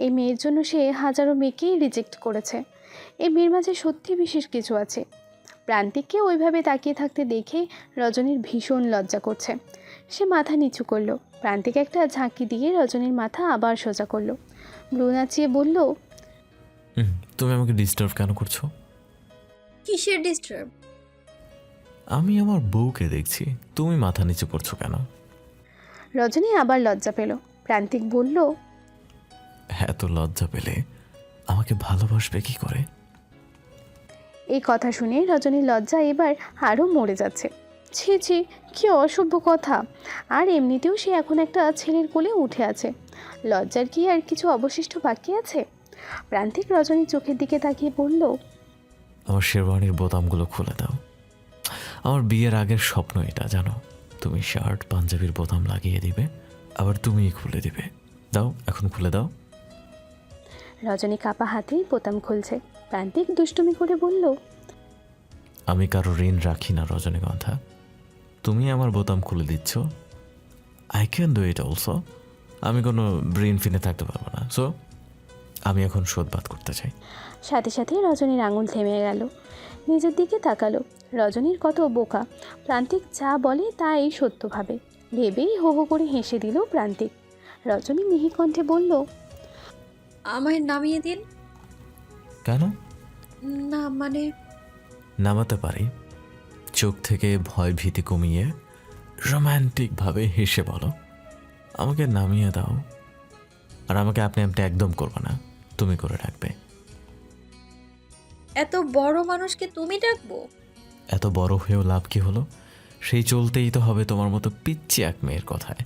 এই মেয়ের জন্য সে হাজারো মেয়েকেই রিজেক্ট করেছে। এই মেয়ের মাঝে সত্যি বিশেষ কিছু আছে। প্রান্তিককে ওইভাবে তাকিয়ে থাকতে দেখে রজনীর ভীষণ লজ্জা করছে। সে মাথা নিচু করলো। প্রান্তিক একটা ঝাঁকি দিয়ে রজনীর মাথা আবার সোজা করলো। ভ্রু নাচিয়ে বলল, তুমি আমাকে ডিস্টার্ব কেন করছো? কিসের ডিস্টার্ব? আমি আমার বউকে দেখছি, তুমি মাথা নিচু করছো কেন? রজনী আবার লজ্জা পেল। প্রান্তিক বলল, এত লজ্জা পেলে আমাকে ভালোবাসবে কি করে? এই কথা শুনে রজনীর লজ্জা এবার আরও মরে যাচ্ছে। ছি ছি, কি অসভ্য কথা। আর এমনিতেও সে এখন একটা ছেলের কোলে উঠে আছে। লজ্জার কি আর কিছু অবশিষ্ট বাকি আছে? প্রান্তিক রজনীর চোখের দিকে তাকিয়ে বলল, আমার শেরওয়ানির বোতামগুলো খুলে দাও। আমার বিয়ের আগের স্বপ্ন এটা, জানো? তুমি শার্ট পাঞ্জাবির বোতাম লাগিয়ে দিবে, আবার তুমিই খুলে দিবে। দাও, এখন খুলে দাও। রজনী কাপা হাতেই বোতাম খুলছে। প্রান্তিক দুষ্টুমি করে বলল, আমি কারো ঋণ রাখি না রজনীগন্ধা, তুমি আমার বোতাম খুলে দিচ্ছ। I can do it also. আমি কোনো ঋণ ফিনে থাকতে পারবো না, সো আমি এখন শোধবাদ করতে চাই। সাথে সাথে রজনীর আঙুল থেমে গেল। নিজের দিকে তাকালো। রজনীর কত বোকা। প্রান্তিক যা বলে তাই সত্য ভাবে। ভেবেই হো হো করে হেসে দিল প্রান্তিক। রজনী মিহি কণ্ঠে বলল, আমায় নামিয়ে দিন। কেন? না মানে নামাতে পারি। চোখ থেকে ভয় ভীতি কমিয়ে রোম্যান্টিকভাবে হেসে বলো, আমাকে নামিয়ে দাও। আর আমাকে আপনি আপনি একদম করবে না, তুমি করে রাখবে। এত বড় মানুষকে তুমি ডাকবো? এত বড় হয়েও লাভ কি হলো? সেই চলতেই তো হবে তোমার মতো পিচ্ছি এক মেয়ের কথায়।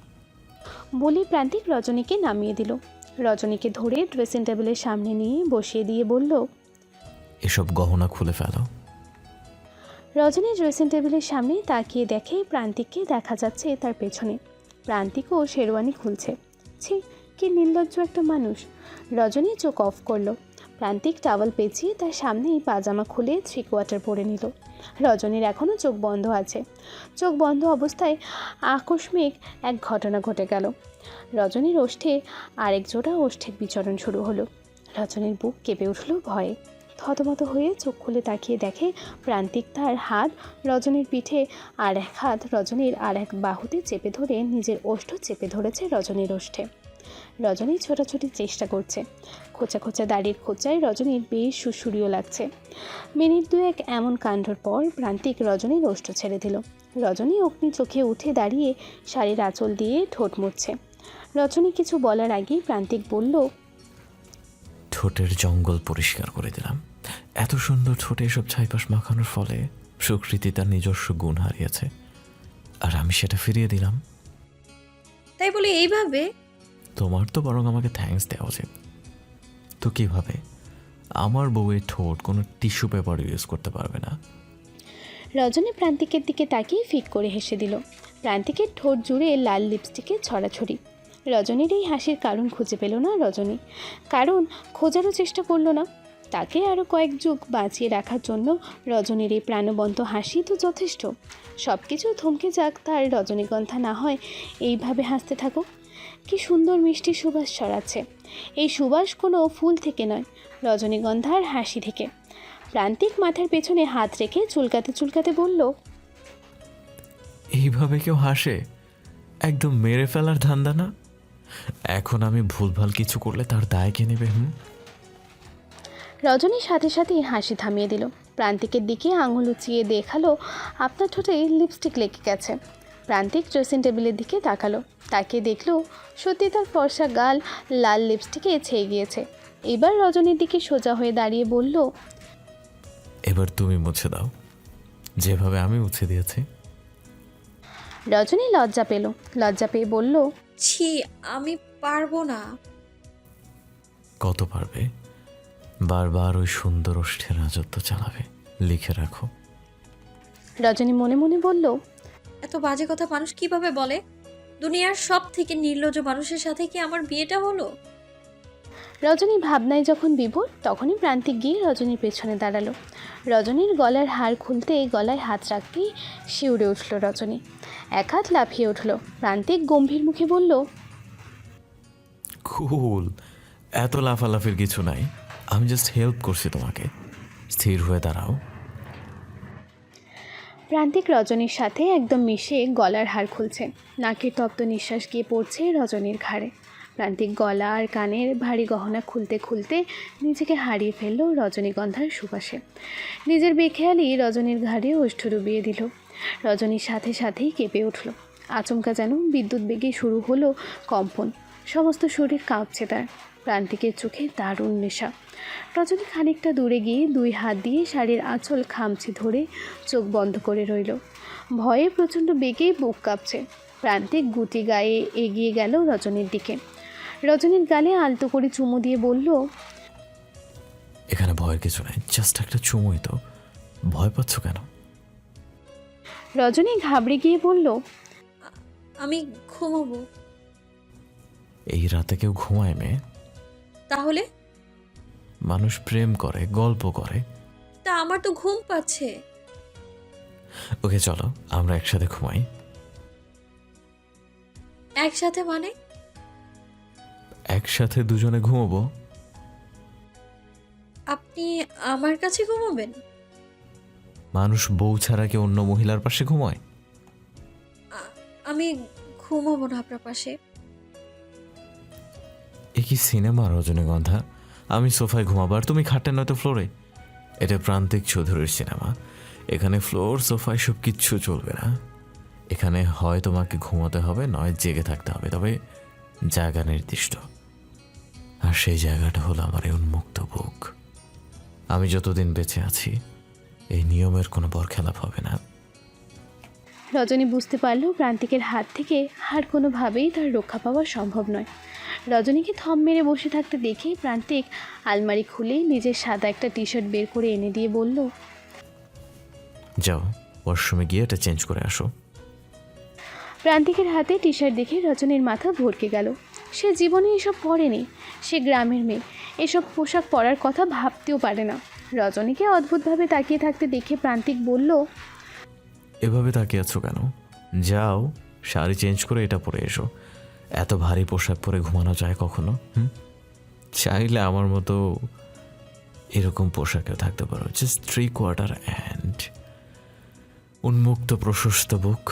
বলি প্রান্তিক রজনীকে নামিয়ে দিল। রজনীকে ধরে ড্রেসিং টেবিলের সামনে নিয়ে বসিয়ে দিয়ে বলল, এসব গহনা খুলে ফেলো। রজনী ড্রেসিং টেবিলের সামনে তাকিয়ে দেখে প্রান্তিককে দেখা যাচ্ছে তার পেছনে। প্রান্তিকও শেরওয়ানি খুলছে। ছি, কি নির্লজ্জ একটা মানুষ। রজনী চোখ অফ করলো। প্রান্তিক টাওয়াল পেঁচিয়ে তার সামনেই পাজামা খুলে 3 কোয়ার্টার পরে নিল। রজনীর এখনও চোখ বন্ধ আছে। চোখ বন্ধ অবস্থায় আকস্মিক এক ঘটনা ঘটে গেল। রজনীর ওষ্ঠে আরেক জোড়া ওষ্ঠের বিচরণ শুরু হলো। রজনীর বুক কেঁপে উঠল ভয়ে। থতমত হয়ে চোখ খুলে তাকিয়ে দেখে প্রান্তিক তার হাত রজনীর পিঠে, আর এক হাত রজনীর আর এক বাহুতে চেপে ধরে নিজের ওষ্ঠ চেপে ধরেছে রজনীর ওষ্ঠে। রজনী ছোটাছুটির চেষ্টা করছে। খোঁচা খোঁচা দাড়ির খোঁচায় রজনীর বেশ সুসুরীয় লাগছে। মিনিট দুয়েক এমন কাণ্ডর পর প্রান্তিক রজনীর ওষ্ঠ ছেড়ে দিল। রজনী অগ্নি চোখে উঠে দাঁড়িয়ে শাড়ির আঁচল দিয়ে ঠোঁট মুছছে। রজনী কিছু বলার আগেই প্রান্তিক বলল, ঠোঁটের জঙ্গল পরিষ্কার করে দিলাম। এত সুন্দর ঠোঁটে এসব ছাইপাশ মাখানোর ফলে সুকৃতি তার নিজস্ব গুণ হারিয়েছে, আর আমি সেটা ফিরিয়ে দিলাম। তাই বলে এইভাবে? তোমার তো বরং আমাকে থ্যাঙ্কস দেওয়া উচিত। তো কিভাবে? আমার বউয়ের ঠোঁট কোনো টিস্যু পেপার ইউজ করতে পারবে না। রজনী প্রান্তিকের দিকে তাকিয়ে ফিক করে হেসে দিল। প্রান্তিকের ঠোঁট জুড়ে লাল লিপস্টিকের ছড়াছড়ি। রজনীর এই হাসির কারণ খুঁজে পেল না রজনী। কারণ খোঁজারও চেষ্টা করলো না। তাকে আরও কয়েক যুগ বাঁচিয়ে রাখার জন্য রজনীর এই প্রাণবন্ত হাসি তো যথেষ্ট। সব কিছু থমকে যাক, তার রজনীগন্ধা না হয় এইভাবে হাসতে থাকো। কি সুন্দর মিষ্টি সুবাস ছড়াচ্ছে। এই সুবাস কোনো ফুল থেকে নয়, রজনীগন্ধার হাসি থেকে। প্রান্তিক মাথার পেছনে হাত রেখে চুলকাতে চুলকাতে বলল, এইভাবে কেউ হাসে? একদম মেরে ফেলার ধান্দা না? এখন আমি ভুলভাল কিছু করলে তার দায় কে নেবে? রজনীর সাথে সাথেই হাসি থামিয়ে দিল। প্রান্তিকের দিকে আঙুল উঁচিয়ে দেখালো, আপনার ঠোঁটে লিপস্টিক লেগে গেছে। প্রান্তিক ড্রেসিং টেবিলের দিকে তাকালো। তাকে দেখলো সত্যি তার ফর্সা গাল লাল লিপস্টিকে ছেয়ে গিয়েছে। এবার রজনীর দিকে সোজা হয়ে দাঁড়িয়ে বলল, এবার তুমি মুছে দাও, যেভাবে আমি মুছে দিয়েছি। রজনী লজ্জা পেল। লজ্জা পেয়ে বলল, ছি, আমি পারবো না। কত পারবে? বারবার ওই সুন্দর ওষ্ঠের রাজত্ব চালাবে, লিখে রাখো। রজনী মনে মনে বলল, এত বাজে কথা মানুষ কিভাবে বলে? দুনিয়ার সব থেকে নির্লজ্জ মানুষের সাথে কি আমার বিয়েটা হলো? রজনী ভাবনায় যখন বিভোর, তখনই প্রান্তিক গিয়ে রজনীর পেছনে দাঁড়ালো। রজনীর গলার হার খুলতে গলায় হাত রাখতেই শিউরে উঠল রজনী। এক হাত লাফিয়ে উঠল। প্রান্তিক গম্ভীর মুখে বলল, কুল, এত লাফালাফির কিছু নাই, আমি জাস্ট হেল্প করছি তোমাকে। স্থির হয়ে দাঁড়াও। প্রান্তিক রজনীর সাথে একদম মিশে গলার হার খুলছে। নাকের তপ্ত নিঃশ্বাস গিয়ে পড়ছে রজনীর ঘাড়ে। প্রান্তিক গলা আর কানের ভারী গহনা খুলতে খুলতে নিজেকে হারিয়ে ফেলল রজনীগন্ধার সুবাসে। নিজের বেখেয়ালি রজনীর ঘাড়ে ওষ্ঠ ডুবিয়ে দিল। রজনীর সাথে সাথেই কেঁপে উঠল। আচমকা যেন বিদ্যুৎ বেগে শুরু হলো কম্পন। সমস্ত শরীর কাঁপছে তার। প্রান্তিকের চোখে দারুণ নেশা। রজনী খানিকটা দূরে গিয়ে 2 হাত দিয়ে শাড়ির আঁচল খামচে ধরে চোখ বন্ধ করে রইল। ভয়ে প্রচণ্ড বেগে বুক কাঁপছে। প্রান্তিক গুটি গায়ে এগিয়ে গেল রজনীর দিকে। রজনীর গালে আলতো করে চুমু দিয়ে বলল, এখানে ভয়ের কিছু নাই, জাস্ট একটা চুমুই তো, ভয় পাচ্ছ কেন? রজনী ঘাবড়ে গিয়ে বলল, আমি ঘুমাবো। এই রাতে কেউ ঘুমায় মেয়ে? তাহলে? মানুষ প্রেম করে, গল্প করে। তা আমার তো ঘুম পাচ্ছে। ওকে চলো আমরা একসাথে ঘুমাই। একসাথে মানে? একসাথে দুজনে ঘুমাবো। আপনি আমার কাছে ঘুমাবেন? মানুষ বউ ছাড়া কি অন্য মহিলার পাশে ঘুমায়? আমি ঘুমাবো না আপনার পাশে। এ কি সিনেমা রজনীগন্ধা? আমি সোফায় ঘুমাবো আর তুমি খাটে নয়তো ফ্লোরে? এটা প্রান্তিক চৌধুরীর সিনেমা। এখানে ফ্লোর সোফায় সব কিচ্ছু চলবে না। এখানে হয় তোমাকে ঘুমাতে হবে, নয় জেগে থাকতে হবে, তবে জায়গা নির্দিষ্ট। আর সেই জায়গাটা হলো আমার এই উন্মুক্ত বুক। আমি যতদিন বেঁচে আছি এই নিয়মের কোনো বরখেলাপ হবে না। রজনী বুঝতে পারল প্রান্তিকের হাত থেকে আর কোনোভাবেই তার রক্ষা পাওয়া সম্ভব নয়। রজনীকে থম মেরে বসে থাকতে দেখে প্রান্তিক আলমারি খুলে নিজের সাদা একটা টি-শার্ট বের করে এনে দিয়ে বলল, যাও ওয়াশরুমে গিয়ে এটা চেঞ্জ করে আসো। প্রান্তিকের হাতে টি-শার্ট দেখে রজনীর মাথা ভরকে গেল। সে জীবনে এসব পরেনি। সে গ্রামের মেয়ে, এসব পোশাক পরার কথা ভাবতেও পারে না। রজনীকে অদ্ভুতভাবে তাকিয়ে থাকতে দেখে প্রান্তিক বলল, এভাবে তাকিয়ে আছো কেন? যাও শাড়ি চেঞ্জ করে এটা পরে এসো। এত ভারী পোশাক পরে ঘুমানো যায় কখনো? চাইলে আমার মতো এরকম পোশাকেও থাকতে পারো, জাস্ট 3/4 অ্যান্ড উন্মুক্ত প্রশস্ত বুক।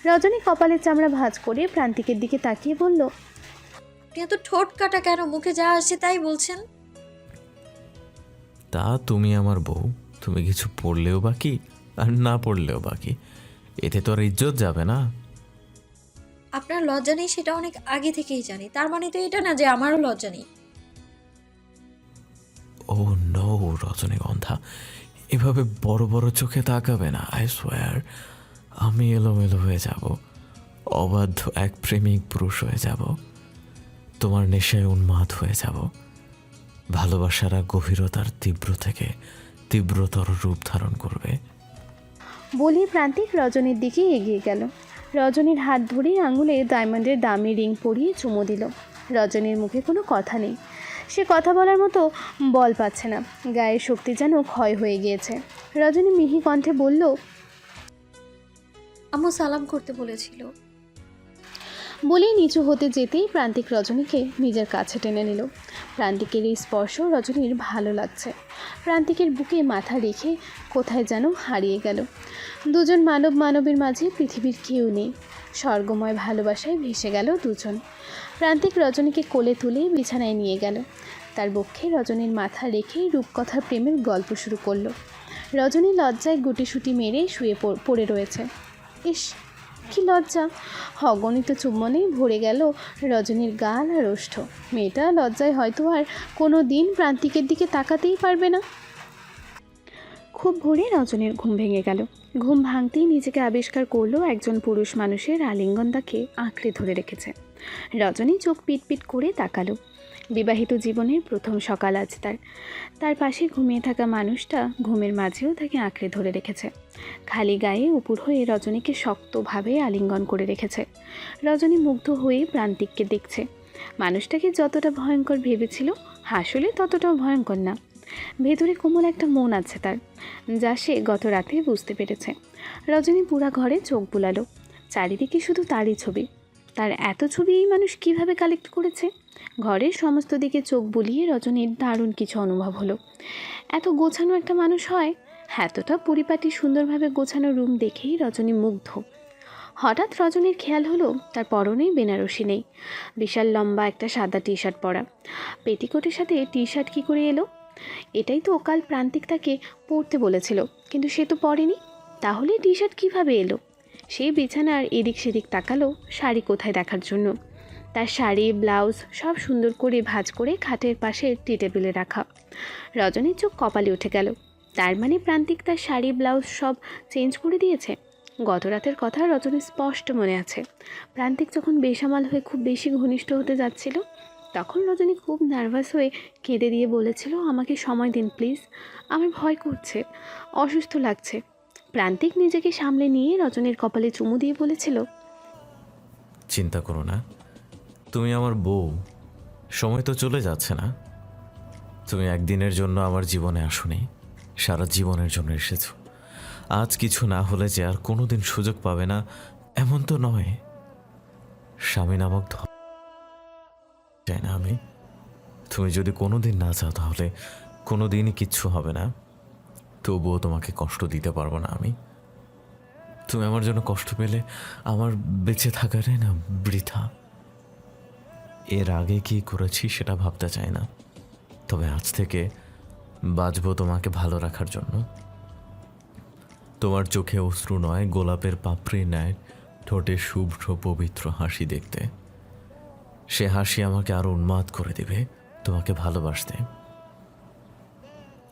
রজনী কপালের চামড়া ভাঁজ করে প্রান্তিকের দিকে তাকিয়ে বলল, আপনি এত ঠোঁট কাটা কেন? মুখে যা আসছে তাই বলছেন। তা তুমি আমার বউ, তুমি কিছু পড়লেও বাকি আর না পড়লেও বাকি, এতে তো আর ইজ্জত যাবে না। আপনার লজ্জা নেই সেটা অনেক আগে থেকেই জানি, তার মানে তো এটা না যে আমারও লজ্জা নেই। ও নো রজনীগন্ধা, এভাবে বড় বড় চোখে তাকাবে না। আই সোয়ার আমি এলোমেলো হয়ে যাব, অবাধ্য এক প্রেমিক পুরুষ হয়ে যাব, তোমার নেশায় উন্মাদ হয়ে যাব। ভালোবাসার গভীরতার তীব্র থেকে তীব্রতর রূপ ধারণ করবে। বলি প্রান্তিক রজনীর দিকে এগিয়ে গেল। রজনীর হাত ধরে আঙুলে ডায়মন্ডের দামি রিং পরিয়ে চুমু দিল। রজনীর মুখে কোনো কথা নেই। সে কথা বলার মতো বল পাচ্ছে না। গায়ের শক্তি যেন ক্ষয় হয়ে গিয়েছে। রজনী মিহি কণ্ঠে বলল, আম্মু সালাম করতে বলেছিল। বলেই নিচু হতে যেতেই প্রান্তিক রজনীকে নিজের কাছে টেনে নিল। প্রান্তিকের এই স্পর্শ রজনীর ভালো লাগছে। প্রান্তিকের বুকে মাথা রেখে কোথায় যেন হারিয়ে গেল। দুজন মানব মানবের মাঝে পৃথিবীর কেউ নেই। স্বর্গময় ভালোবাসায় ভেসে গেল দুজন। প্রান্তিক রজনীকে কোলে তুলে বিছানায় নিয়ে গেল। তার বক্ষে রজনীর মাথা রেখে রূপকথার প্রেমের গল্প শুরু করলো। রজনী লজ্জায় গুটিসুটি মেরে শুয়ে পড়ে রয়েছে। ইস কি লজ্জা! অগণিত চুম্বনে ভরে গেল রজনীর গাল আর ওষ্ঠ। মেয়েটা লজ্জায় হয়তো আর কোনো দিন প্রান্তিকের দিকে তাকাতেই পারবে না। খুব ভোরে রজনীর ঘুম ভেঙে গেল। ঘুম ভাঙতেই নিজেকে আবিষ্কার করলো একজন পুরুষ মানুষের আলিঙ্গন তাকে আঁকড়ে ধরে রেখেছে। রজনী চোখ পিটপিট করে তাকালো। বিবাহিত জীবনের প্রথম সকাল আজ তার পাশে ঘুমিয়ে থাকা মানুষটা ঘুমের মাঝেও তাকে আঁকড়ে ধরে রেখেছে। খালি গায়ে উপুর হয়ে রজনীকে শক্তভাবে আলিঙ্গন করে রেখেছে। রজনী মুগ্ধ হয়ে প্রান্তিককে দেখছে। মানুষটাকে যতটা ভয়ঙ্কর ভেবেছিল আসলে ততটাও ভয়ঙ্কর না। ভেতরে কোমল একটা মন আছে তার, যা সে গত রাতে বুঝতে পেরেছে। রজনী পুরা ঘরে চোখ বুলালো। চারিদিকে শুধু তারই ছবি। তার এত ছবি এই মানুষ কীভাবে কালেক্ট করেছে? ঘরের সমস্ত দিকে চোখ বুলিয়ে রজনীর দারুণ কিছু অনুভব হলো। এত গোছানো একটা মানুষ হয়? এতটা পরিপাটি সুন্দরভাবে গোছানো রুম দেখেই রজনী মুগ্ধ। হঠাৎ রজনীর খেয়াল হলো তার পরনেই বেনারসি নেই। বিশাল লম্বা একটা সাদা টি শার্ট পরা। পেটিকোটের সাথে টি শার্ট কী করে এলো? এটাই তো কাল প্রান্তিক তাকে পরতে বলেছিল, কিন্তু সে তো পরেনি। তাহলে টি শার্ট কীভাবে এলো? সে বিছানার এদিক সেদিক তাকালো শাড়ি কোথায় দেখার জন্য। তার শাড়ি ব্লাউজ সব সুন্দর করে ভাঁজ করে খাটের পাশে টি টেবিলে রাখা। রজনীর চোখ কপালে উঠে গেল। তার মানে প্রান্তিক তার শাড়ি ব্লাউজ সব চেঞ্জ করে দিয়েছে। গত রাতের কথা রজনীর স্পষ্ট মনে আছে। প্রান্তিক যখন বেসামাল হয়ে খুব বেশি ঘনিষ্ঠ হতে যাচ্ছিল, তখন রজনী খুব নার্ভাস হয়ে কেঁদে দিয়ে বলেছিল, আমাকে সময় দিন প্লিজ, আমার ভয় করছে, অসুস্থ লাগছে। প্রান্তিক নিজেকে সামলে নিয়ে রজনীর কপালে চুমু দিয়ে বলেছিল, চিন্তা করো না, তুমি আমার বউ, সময় তো চলে যাচ্ছে না। তুমি একদিনের জন্য আমার জীবনে আসোনি, সারা জীবনের জন্য এসেছো। আজ কিছু না হলে যে আর কোনোদিন সুযোগ পাবে না এমন তো নয়। স্বামী নামক চাই না আমি। তুমি যদি কোনোদিন না চাও তাহলে কোনোদিনই কিচ্ছু হবে না। তবুও তোমাকে কষ্ট দিতে পারবো না আমি। তুমি আমার জন্য কষ্ট পেলে আমার বেঁচে থাকাটাই না বৃথা। এর আগে কি করেছি সেটা ভাবতে চাই না, তবে আজ থেকে বাঁচবো তোমাকে ভালো রাখার জন্য। তোমার চোখে অশ্রু নয়, গোলাপের পাপড়ি নেয় ঠোঁটে শুভ্র পবিত্র হাসি দেখতে। সে হাসি আমাকে আরো উন্মাদ করে দিবে তোমাকে ভালোবাসতে।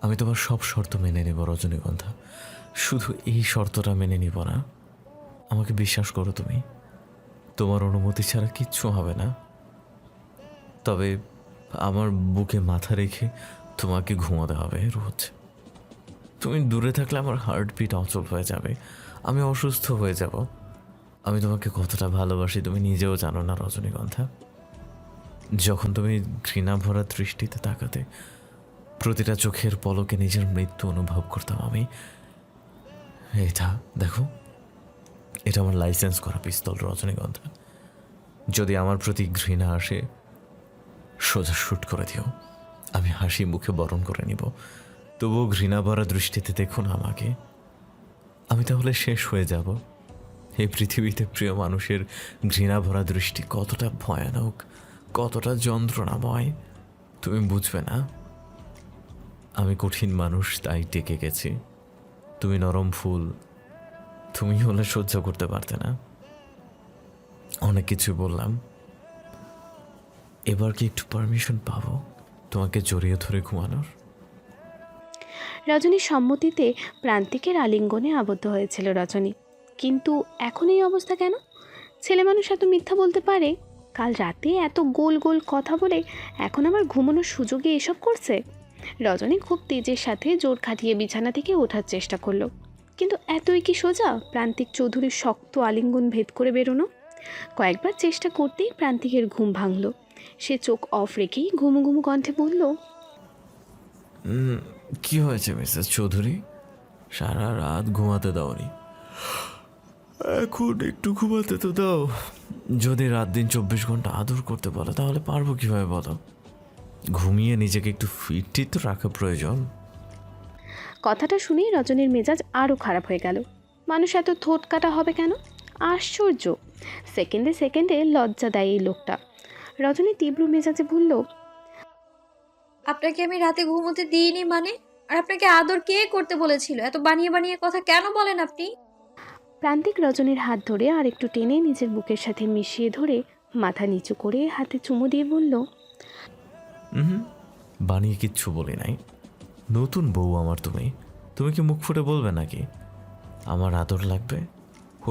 আমি তোমার সব শর্ত মেনে নেব রজনীগন্ধা, শুধু এই শর্তটা মেনে নিব না। আমাকে বিশ্বাস করো তুমি, তোমার অনুমতি ছাড়া কিচ্ছু হবে না। তবে আমার বুকে মাথা রেখে তোমাকে ঘুমাতে হবে রোজ। তুমি দূরে থাকলে আমার হার্টবিট অচল হয়ে যাবে, আমি অসুস্থ হয়ে যাব। আমি তোমাকে কতটা ভালোবাসি তুমি নিজেও জানো না রজনীগন্ধা। যখন তুমি ঘৃণা ভরা দৃষ্টিতে তাকাতে, প্রতিটা চোখের পলকে নিজের মৃত্যু অনুভব করতাম আমি। এটা দেখো, এটা আমার লাইসেন্স করা পিস্তল রজনীগন্ধা। যদি আমার প্রতি ঘৃণা আসে, সোজা শুট করে দিও, আমি হাসি মুখে বরণ করে নিব। তবুও ঘৃণা ভরা দৃষ্টিতে দেখুন আমাকে, আমি তাহলে শেষ হয়ে যাব। এই পৃথিবীতে প্রিয় মানুষের ঘৃণা ভরা দৃষ্টি কতটা ভয়ানক, কতটা যন্ত্রণাময় তুমি বুঝবে না। আমি কঠিন মানুষ, তাই টেকে গেছি। তুমি নরম ফুল, তুমি হলে সহ্য করতে পারতে না। অনেক কিছু বললাম, এবার কি একটু পারমিশন পাবো তোমাকে জড়িয়ে ধরে ঘুমানোর? রজনীর সম্মতিতে প্রান্তিকের আলিঙ্গনে আবদ্ধ হয়েছিল রজনী। কিন্তু এখন এই অবস্থা কেন? ছেলে মানুষ এত মিথ্যা বলতে পারে? কাল রাতে এত গোল গোল কথা বলে এখন আবার ঘুমানোর সুযোগে এসব করছে? রজনী খুব তেজের সাথে জোর খাটিয়ে বিছানা থেকে ওঠার চেষ্টা করলো, কিন্তু এতই কি সোজা প্রান্তিক চৌধুরীর শক্ত আলিঙ্গন ভেদ করে বেরোনো? কয়েকবার চেষ্টা করতেই প্রান্তিকের ঘুম ভাঙল। সে চোখ অফ রেখেই ঘুমু ঘুমু কণ্ঠে বলল, কি হয়েছে মিসেস চৌধুরী? সারা রাত ঘুমাতে দাওনি, এখন একটু ঘুমাতে তো দাও। যদি রাত দিন 24 ঘন্টা আদর করতে বলো তাহলে পারবো কিভাবে বলো? ঘুমিয়ে নিজেকে একটু ফিট তো রাখা প্রয়োজন। কথাটা শুনেই রজনীর মেজাজ আরও খারাপ হয়ে গেল। মানুষ এত থোট কাটা হবে কেন? আশ্চর্য! সেকেন্ডে সেকেন্ডে লজ্জা দেয় এই লোকটা। রজনী তীব্র মেজাজে বলল, আপনাকে আমি রাতে ঘুমোতে দিইনি মানে? আর আপনাকে আদর কে করতে বলেছিল? এত বানিয়ে বানিয়ে কথা কেন বলেন আপনি? প্রান্তিক রজনীর হাত ধরে আর একটু টেনে নিজের বুকের সাথে মিশিয়ে ধরে মাথা নিচু করে হাতে চুমু দিয়ে বলল, বানিয়ে কিচ্ছু বলি নাই। নতুন বউ আমার তুমি, তুমি কি মুখ ফুটে বলবে নাকি আমার আদর লাগবে?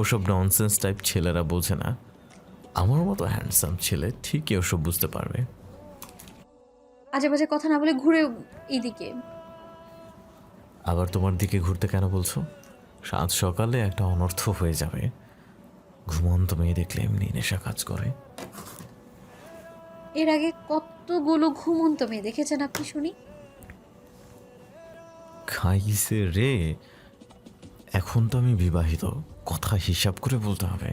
ওসব ননসেন্স টাইপ ছেলেরা বোঝে না। আমার মতো হ্যান্ডসাম ছেলে ঠিকই ওসব বুঝতে পারবে। আজে বাজে কথা না বলে ঘুরে এইদিকে। আবার তোমার দিকে ঘুরতে কেন বলছো? সাত সকালে একটা অনর্থ হয়ে যাবে। ঘুমন্ত মেয়ে দেখলে এমনি নেশা কাজ করে। এর আগে কতগুলো ঘুমন্ত মেয়ে দেখেছেন আপনি শুনি? খাইছে রে, এখন তো আমি বিবাহিত, কথা হিসাব করে বলতে হবে।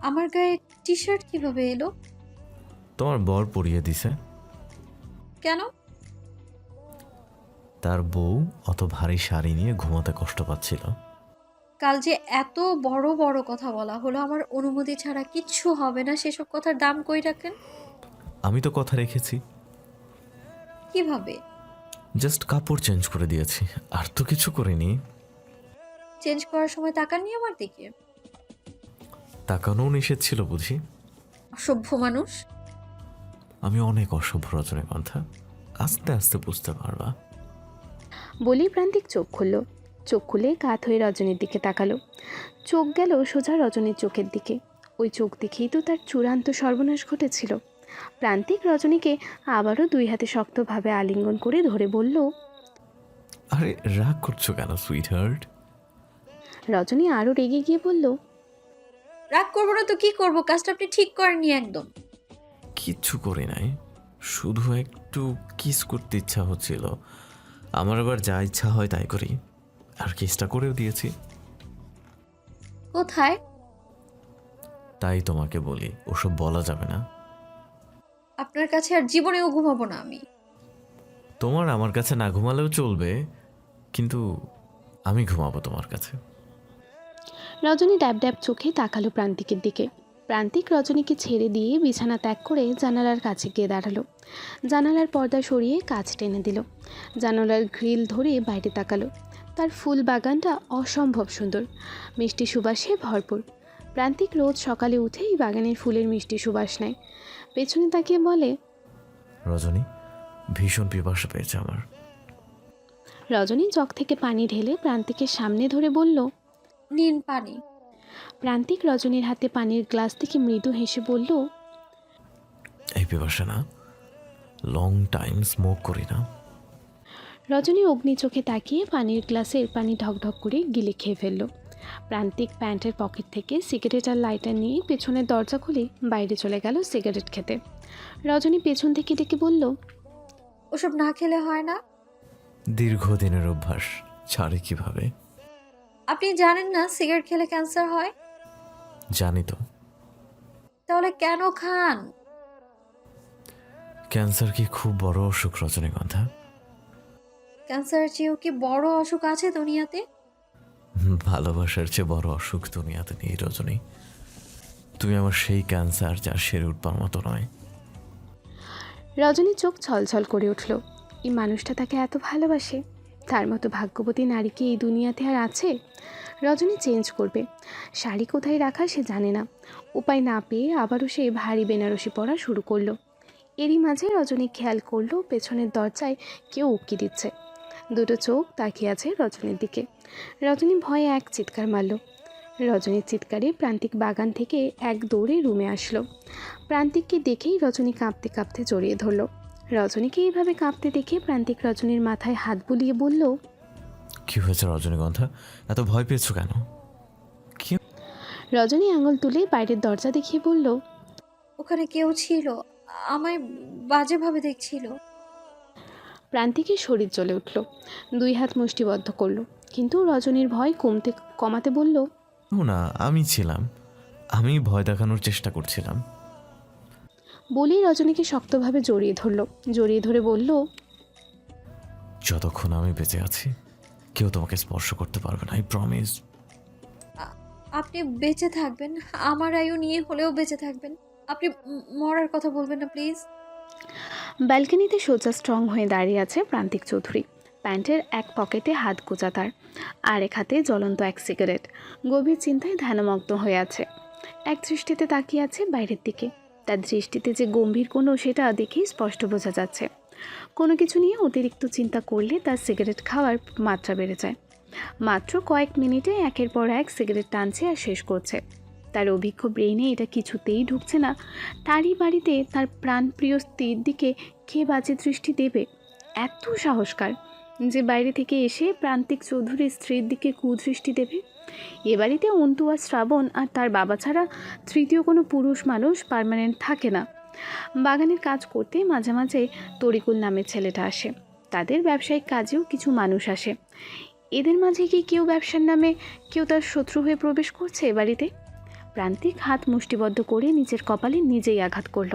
আমার গায়ে টি শার্ট কিভাবে এলো? তোমার বর পরিয়ে দিছে। কেন? তার বউ অত ভারী শাড়ি নিয়ে ঘুমাতে কষ্ট পাচ্ছিল। কাল যে এত বড় বড় কথা বলা হলো, আমার অনুমতি ছাড়া কিচ্ছু হবে না, সেসব কথার দাম কই রাখেন? আমি তো কথা রেখেছি, কিভাবে? জাস্ট কাপড় চেঞ্জ করে দিয়েছি, আর তো কিছু করিনি। চেঞ্জ করার সময় তাকাননি আমার দিকে? তাকানোও নিষেধ ছিল বুঝি? অসভ্য মানুষ। আমি অনেক অসভ্য রজনীগন্ধা, আস্তে আস্তে বুঝতে পারবা। বলেই প্রান্তিক চোখ খুলল। চোখ খুলে কাত হয়ে রজনীর দিকে তাকালো। চোখ গেল সোজা রজনীর চোখের দিকে। ওই চোখ দেখেই তো তার চূড়ান্ত সর্বনাশ ঘটেছিল। প্রান্তিক রজনীকে আবারও দুই হাতে শক্তভাবে আলিঙ্গন করে ধরে বলল, আরে রাগ করছো কেন সুইট হার্ট? রজনী আরও রেগে গিয়ে বলল, রাগ করবো না তো কি করবো, কাজটা আপনি ঠিক করেননি একদম। কিচ্ছু করি নাই, শুধু একটু কিস করতে ইচ্ছা হচ্ছিল। আমার আবার যা ইচ্ছা হয় তাই করি, আর কিসটা করেও দিয়েছি। কোথায়? তাই তোমাকে বলি ওসব বলা যাবে না। আপনার কাছে আর জীবনেও ঘুমাবো না আমি। তোমার আমার কাছে না ঘুমালেও চলবে, কিন্তু আমি ঘুমাবো তোমার কাছে। রজনী ড্যাব ড্যাব চোখে তাকালো প্রান্তিকের দিকে। প্রান্তিক রজনীকে ছেড়ে দিয়ে বিছানা ত্যাগ করে জানালার কাছে গিয়ে দাঁড়ালো। জানালার পর্দা সরিয়ে কাচ টেনে দিল। জানালার গ্রিল ধরে বাইরে তাকালো। তার ফুল বাগানটা অসম্ভব সুন্দর, মিষ্টি সুবাসে ভরপুর। প্রান্তিক রোজ সকালে উঠেই বাগানের ফুলের মিষ্টি সুবাস নেয়। পেছনে তাকিয়ে বলে, রজনী, ভীষণ পিপাসা পেয়েছে আমার। রজনী জগ থেকে পানি ঢেলে প্রান্তিকের সামনে ধরে বলল। নিন পানি। প্রান্তিক রজনীর হাতে পানির গ্লাস থেকে মৃদু হেসে বলল, এই পিপাসা না, লং টাইম স্মোক করি না। রজনী অগ্নি চোখে তাকিয়ে পানির গ্লাসের পানি ঢকঢক করে গিলে খেয়ে ফেলল। প্রান্তিক প্যান্টের পকেট থেকে সিগারেট আর লাইটার নিয়ে পেছনের দরজা খুলে বাইরে চলে গেল সিগারেট খেতে। রজনী পেছন থেকে ডেকে বলল, ওসব না খেলে হয় না? দীর্ঘদিনের অভ্যাস, ছাড়ে কিভাবে? আপনি জানেন না সিগারেট খেলে ক্যান্সার হয়? জানি তো। তাহলে কেন খান? ক্যান্সার কি খুব বড় অসুখ রজনীগন্ধা? ক্যান্সারের চেয়েও কি বড় অসুখ আছে দুনিয়াতে? ভালোবাসার চেয়ে বড় অসুখ দুনিয়াতে নেই রজনী। তুমি আমার সেই ক্যান্সার যা সেরে উঠবার মতো নয়। রজনীর চোখ ছলছল করে উঠল। এই মানুষটা তাকে এত ভালোবাসে। তার মতো ভাগ্যবতী নারী কি এই দুনিয়াতে আর আছে? রজনী চেঞ্জ করবে, শাড়ি কোথায় রাখা সে জানে না। উপায় না পেয়ে আবারও সে ভারী বেনারসি পরা শুরু করলো। এরই মাঝে রজনী খেয়াল করলো পেছনের দরজায় কেউ উঁকি দিচ্ছে। দুটো চোখ তাকিয়ে আছে রজনীর দিকে। রজনী ভয়ে এক চিৎকার মারল। রজনীর চিৎকারে প্রান্তিক বাগান থেকে এক দৌড়ে রুমে আসলো। প্রান্তিককে দেখেই রজনী কাঁপতে কাঁপতে জড়িয়ে ধরল। রজনীকে এইভাবে কাঁপতে দেখে প্রান্তিক রজনীর মাথায় হাত বুলিয়ে বলল, কি হয়েছে রজনীগন্ধা, এত ভয় পেয়েছো কেন? কি? রজনী আঙুল তুলে বাইরের দরজা দেখিয়ে বলল, ওখানে কেউ ছিল, আমায় বাজেভাবে দেখছিল। প্রান্তিকের শরীর জ্বলে উঠল। দুই হাত মুষ্টিবদ্ধ করলো, কিন্তু রজনীর ভয় কমাতে বলল, না, আমি ছিলাম, আমি ভয় দেখানোর চেষ্টা করছিলাম। বলেই রজনীকে শক্তভাবে জড়িয়ে ধরে বলল, যতক্ষণ আমি বেঁচে আছি কেউ তোমাকে স্পর্শ করতে পারবে না, আই প্রমিস। আপনি বেঁচে থাকবেন, আমার আয়ু নিয়ে হলেও বেঁচে থাকবেন। আপনি মরার কথা বলবেন না প্লিজ। ব্যালকনিতে সোজা স্ট্রং হয়ে দাঁড়িয়ে আছে প্রান্তিক চৌধুরী। প্যান্টের এক পকেটে হাত গোজা তার, আর এক হাতে জ্বলন্ত এক সিগারেট। গভীর চিন্তায় ধ্যানমগ্ন হয়ে আছে। এক দৃষ্টিতে তাকিয়ে আছে বাইরের দিকে। তার দৃষ্টিতে যে গম্ভীর কোনো সেটা দেখেই স্পষ্ট বোঝা যাচ্ছে। কোনো কিছু নিয়ে অতিরিক্ত চিন্তা করলে তার সিগারেট খাওয়ার মাত্রা বেড়ে যায়। মাত্র কয়েক মিনিটে একের পর এক সিগারেট টানছে আর শেষ করছে। তার অভিজ্ঞ ব্রেইনে এটা কিছুতেই ঢুকছে না। তারই বাড়িতে তার প্রাণপ্রিয় স্ত্রীর দিকে কে বাজে দৃষ্টি দেবে? এত সাহসকার যে বাইরে থেকে এসে প্রান্তিক চৌধুরীর স্ত্রীর দিকে কুদৃষ্টি দেবে? এ বাড়িতে অন্তু আর শ্রাবণ আর তার বাবা ছাড়া তৃতীয় কোনো পুরুষ মানুষ পার্মানেন্ট থাকে না। বাগানের কাজ করতে মাঝে মাঝে তরিকুল নামের ছেলেটা আসে। তাদের ব্যবসায়িক কাজেও কিছু মানুষ আসে। এদের মাঝে কি কেউ ব্যবসার নামে কেউ তার শত্রু হয়ে প্রবেশ করছে এ বাড়িতে? প্রান্তিক হাত মুষ্টিবদ্ধ করে নিজের কপালে নিজেই আঘাত করল।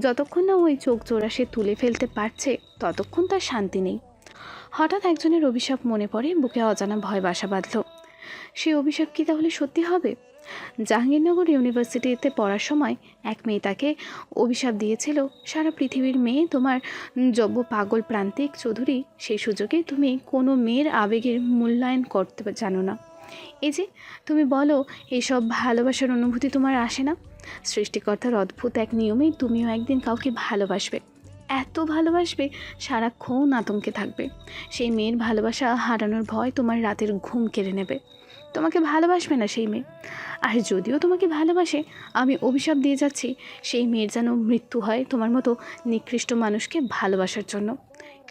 যতক্ষণ না ওই চোখ জোড়া সে তুলে ফেলতে পারছে ততক্ষণ তার শান্তি নেই। হঠাৎ একজনের অভিশাপ মনে পড়ে, বুকে অজানা ভয় বাসা বাঁধল। সেই অভিশাপ কি তাহলে সত্যি হবে? জাহাঙ্গীরনগর ইউনিভার্সিটিতে পড়ার সময় এক মেয়ে তাকে অভিশাপ দিয়েছিল, সারা পৃথিবীর মেয়ে তোমার যোগ্য পাগল প্রান্তিক চৌধুরী, সেই সুযোগে তুমি কোনো মেয়ের আবেগের মূল্যায়ন করতে জানো না। এই যে তুমি বলো এইসব ভালোবাসার অনুভূতি তোমার আসে না, সৃষ্টিকর্তার অদ্ভুত এক নিয়মেই তুমিও একদিন কাউকে ভালোবাসবে, এত ভালোবাসবে সারাক্ষণ আতঙ্কে থাকবে। সেই মেয়ের ভালোবাসা হারানোর ভয় তোমার রাতের ঘুম কেড়ে নেবে। তোমাকে ভালোবাসবে না সেই মেয়ে, আর যদিও তোমাকে ভালোবাসে, আমি অভিশাপ দিয়ে যাচ্ছি সেই মেয়ের যেন মৃত্যু হয় তোমার মতো নিকৃষ্ট মানুষকে ভালোবাসার জন্য।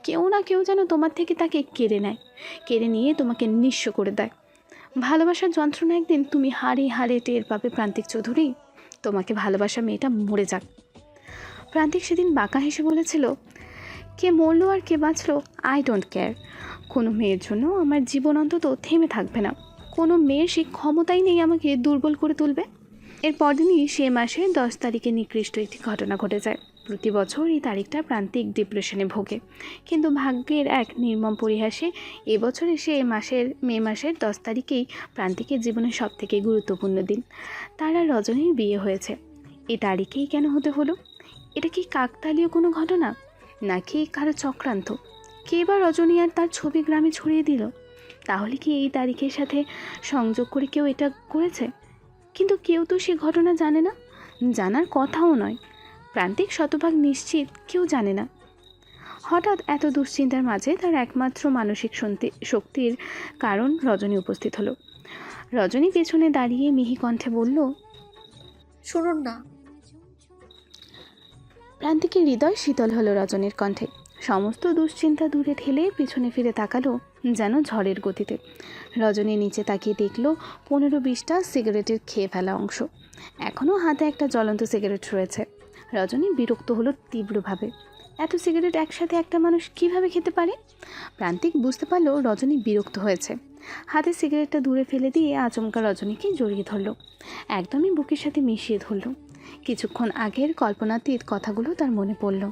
কেউ না কেউ যেন তোমার থেকে তাকে কেড়ে নেয়, কেড়ে নিয়ে তোমাকে নিঃস্ব করে দেয়। ভালোবাসার যন্ত্রণা একদিন তুমি হাড়ে হাড়ে টের পাবে প্রান্তিক চৌধুরী। তোমাকে ভালোবাসা মেয়েটা মরে যাক। প্রান্তিক সেদিন বাঁকা হেসে বলেছিল, কে মরলো আর কে বাঁচলো আই ডোন্ট কেয়ার। কোনো মেয়ের জন্য আমার জীবন অন্তত থেমে থাকবে না। কোনো মেয়ের সেই ক্ষমতাই নেই আমাকে দুর্বল করে তুলবে। এর পরদিনই সে মাসের 10 তারিখে নিকৃষ্ট একটি ঘটনা ঘটে যায়। প্রতি বছর এই তারিখটা প্রান্তিক ডিপ্রেশনে ভোগে, কিন্তু ভাগ্যের এক নির্মম পরিহাসে এবছরে সে মে মাসের 10 তারিখেই প্রান্তিকের জীবনের সবথেকে গুরুত্বপূর্ণ দিন। তার আর রজনীর বিয়ে হয়েছে। এই তারিখেই কেন হতে হলো? এটা কি কাকতালীয় কোনো ঘটনা, নাকি কারো চক্রান্ত? কে বা রজনী আর তার ছবি গ্রামে ছড়িয়ে দিল? তাহলে কি এই তারিখের সাথে সংযোগ করে কেউ এটা করেছে? কিন্তু কেউ তো সে ঘটনা জানে না, জানার কথাও নয়। প্রান্তিক শতভাগ নিশ্চিত কেউ জানে না। হঠাৎ এত দুশ্চিন্তার মাঝে তার একমাত্র মানসিক শক্তির কারণ রজনী উপস্থিত হলো। রজনী পেছনে দাঁড়িয়ে মিহি কণ্ঠে বলল, শুনুন না। প্রান্তিকের হৃদয় শীতল হলো রজনীর কণ্ঠে। সমস্ত দুশ্চিন্তা দূরে ঠেলে পিছনে ফিরে তাকালো যেন ঝড়ের গতিতে। রজনী নিচে তাকিয়ে দেখল 15-20টা সিগারেটের খেয়ে ফেলা অংশ। এখনও হাতে একটা জ্বলন্ত সিগারেট রয়েছে। রজনী বিরক্ত হলো তীব্রভাবে। এত সিগারেট একসাথে একটা মানুষ কিভাবে খেতে পারে? প্রান্তিক বুঝতে পারলো রজনী বিরক্ত হয়েছে। হাতে সিগারেটটা দূরে ফেলে দিয়ে আচমকা রজনীকে জড়িয়ে ধরল, একদমই বুকের সাথে মিশিয়ে ধরল। কিছুক্ষণ আগের কল্পনাতীত কথাগুলো তার মনে পড়ল।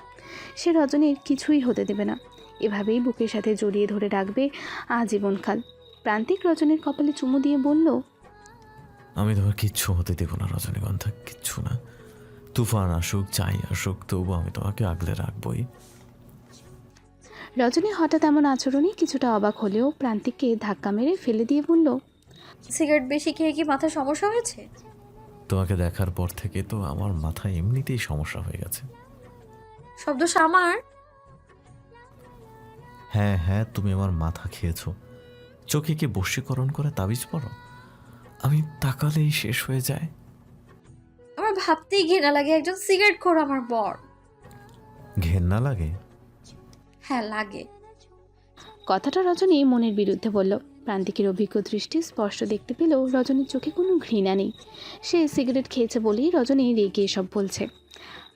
সে রজনীর কিছুই হতে দেবে না, এভাবেই বুকের সাথে জড়িয়ে ধরে রাখবে আজীবনকাল। প্রান্তিক রজনীর কপালে চুমু দিয়ে বলল, আমি তোমার কিচ্ছু হতে দেবো না রজনীগন্ধা, কিচ্ছু না। তুফান আসুক, যাই আসুক, তবু আমি তোমাকে আগলে রাখবই। রজনী হঠাৎ এমন আচরণে কিছুটা অবাক হলেও প্রান্তিককে ধাক্কা মেরে ফেলে দিয়ে বলল, সিগারেট বেশি খেয়ে কি মাথার সমস্যা হয়েছে? তোমাকে দেখার পর থেকে তো আমার মাথায় এমনিতেই সমস্যা হয়ে গেছে। শব্দ আমার? হ্যাঁ হ্যাঁ, তুমি আমার মাথা খেয়েছো। চোখে কি বশীকরণ করে তাবিজ পড়ো? আমি তাকালেই শেষ হয়ে যায়। আমার ভাবতেই ঘৃণা লাগে একজন সিগারেট খোর আমার বর। ঘেন্না লাগে? হ্যাঁ লাগে। কথাটা রজনী মনের বিরুদ্ধে বলল। প্রান্তিকের অভিজ্ঞ দৃষ্টি স্পষ্ট দেখতে পেলেও রজনীর চোখে কোনো ঘৃণা নেই। সে সিগারেট খেয়েছে বলেই রজনী রেগে এসব বলছে।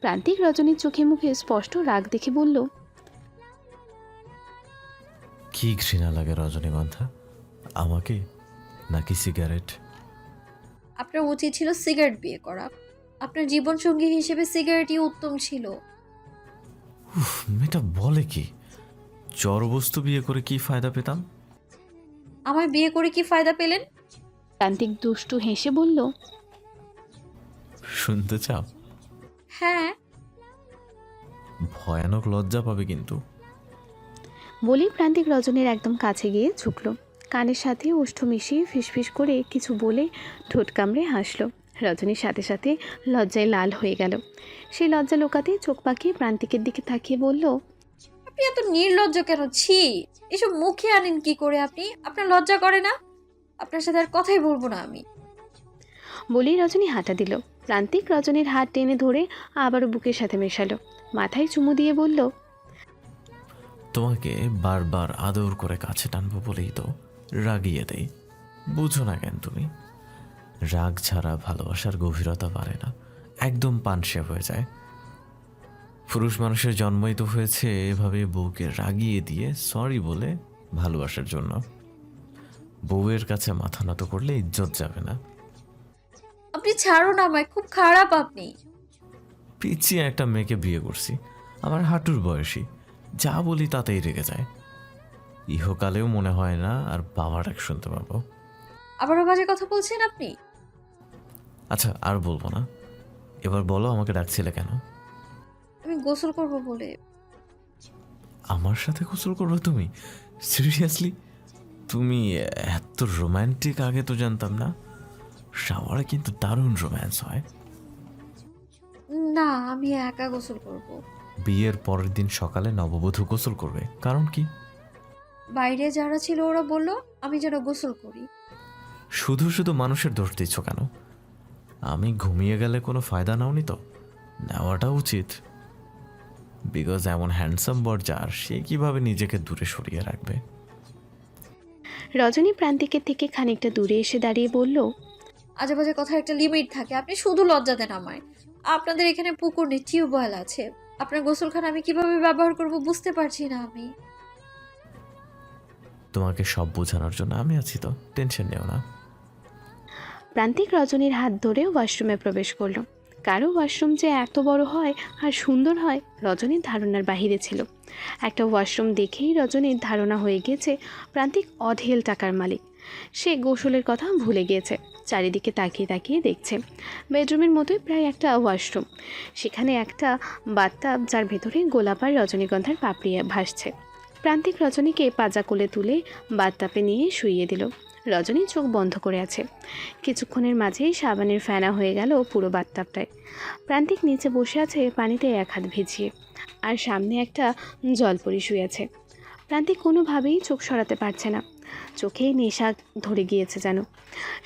প্রান্তিক রজনীর চোখে মুখে স্পষ্ট রাগ দেখে বলল, কি ঘৃণা লাগে রজনীগন্ধা, আমাকে নাকি সিগারেট? আপনার উচিত ছিল সিগারেট বিয়ে করা। আপনার জীবনসঙ্গী হিসেবে সিগারেটই উত্তম ছিল। উফ, মেয়েটা বলে কি? জড়বস্তু বিয়ে করে কি ফায়দা পেতাম? আমায় বিয়ে করে কি ফায়দা পেলেন? প্রান্তিক দুষ্টু হেসে বলল, শুনতে চাও? হ্যাঁ। ভয়ানক লজ্জা পাবে কিন্তু। বলি প্রান্তিক রজনীর একদম কাছে গিয়ে ঝুঁকল, কানের সাথে ওষ্ঠ মিশিয়ে ফিসফিস করে কিছু বলে ঠোঁট কামড়ে হাসল। রজনীর সাথে সাথে লজ্জায় লাল হয়ে গেল। সেই লজ্জা লোকাতে চোখ পাকিয়ে প্রান্তিকের দিকে তাকিয়ে বলল, আপনি এত নির্লজ্জ কেন? ছি, এসব মুখে আনেন কি করে আপনি? আপনার লজ্জা করে না? আপনার সাথে আর কথাই বলবো না আমি। বলেই রজনী হাঁটা দিল। প্রান্তিক রজনীর হাত টেনে ধরে আবারও বুকের সাথে মেশালো, মাথায় চুমু দিয়ে বলল, তোমাকে বারবার আদর করে কাছে টানবো বলেই তো রাগিয়ে দেই। বুঝো না কেন তুমি? রাগ ছাড়া ভালোবাসার গভীরতা বাড়ে না, একদম পানসে হয়ে যায়। পুরুষ মানুষের জন্মই তো হয়েছে এভাবে বউকে রাগিয়ে দিয়ে সরি বলে ভালোবাসার জন্য। বউয়ের কাছে মাথা নত করলে ইজ্জত যাবে না। আপনি ছাড়ুন আমায়, খুব খারাপ আপনি। পিছিয়ে একটা মেয়েকে বিয়ে করছি, আমার হাঁটুর বয়সী, যা বলি তাতেই রেগে যায়। ইহকালেও মনে হয় না আর বাবার ডাক শুনতে পাবো। আবারও বাজে কথা বলছেন আপনি। আচ্ছা আর বলবো না, এবার বলো আমাকে ডাকছিলে কেন? আমি গোসল করব বলে। আমার সাথে গোসল করবে তুমি? সিরিয়াসলি? তুমি এত রোমান্টিক, আগে তো জানতাম না। শাওয়ারে কিন্তু দারুণ রোম্যান্স হয়। না, আমি একা গোসল করব। বিয়ের পরের দিন সকালে নববধূ গোসল করবে, কারণ কি? বাইরে যারা ছিল ওরা বলল আমি যেন গোসল করি। শুধু শুধু মানুষের দোষ দিচ্ছ কেন? আমি ঘুমিয়ে গেলে কোনো ফায়দা নাওনি তো? নেওয়াটা উচিত। বিকজ এমন হ্যান্ডসাম বর যার, সে কিভাবে নিজেকে দূরে সরিয়ে রাখবে? রজনী প্রান্তিকের থেকে খানিকটা দূরে এসে দাঁড়িয়ে বলল, আজে বাজে কথার একটা লিমিট থাকে, আপনি শুধু লজ্জা দেন আমায়। আপনাদের এখানে পুকুর নেই, টিউবওয়েল আছে। আপনার গোসলখানা আমি কিভাবে ব্যবহার করব বুঝতে পারছি না আমি। তোমাকে সব বোঝানোর জন্য আমি আছি তো, টেনশন নিও না। প্রান্তিক রজনীর হাত ধরে ওয়াশরুমে প্রবেশ করলো। কারো ওয়াশরুম যে এত বড় হয় আর সুন্দর হয় রজনীর ধারণার বাহিরে ছিল। একটা ওয়াশরুম দেখেই রজনীর ধারণা হয়ে গিয়েছে প্রান্তিক অঢেল টাকার মালিক। সে গোসলের কথা ভুলে গিয়েছে, চারিদিকে তাকিয়ে তাকিয়ে দেখছে। বেডরুমের মতোই প্রায় একটা ওয়াশরুম, সেখানে একটা বাথটাব যার ভেতরে গোলাপ আর রজনীগন্ধার পাপড়ি ভাসছে। প্রান্তিক রজনীকে পাজা কোলে তুলে বাথটাবে নিয়ে শুইয়ে দিল। রজনী চোখ বন্ধ করে আছে। কিছুক্ষণের মাঝেই সাবানের ফেনা হয়ে গেল পুরো বাথটাবটায়। প্রান্তিক নিচে বসে আছে পানিতে এক হাত ভিজিয়ে, আর সামনে একটা জলপরি শুয়ে আছে। প্রান্তিক কোনোভাবেই চোখ সরাতে পারছে না, চোখেই নেশা ধরে গিয়েছে যেন।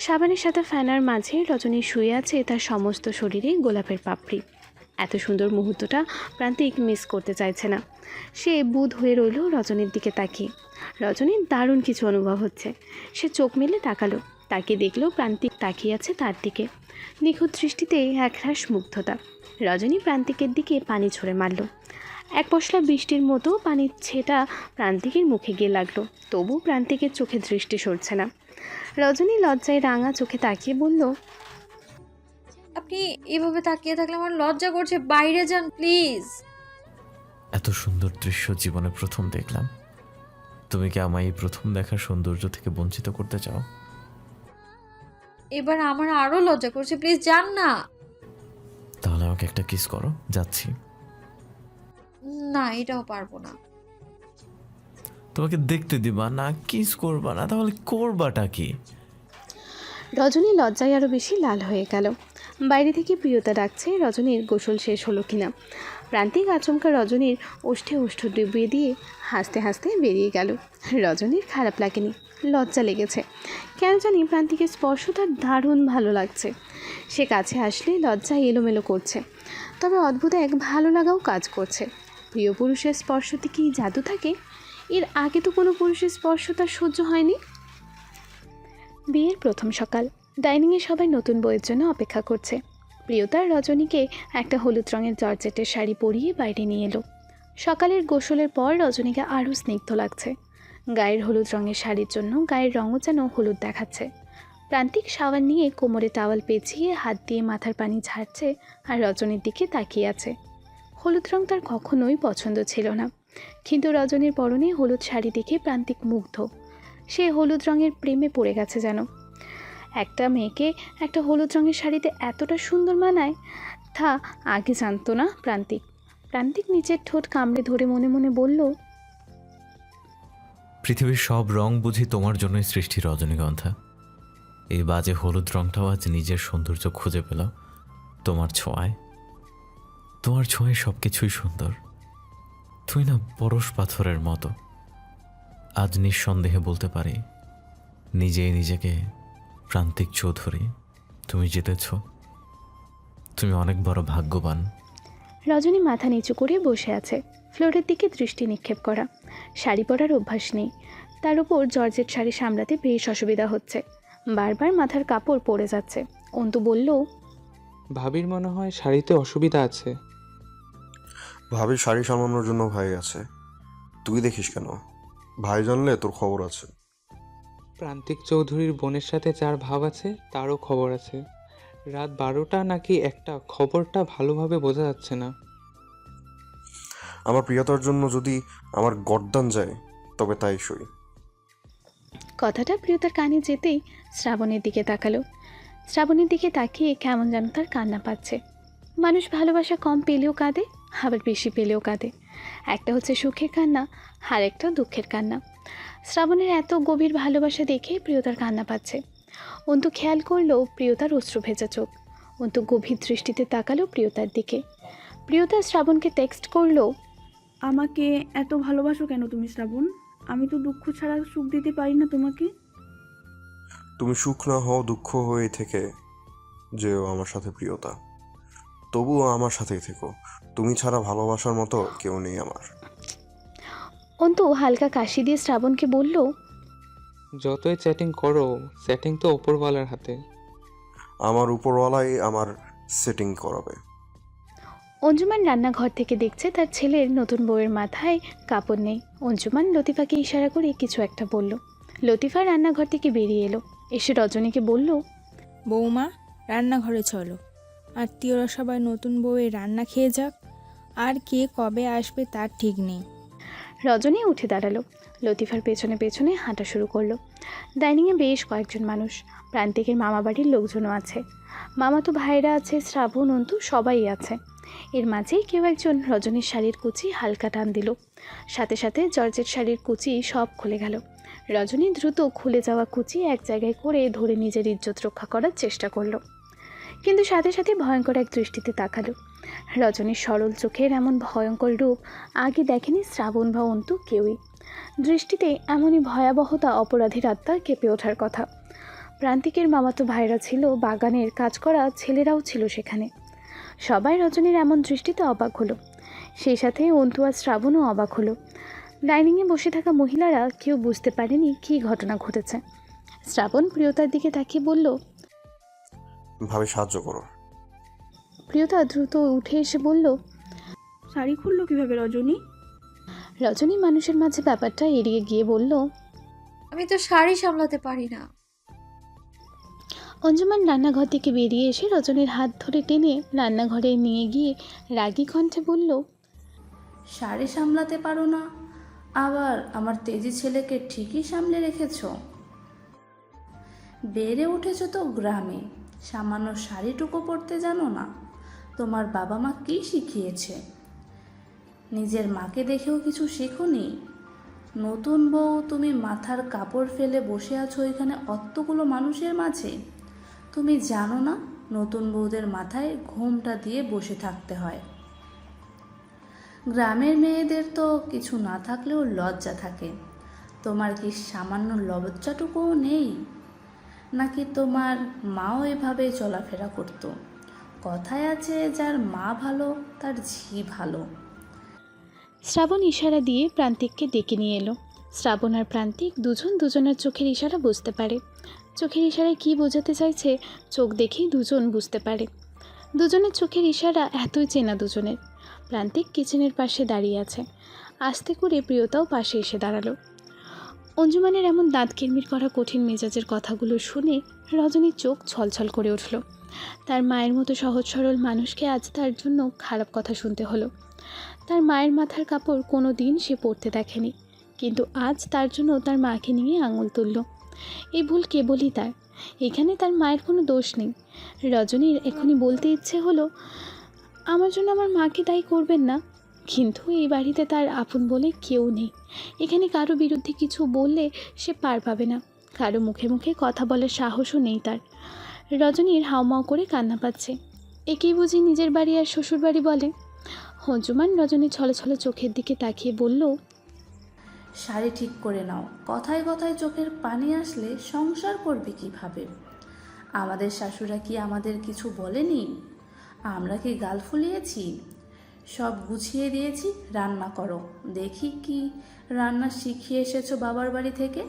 সাবানের সাথে ফ্যানার মাঝে রজনী শুয়ে আছে, তার সমস্ত শরীরে গোলাপের পাপড়ি। এত সুন্দর মুহূর্তটা প্রান্তিক মিস করতে চাইছে না। সে বুঁদ হয়ে রইল রজনীর দিকে তাকিয়ে। রজনীর দারুণ কিছু অনুভব হচ্ছে। সে চোখ মেলে তাকালো, তাকে দেখলো প্রান্তিক তাকিয়ে আছে তার দিকে। নিখুঁত দৃষ্টিতে একরাশ মুগ্ধতা। রজনী প্রান্তিকের দিকে পানি ছুঁড়ে মারল। এক পশলা বৃষ্টির মতো পানির ছেটা প্রান্তিকের মুখে গিয়ে লাগলো, তবু প্রান্তিকের চোখে দৃষ্টি সরছে না। রজনী লজ্জায় রাঙা চোখে তাকিয়ে বলল, আপনি এভাবে তাকিয়ে থাকলে আমার লজ্জা করছে, বাইরে যান প্লিজ। এত সুন্দর দৃশ্য জীবনে প্রথম দেখলাম। তুমি কি আমায় এই প্রথম দেখার সৌন্দর্য থেকে বঞ্চিত করতে চাও? এবার আমার আরো লজ্জা করছে, প্লিজ যান না। তাহলে আমাকে একটা কিস করো, যাচ্ছি। না, এটাও পারবো না। তোমাকে দেখতে দিবা না, কিস করবা না, তাহলে করবাটা কি? রজনী লজ্জায় আরও বেশি লাল হয়ে গেল। বাইরে থেকে প্রিয়তা ডাকছে রজনীর গোসল শেষ হলো কিনা। প্রান্তিক আচমকা রজনীর ওষ্ঠে ওষ্ঠ ডুবিয়ে দিয়ে হাসতে হাসতে বেরিয়ে গেল। রজনীর খারাপ লাগেনি, লজ্জা লেগেছে। কেন জানি প্রান্তিকের স্পর্শ তার দারুণ ভালো লাগছে। সে কাছে আসলে লজ্জা এলোমেলো করছে, তবে অদ্ভুত এক ভালো লাগাও কাজ করছে। প্রিয় পুরুষের স্পর্শতে কি জাদু থাকে? এর আগে তো কোনো পুরুষের স্পর্শ তার সহ্য হয়নি। বিয়ের প্রথম সকাল, ডাইনিংয়ে সবাই নতুন বইয়ের জন্য অপেক্ষা করছে। প্রিয়তার রজনীকে একটা হলুদ রঙের জর্জেটের শাড়ি পরিয়ে বাইরে নিয়ে এলো। সকালের গোসলের পর রজনীকে আরও স্নিগ্ধ লাগছে। গায়ের হলুদ রঙের শাড়ির জন্য গায়ের রঙও যেন হলুদ দেখাচ্ছে। প্রান্তিক শাওয়ার নিয়ে কোমরে টাওয়াল পেঁচিয়ে হাত দিয়ে মাথার পানি ঝাড়ছে আর রজনীর দিকে তাকিয়ে আছে। হলুদ রং তার কখনোই পছন্দ ছিল না, কিন্তু রজনীর পরনে হলুদ শাড়ি দেখে প্রান্তিক মুগ্ধ। সে হলুদ রঙের প্রেমে পড়ে গেছে যেন। একটা মেয়েকে একটা হলুদ রঙের শাড়িতে এতটা সুন্দর মানায় তা আগে জানতো না প্রান্তিক। প্রান্তিক নিচের ঠোঁট কামড়ে ধরে মনে মনে বলল, পৃথিবীর সব রং বুঝি তোমার জন্যই সৃষ্টি রজনীগন্ধা। এই বাজে হলুদ রংটাও আজ নিজের সৌন্দর্য খুঁজে পেল তোমার ছোঁয়ায়। তোমার ছোঁয়ায় সব কিছুই সুন্দর। তুই না পরশ পাথরের মতো। আজ নিঃসন্দেহে বলতে পারি নিজেই নিজেকে, প্রান্তিক চৌধুরী, তুমি জিতেছ। তুমি অনেক বড় ভাগ্যবান। রজনী মাথা নিচু করে বসে আছে, ফ্লোরের দিকে দৃষ্টি নিক্ষেপ করা। শাড়ি পরার অভ্যাস নেই, তার উপর জর্জেট শাড়ি সামলাতে বেশ অসুবিধা হচ্ছে। বারবার মাথার কাপড় পড়ে যাচ্ছে। অন্তু বলল, ভাবির মনে হয় শাড়িতে অসুবিধা আছে। ভাবি শাড়ি সামলানোর জন্য ভাই আছে, তুই দেখিস কেন? ভাই জানলে তোর খবর আছে। প্রান্তিক চৌধুরীর বোনের সাথে যার ভাব আছে তারও খবর আছে। রাত 12টা নাকি 1টা খবরটা ভালোভাবে বোঝা যাচ্ছে না। আমার প্রিয়তার জন্য যদি আমার গর্দান যায় তবে তাই সই। কথাটা প্রিয়তার কানে যেতেই শ্রাবণের দিকে তাকালো। শ্রাবণের দিকে তাকিয়ে কেমন যেন তার কান্না পাচ্ছে। মানুষ ভালোবাসা কম পেলেও কাঁদে, আবার বেশি পেলেও কাঁদে। একটা হচ্ছে সুখের কান্না, আর একটা দুঃখের কান্না। শ্রাবণের এত গভীর ভালোবাসা দেখে প্রিয়তার কান্না পাচ্ছে। অন্তু খেয়াল করলো প্রিয়তার অশ্রু ভেজা চোখ। অন্তু গভীর দৃষ্টিতে তাকালো প্রিয়তার দিকে। প্রিয়তা শ্রাবণকে টেক্সট করলো, আমাকে এত ভালোবাসো কেন তুমি শ্রাবণ? আমি তো দুঃখ ছাড়া সুখ দিতে পারি না তোমাকে। তুমি সুখ না হও, দুঃখ হয়ে থেকে যেও আমার সাথে প্রিয়তা, তবুও আমার সাথেই থেকো। তুমি ছাড়া ভালোবাসার মতো কেউ নেই আমার। অন্তু হালকা কাশি দিয়ে শ্রাবণকে বলল, যতই চ্যাটিং করো, সেটিং তো ওপরওয়ালার হাতে। আমার উপরওয়ালাই আমার সেটিং করাবে। অঞ্জুমান রান্নাঘর থেকে দেখছে তার ছেলের নতুন বউয়ের মাথায় কাপড় নেই। অঞ্জুমান লতিফাকে ইশারা করে কিছু একটা বলল। লতিফা রান্নাঘর থেকে বেরিয়ে এলো, এসে রজনীকে বলল, বৌমা, রান্নাঘরে চলো। আত্মীয়রা সবাই নতুন বউয়ের রান্না খেয়ে যাক। আর কে কবে আসবে তার ঠিক নেই। রজনী উঠে দাঁড়ালো, লতিফার পেছনে পেছনে হাঁটা শুরু করলো। ডাইনিংয়ে বেশ কয়েকজন মানুষ, প্রান্তিকের মামাবাড়ির লোকজনও আছে, মামাতো ভাইরা আছে, শ্রাবণ, অন্তু সবাই আছে। এর মাঝেই কেউ একজন রজনীর শাড়ির কুচি হালকা টান দিল, সাথে সাথে জর্জেট শাড়ির কুচি সব খুলে গেল। রজনী দ্রুত খুলে যাওয়া কুচি এক জায়গায় করে ধরে নিজের ইজ্জত রক্ষা করার চেষ্টা করলো, কিন্তু সাথে সাথে ভয়ঙ্কর এক দৃষ্টিতে তাকালো। রজনীর সরল চোখের এমন ভয়ঙ্কর রূপ আগে দেখেনি শ্রাবণ বা অন্তু কেউই। দৃষ্টিতে এমনই ভয়াবহতা অপরাধীর আত্মা কেঁপে ওঠার কথা। প্রান্তিকের মামাতো ভাইরা ছিল, বাগানের কাজ করা ছেলেরাও ছিল সেখানে। সবাই রজনীর এমন দৃষ্টিতে অবাক হলো, সেই সাথে অন্তু আর শ্রাবণও অবাক হলো। ডাইনিংয়ে বসে থাকা মহিলারা কেউ বুঝতে পারেনি কী ঘটনা ঘটেছে। শ্রাবণ প্রিয়তার দিকে তাকিয়ে বলল, ভাবে সাহায্য করো। প্রিয়তা দ্রুত উঠে এসে বলল, শাড়ি খুললো কিভাবে রজনী? রজনী মানুষের মাঝে ব্যাপারটা এড়িয়ে গিয়ে বলল, আমি তো শাড়ি সামলাতে পারি না। অঞ্জুমান রান্নাঘর থেকে বেরিয়ে এসে রজনীর হাত ধরে টেনে রান্নাঘরে নিয়ে গিয়ে রাগী কণ্ঠে বলল, শাড়ি সামলাতে পারো না, আবার আমার তেজি ছেলেকে ঠিকই সামলে রেখেছো। বেড়ে উঠেছো তো গ্রামে, সামান্য শাড়িটুকু পরতে জানো না। তোমার বাবা মা কী শিখিয়েছে? নিজের মাকে দেখেও কিছু শেখোনি? নতুন বউ, তুমি মাথার কাপড় ফেলে বসে আছো এখানে অতগুলো মানুষের মাঝে। তুমি জানো না নতুন বউদের মাথায় ঘোমটা দিয়ে বসে থাকতে হয়। গ্রামের মেয়েদের তো কিছু না থাকলেও লজ্জা থাকে, তোমার কি সামান্য লজ্জাটুকুও নেই? নাকি তোমার মাও এভাবে চলাফেরা করতো? কথায় আছে, যার মা ভালো তার ঝি ভালো। শ্রাবণ ইশারা দিয়ে প্রান্তিককে ডেকে নিয়ে এলো। শ্রাবণ আর প্রান্তিক দুজন দুজনের চোখের ইশারা বুঝতে পারে। চোখের ইশারায় কী বোঝাতে চাইছে চোখ দেখেই দুজন বুঝতে পারে। দুজনের চোখের ইশারা এতই চেনা দুজনের। প্রান্তিক কিচেনের পাশে দাঁড়িয়ে আছে, আস্তে করে প্রিয়তাও পাশে এসে দাঁড়ালো। অঞ্জুমানের এমন দাঁত কিরমির করা কঠিন মেজাজের কথাগুলো শুনে রজনীর চোখ ছলছল করে উঠল। তার মায়ের মতো সহজ সরল মানুষকে আজ তার জন্য খারাপ কথা শুনতে হলো। তার মায়ের মাথার কাপড় কোনো দিন সে পরতে দেখেনি, কিন্তু আজ তার জন্য তার মাকে নিয়ে আঙুল তুলল। এই ভুল কেবলই তার, এখানে তার মায়ের কোনো দোষ নেই। রজনীর এখনই বলতে ইচ্ছে হলো, আমার জন্য আমার মাকে দায়ী করবেন না, কিন্তু এই বাড়িতে তার আপন বলে কেউ নেই। এখানে কারো বিরুদ্ধে কিছু বললে সে পার পাবে না, কারো মুখে মুখে কথা বলার সাহসও নেই তার। রজনীর হাউমাউ করে কান্না পাচ্ছে। একেই বুঝি নিজের বাড়ি আর শ্বশুর বাড়ি বলে। অঞ্জুমান রজনীর ছলে ছলে চোখের দিকে তাকিয়ে বলল, শাড়ি ঠিক করে নাও। কথায় কথায় চোখের পানি আসলে সংসার করবে কিভাবে? আমাদের শাশুড়া কি আমাদের কিছু বলেনি? আমরা কি গাল ফুলিয়েছি? সব গুছিয়ে দিয়েছি, রান্না করো। দেখি কি রান্না শিখিয়ে এসেছো বাবার বাড়ি থেকে।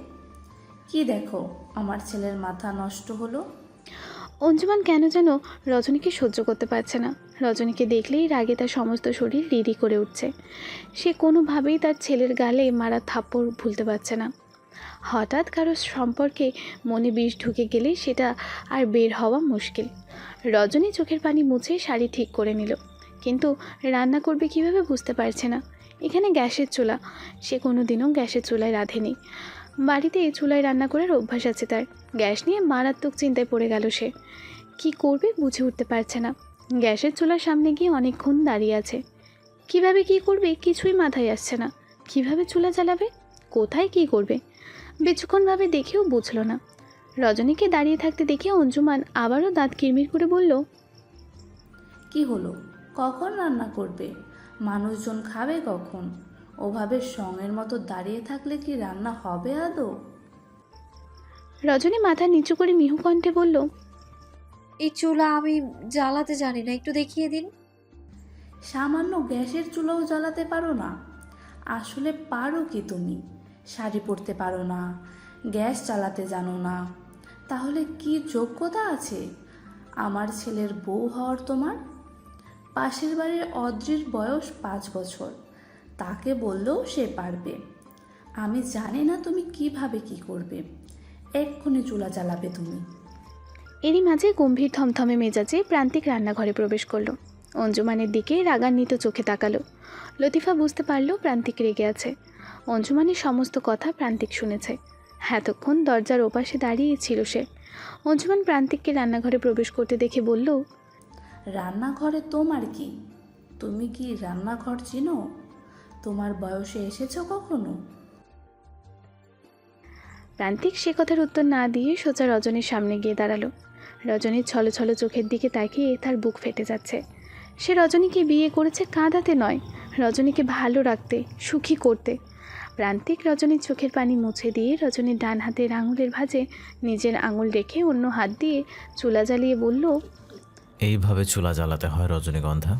কি দেখো আমার ছেলের মাথা নষ্ট হলো। অঞ্জুমান কেন যেন রজনীকে সহ্য করতে পারছে না। রজনীকে দেখলেই রাগে তার সমস্ত শরীর রিরি করে উঠছে। সে কোনোভাবেই তার ছেলের গালে মারা থাপ্পড় ভুলতে পারছে না। হঠাৎ কারো সম্পর্কে মনে বিষ ঢুকে গেলে সেটা আর বের হওয়া মুশকিল। রজনী চোখের পানি মুছে শাড়ি ঠিক করে নিল, কিন্তু রান্না করবে কিভাবে বুঝতে পারছে না। এখানে গ্যাসের চুলা, সে কোনো দিনও গ্যাসের চুলায় রাঁধেনি। বাড়িতে চুলায় রান্না করার অভ্যাস আছে তার। গ্যাস নিয়ে মারাত্মক চিন্তায় পড়ে গেল সে। কি করবে বুঝে উঠতে পারছে না। গ্যাসের চুলার সামনে গিয়ে অনেকক্ষণ দাঁড়িয়ে আছে। কিভাবে কি করবে কিছুই মাথায় আসছে না। কিভাবে চুলা জ্বালাবে, কোথায় কি করবে, বেশিক্ষণভাবে দেখেও বুঝল না। রজনীকে দাঁড়িয়ে থাকতে দেখে অঞ্জুমান আবারও দাঁত কিরমির করে বলল, কি হলো, কখন রান্না করবে? মানুষজন খাবে কখন? ওভাবে সঙের মতো দাঁড়িয়ে থাকলে কি রান্না হবে আদৌ? রজনী মাথা নিচু করে মিহু কণ্ঠে বলল, এই চুলা আমি জ্বালাতে জানি না, একটু দেখিয়ে দিন। সামান্য গ্যাসের চুলাও জ্বালাতে পারো না? আসলে পারো কি তুমি? শাড়ি পরতে পারো না, গ্যাস চালাতে জানো না, তাহলে কি যোগ্যতা আছে আমার ছেলের বউ হওয়ার তোমার? পাশের বাড়ির অদ্রির বয়স 5 বছর, তাকে বললেও সে পারবে। আমি জানি না তুমি কিভাবে কি করবে, এক্ষুনি চুলা জ্বালাবে তুমি। এরই মাঝে গম্ভীর থমথমে মেজাজে প্রান্তিক রান্নাঘরে প্রবেশ করলো। অঞ্জুমানের দিকে রাগান্বিত চোখে তাকালো। লতিফা বুঝতে পারল প্রান্তিক রেগে আছে। অঞ্জুমানের সমস্ত কথা প্রান্তিক শুনেছে। এতক্ষণ দরজার ওপাশে দাঁড়িয়ে ছিল সে। অঞ্জুমান প্রান্তিককে রান্নাঘরে প্রবেশ করতে দেখে বলল, রান্নাঘরে তোমার কি? তুমি কি রান্নাঘর চিনো? তোমার বয়সে এসেছো কখনো? প্রান্তিক সে কথার উত্তর না দিয়ে সোজা রজনীর সামনে গিয়ে দাঁড়ালো। রজনীর ছলছল চোখের দিকে তাকিয়ে তার বুক ফেটে যাচ্ছে। সে রজনীকে বিয়ে করেছে কাঁদাতে নয়, রজনীকে ভালো রাখতে, সুখী করতে। প্রান্তিক রজনীর চোখের পানি মুছে দিয়ে রজনীর ডান হাতের আঙুলের ভাঁজে নিজের আঙুল রেখে অন্য হাত দিয়ে চুলা জ্বালিয়ে বলল, এইভাবে চুলা জ্বালাতে হয় রজনীগন্ধা।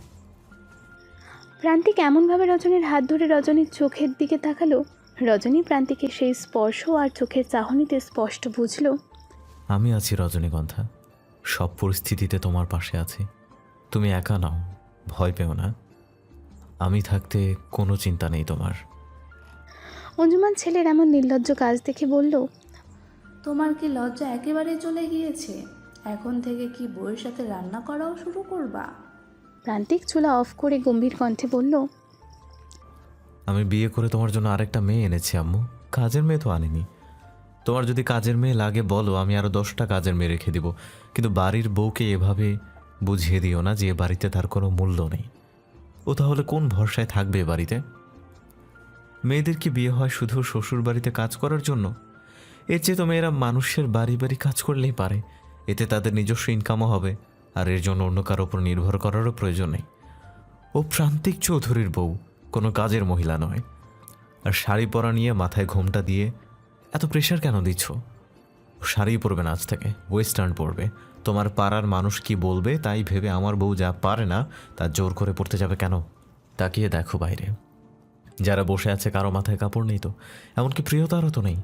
প্রান্তিক এমনভাবে রজনীর হাত ধরে রজনীর চোখের দিকে তাকালো, রজনী প্রান্তিকের সেই স্পর্শ আর চোখের চাহনিতে স্পষ্ট বুঝল, আমি আছি রজনীগন্ধা, সব পরিস্থিতিতে তোমার পাশে আছি। তুমি একা নাও, ভয় পেও না, আমি থাকতে কোনো চিন্তা নেই তোমার। অঞ্জুমান ছেলের এমন নির্লজ্জ কাজ দেখে বলল, তোমার কি লজ্জা একেবারে চলে গিয়েছে? এখন থেকে কি বউয়ের সাথে রান্না করাও শুরু করবা? প্রান্তিক চুলা অফ করে গম্ভীর কণ্ঠে বলল, আমি বিয়ে করে তোমার জন্য আরেকটা মেয়ে এনেছি আম্মু, কাজের মেয়ে তো আনিনি। তোমার যদি কাজের মেয়ে লাগে বলো, আমি আরও 10টা কাজের মেয়ে রেখে দিব, কিন্তু বাড়ির বউকে এভাবে বুঝিয়ে দিও না যে এ বাড়িতে তার কোনো মূল্য নেই। ও তাহলে কোন ভরসায় থাকবে এ বাড়িতে? মেয়েদের কি বিয়ে হয় শুধু শ্বশুর বাড়িতে কাজ করার জন্য? এর চেয়ে তো মেয়েরা মানুষের বাড়ি বাড়ি কাজ করলেই পারে, এতে তাদের নিজস্ব ইনকামও হবে, আর এর জন্য অন্য কারোর ওপর নির্ভর করারও প্রয়োজন নেই। ও প্রান্তিক চৌধুরীর বউ, কোনো কাজের মহিলা নয়। আর শাড়ি পরা নিয়ে মাথায় ঘোমটা দিয়ে এত প্রেশার কেন দিচ্ছ? শাড়ি পরবে না, আজ থেকে ওয়েস্টার্ন পরবে। তোমার পাড়ার মানুষ কি বলবে তাই ভেবে আমার বউ যা পারে না তা জোর করে পড়তে যাবে কেন? তাকিয়ে দেখো বাইরে, যারা বসে আছে কারো মাথায় কাপড় নেই তো, এমনকি প্রিয়তারও তো নেই।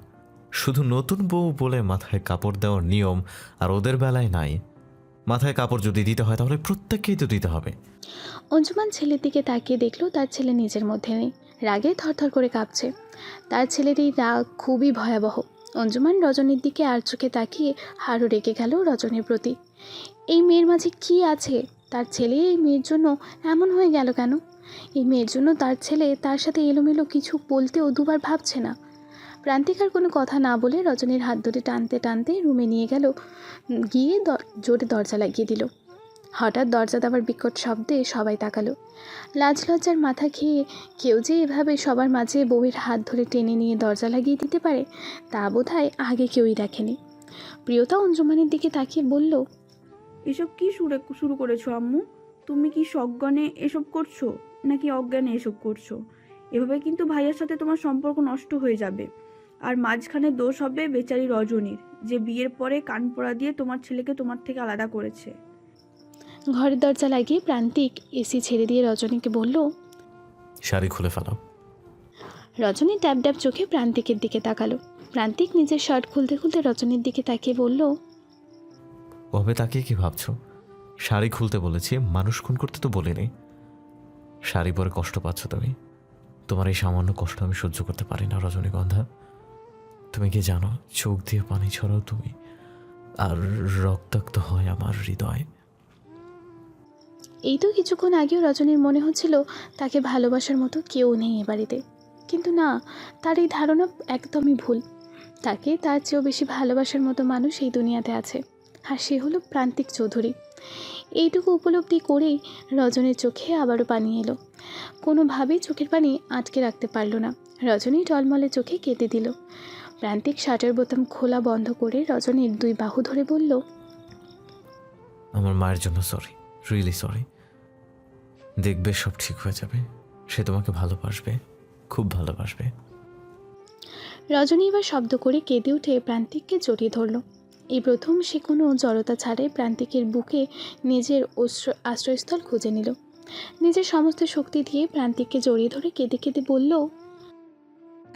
শুধু নতুন বউ বলে মাথায় কাপড় দেওয়ার নিয়ম আর ওদের বেলায় নাই। মাথায় কাপড় যদি দিতে হয় তাহলে প্রত্যেককেই তো দিতে হবে। অঞ্জুমান ছেলের দিকে তাকিয়ে দেখলো তার ছেলে নিজের মধ্যে নেই, রাগে থরথর করে কাঁপছে। তার ছেলের এই রাগ খুবই ভয়াবহ। অঞ্জুমান রজনীর দিকে আর চোখে তাকিয়ে আরও রেগে গেল রজনীর প্রতি। এই মেয়ের মাঝে কি আছে? তার ছেলে এই মেয়ের জন্য এমন হয়ে গেল কেন? এই মেয়ের জন্য তার ছেলে তার সাথে এলোমেলো কিছু বলতেও দুবার ভাবছে না। প্রান্তিক আর কোনো কথা না বলে রজনীর হাত ধরে টানতে টানতে রুমে নিয়ে গেল, গিয়ে জোরে দরজা লাগিয়ে দিল। হঠাৎ দরজা দেওয়ার বিকট শব্দে সবাই তাকালো। লাজ লজ্জার মাথা খেয়ে কেউ যে এভাবে সবার মাঝে বউয়ের হাত ধরে টেনে নিয়ে দরজা লাগিয়ে দিতে পারে তা বোধহয় আগে কেউই দেখেনি। প্রিয়তা অঞ্জুমানের দিকে তাকিয়ে বলল, এসব কি শুরু করেছো আম্মু? তুমি কি সজ্ঞানে এসব করছো নাকি অজ্ঞানে এসব করছো? এভাবে কিন্তু ভাইয়ার সাথে তোমার সম্পর্ক নষ্ট হয়ে যাবে। আর মাঝখানে দোষ হবে বেচারি রজনীর, যে বিয়ের পরে কান পড়া দিয়ে তোমার ছেলেকে তোমার থেকে আলাদা করেছে। ঘরের দরজা লাগিয়ে প্রান্তিক এসি ছেড়ে দিয়ে রজনীকে বলল, শাড়ি খুলে ফেলো। রজনী ড্যাব ড্যাব চোখে প্রান্তিকের দিকে তাকালো। প্রান্তিক নিজের শার্ট খুলতে খুলতে রজনীর দিকে তাকিয়ে বলল, ওভাবে তাকিয়ে কি ভাবছো? শাড়ি খুলতে বলেছি, মানুষ খুন করতে তো বলিনি। শাড়ি পরে কষ্ট পাচ্ছ তুমি, তোমার এই সামান্য কষ্ট আমি সহ্য করতে পারি না রজনীগন্ধা। তুমি কি জানো চোখ দিয়ে পানি ছড়াও তুমি, আর রক্তাক্ত হয় আমার হৃদয়। এই তো কিছুক্ষণ আগেও রজনীর মনে হচ্ছিল তাকে ভালোবাসার মতো কেউ নেই এ বাড়িতে, কিন্তু না, তার এই ধারণা একদমই ভুল। তাকে তার চেয়েও বেশি ভালোবাসার মতো মানুষ এই দুনিয়াতে আছে, আর সে হলো প্রান্তিক চৌধুরী। এইটুকু উপলব্ধি করেই রজনীর চোখে আবারও পানি এলো। কোনোভাবেই চোখের পানি আটকে রাখতে পারল না। রজনী টলমলে চোখে কেঁদে দিল। প্রান্তিক শার্টের বোতাম খোলা বন্ধ করে রজনীর দুই বাহু ধরে বলল, আমার মায়ের জন্য সরি, রিয়েলি সরি। দেখবে সব ঠিক হয়ে যাবে, সে তোমাকে ভালোবাসবে, খুব ভালোবাসবে। রজনী এবার শব্দ করে কেঁদে উঠে প্রান্তিককে জড়িয়ে ধরল। এই প্রথম সে কোনো জড়তা ছাড়াই প্রান্তিকের বুকে নিজের আশ্রয়স্থল খুঁজে নিল। নিজের সমস্ত শক্তি দিয়ে প্রান্তিককে জড়িয়ে ধরে কেঁদে কেঁদে বলল,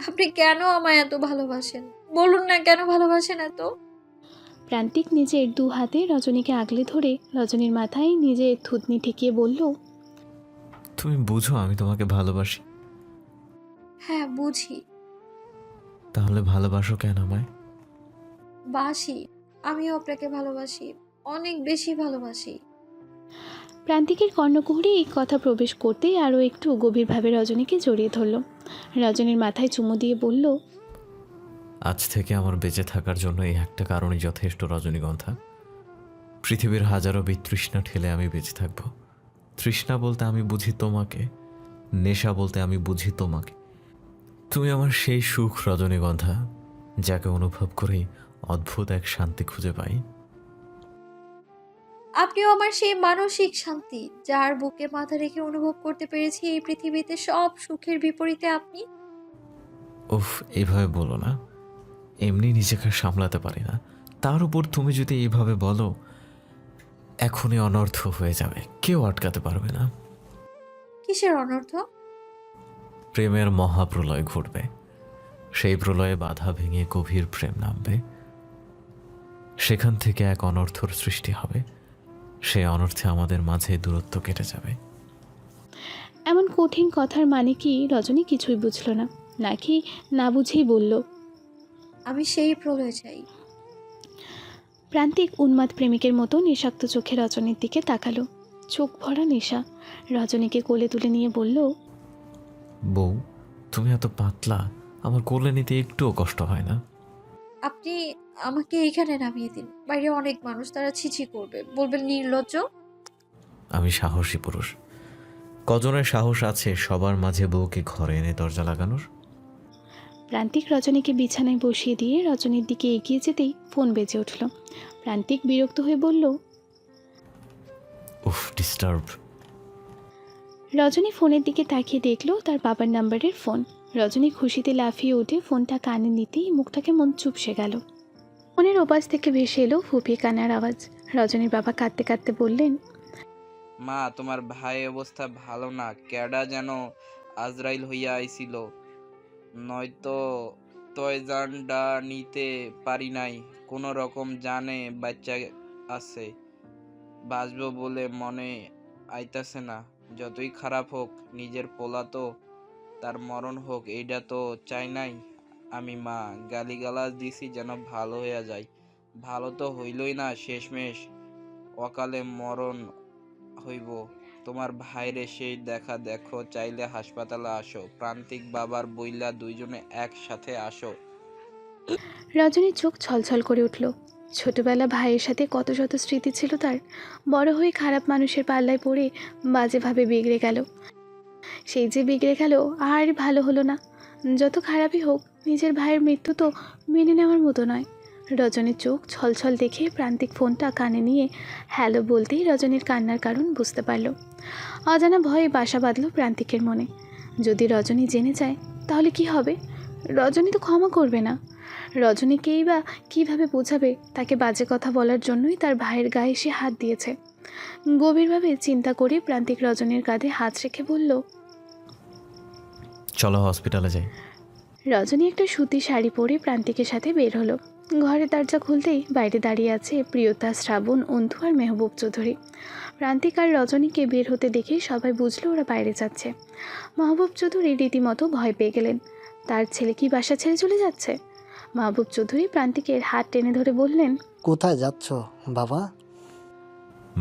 আপনি কেন আমায় এত ভালোবাসেন? বলুন না কেন ভালোবাসেন এত? প্রান্তিক নিজের দু হাতে রজনীকে আগলে ধরে রজনীর মাথায় নিজের থুতনি ঠেকিয়ে বলল, তুমি বুঝো আমি তোমাকে ভালোবাসি, হ্যাঁ বুঝি, তাহলে ভালোবাসো কেন আমায়? বাসি, আমিও আপনাকে ভালোবাসি, অনেক বেশি ভালোবাসি। প্রান্তিকের কর্ণকুহরে এই কথা প্রবেশ করতেই আরও একটু গভীরভাবে রজনীকে জড়িয়ে ধরল। রজনীর মাথায় চুমু দিয়ে বলল, আজ থেকে আমার বেঁচে থাকার জন্য এই একটা কারণই যথেষ্ট রজনীগন্ধা। পৃথিবীর হাজারো বিতৃষ্ণা ঠেলে আমি বেঁচে থাকব। তৃষ্ণা বলতে আমি বুঝি তোমাকে, নেশা বলতে আমি বুঝি তোমাকে। তুমি আমার সেই সুখ রজনীগন্ধা, যাকে অনুভব করেই অদ্ভুত এক শান্তি খুঁজে পাই। আপনিও আমার সেই মানসিক শান্তি, যার বুকে মাথা রেখে অনুভব করতে পেরেছি এই পৃথিবীতে সব সুখের বিপরীতে আপনি। উফ, এইভাবে বলো না, এমনি নিজেকে সামলাতে পারি না। তার উপর তুমি যদি এইভাবে বলো, এখনই অনর্থ হয়ে যাবে, কেউ আটকাতে পারবে না। কিসের অনর্থ? প্রেমের মহাপ্রলয় ঘটবে, সেই প্রলয়ে বাধা ভেঙে গভীর প্রেম নামবে, সেখান থেকে এক অনর্থর সৃষ্টি হবে, সেই অনর্থে আমাদের মাঝে দূরত্ব কেটে যাবে। এমন কঠিন কথার মানে কি রজনী কিছুই বুঝল না, নাকি না বুঝেই বলল, আমি সেই প্রলয় চাই। প্রান্তিক উন্মাদ প্রেমিকের মতো নেশাক্ত চোখে রজনীর দিকে তাকালো। চোখ ভরা নেশা। রজনীকে কোলে তুলে নিয়ে বলল, বউ, তুমি এত পাতলা, আমার কোলে নিতে একটুও কষ্ট হয় না? আপনি আমাকে এইখানে নামিয়ে দিন, বাইরে অনেক মানুষ, তারা ছিছি করবে, বলবেন নির্লজ্জ। আমি সাহসী পুরুষ, কজনের সাহস আছে সবার মাঝে বউকে ঘরে এনে দরজা লাগানোর? প্রান্তিক রজনীকে বিছানায় বসিয়ে দিয়ে রজনীর দিকে এগিয়ে যেতেই ফোন বেজে উঠল। প্রান্তিক বিরক্ত হয়ে বলল, উফ, ডিস্টার্ব। রজনী ফোনের দিকে তাকিয়ে দেখল তার বাবার নাম্বারের ফোন। রজনী খুশিতে লাফিয়ে উঠে ফোনটা কানে নিতেই মুখটা কেমন চুপসে গেল। ফোনের ওপাশ থেকে ভেসে এলো ফুপিয়ে কান্নার আওয়াজ। রজনীর বাবা কাঁদতে কাঁদতে বললেন, মা, তোমার ভাই অবস্থা ভালো না, ক্যাডা যেন আজরাইল হইয়া আইছিল, নয়তো তয়জানডা নিতে পারি নাই, কোনো রকম জানে বাচ্চা আছে, বাঁচবো বলে মনে আইতাছে না। যতই খারাপ হোক, নিজের পোলা তো, তার মরণ হোক এইটা তো চাই নাই আমি। মা, গালিগালাজ দিছি যেন ভালো হইয়া যায়, ভালো তো হইলই না, শেষমেশ অকালে মরণ হইব। তোমার ভাইরে সেই দেখা দেখো, চাইলে হাসপাতালে আসো, প্রান্তিক বাবার বইলা দুইজনে একসাথে আসো। রজনীর চোখ ছলছল করে উঠল। ছোটবেলা ভাইয়ের সাথে কত শত স্মৃতি ছিল তার। বড় হয়ে খারাপ মানুষের পাল্লায় পড়ে বাজেভাবে বিগড়ে গেল। সেই যে বিগড়ে গেল আর ভালো হলো না। যত খারাপই হোক, নিজের ভাইয়ের মৃত্যু তো মেনে নেওয়ার মতো নয়। রজনীর চোখ ছলছল দেখে প্রান্তিক ফোনটা কানে নিয়ে হ্যালো বলতেই রজনীর কান্নার কারণ বুঝতে পারল। অজানা ভয়ে বাসা বাঁধল প্রান্তিকের মনে। যদি রজনী জেনে যায় তাহলে কি হবে? রজনী তো ক্ষমা করবে না। রজনীকেই বা কীভাবে বোঝাবে তাকে বাজে কথা বলার জন্যই তার ভাইয়ের গায়ে সে হাত দিয়েছে? গভীরভাবে চিন্তা করে প্রান্তিক রজনীর কাঁধে হাত রেখে বলল, চলো হসপিটালে যাই। রজনী একটা সুতি শাড়ি পরে প্রান্তিকের সাথে বের হলো। ঘরের দরজা খুলতেই বাইরে দাঁড়িয়ে আছে প্রিয়তা, শ্রাবণ, অন্তু আর মেহবুব চৌধুরী। প্রান্তিক আর রজনীকে বের হতে দেখে সবাই বুঝলো ওরা বাইরে যাচ্ছে। মেহবুব চৌধুরী রীতিমতো ভয় পেয়ে গেলেন। তার ছেলে কি বাসা ছেড়ে চলে যাচ্ছে? মাহবুব চৌধুরী প্রান্তিকের হাত টেনে ধরে বললেন, কোথায় যাচ্ছ বাবা?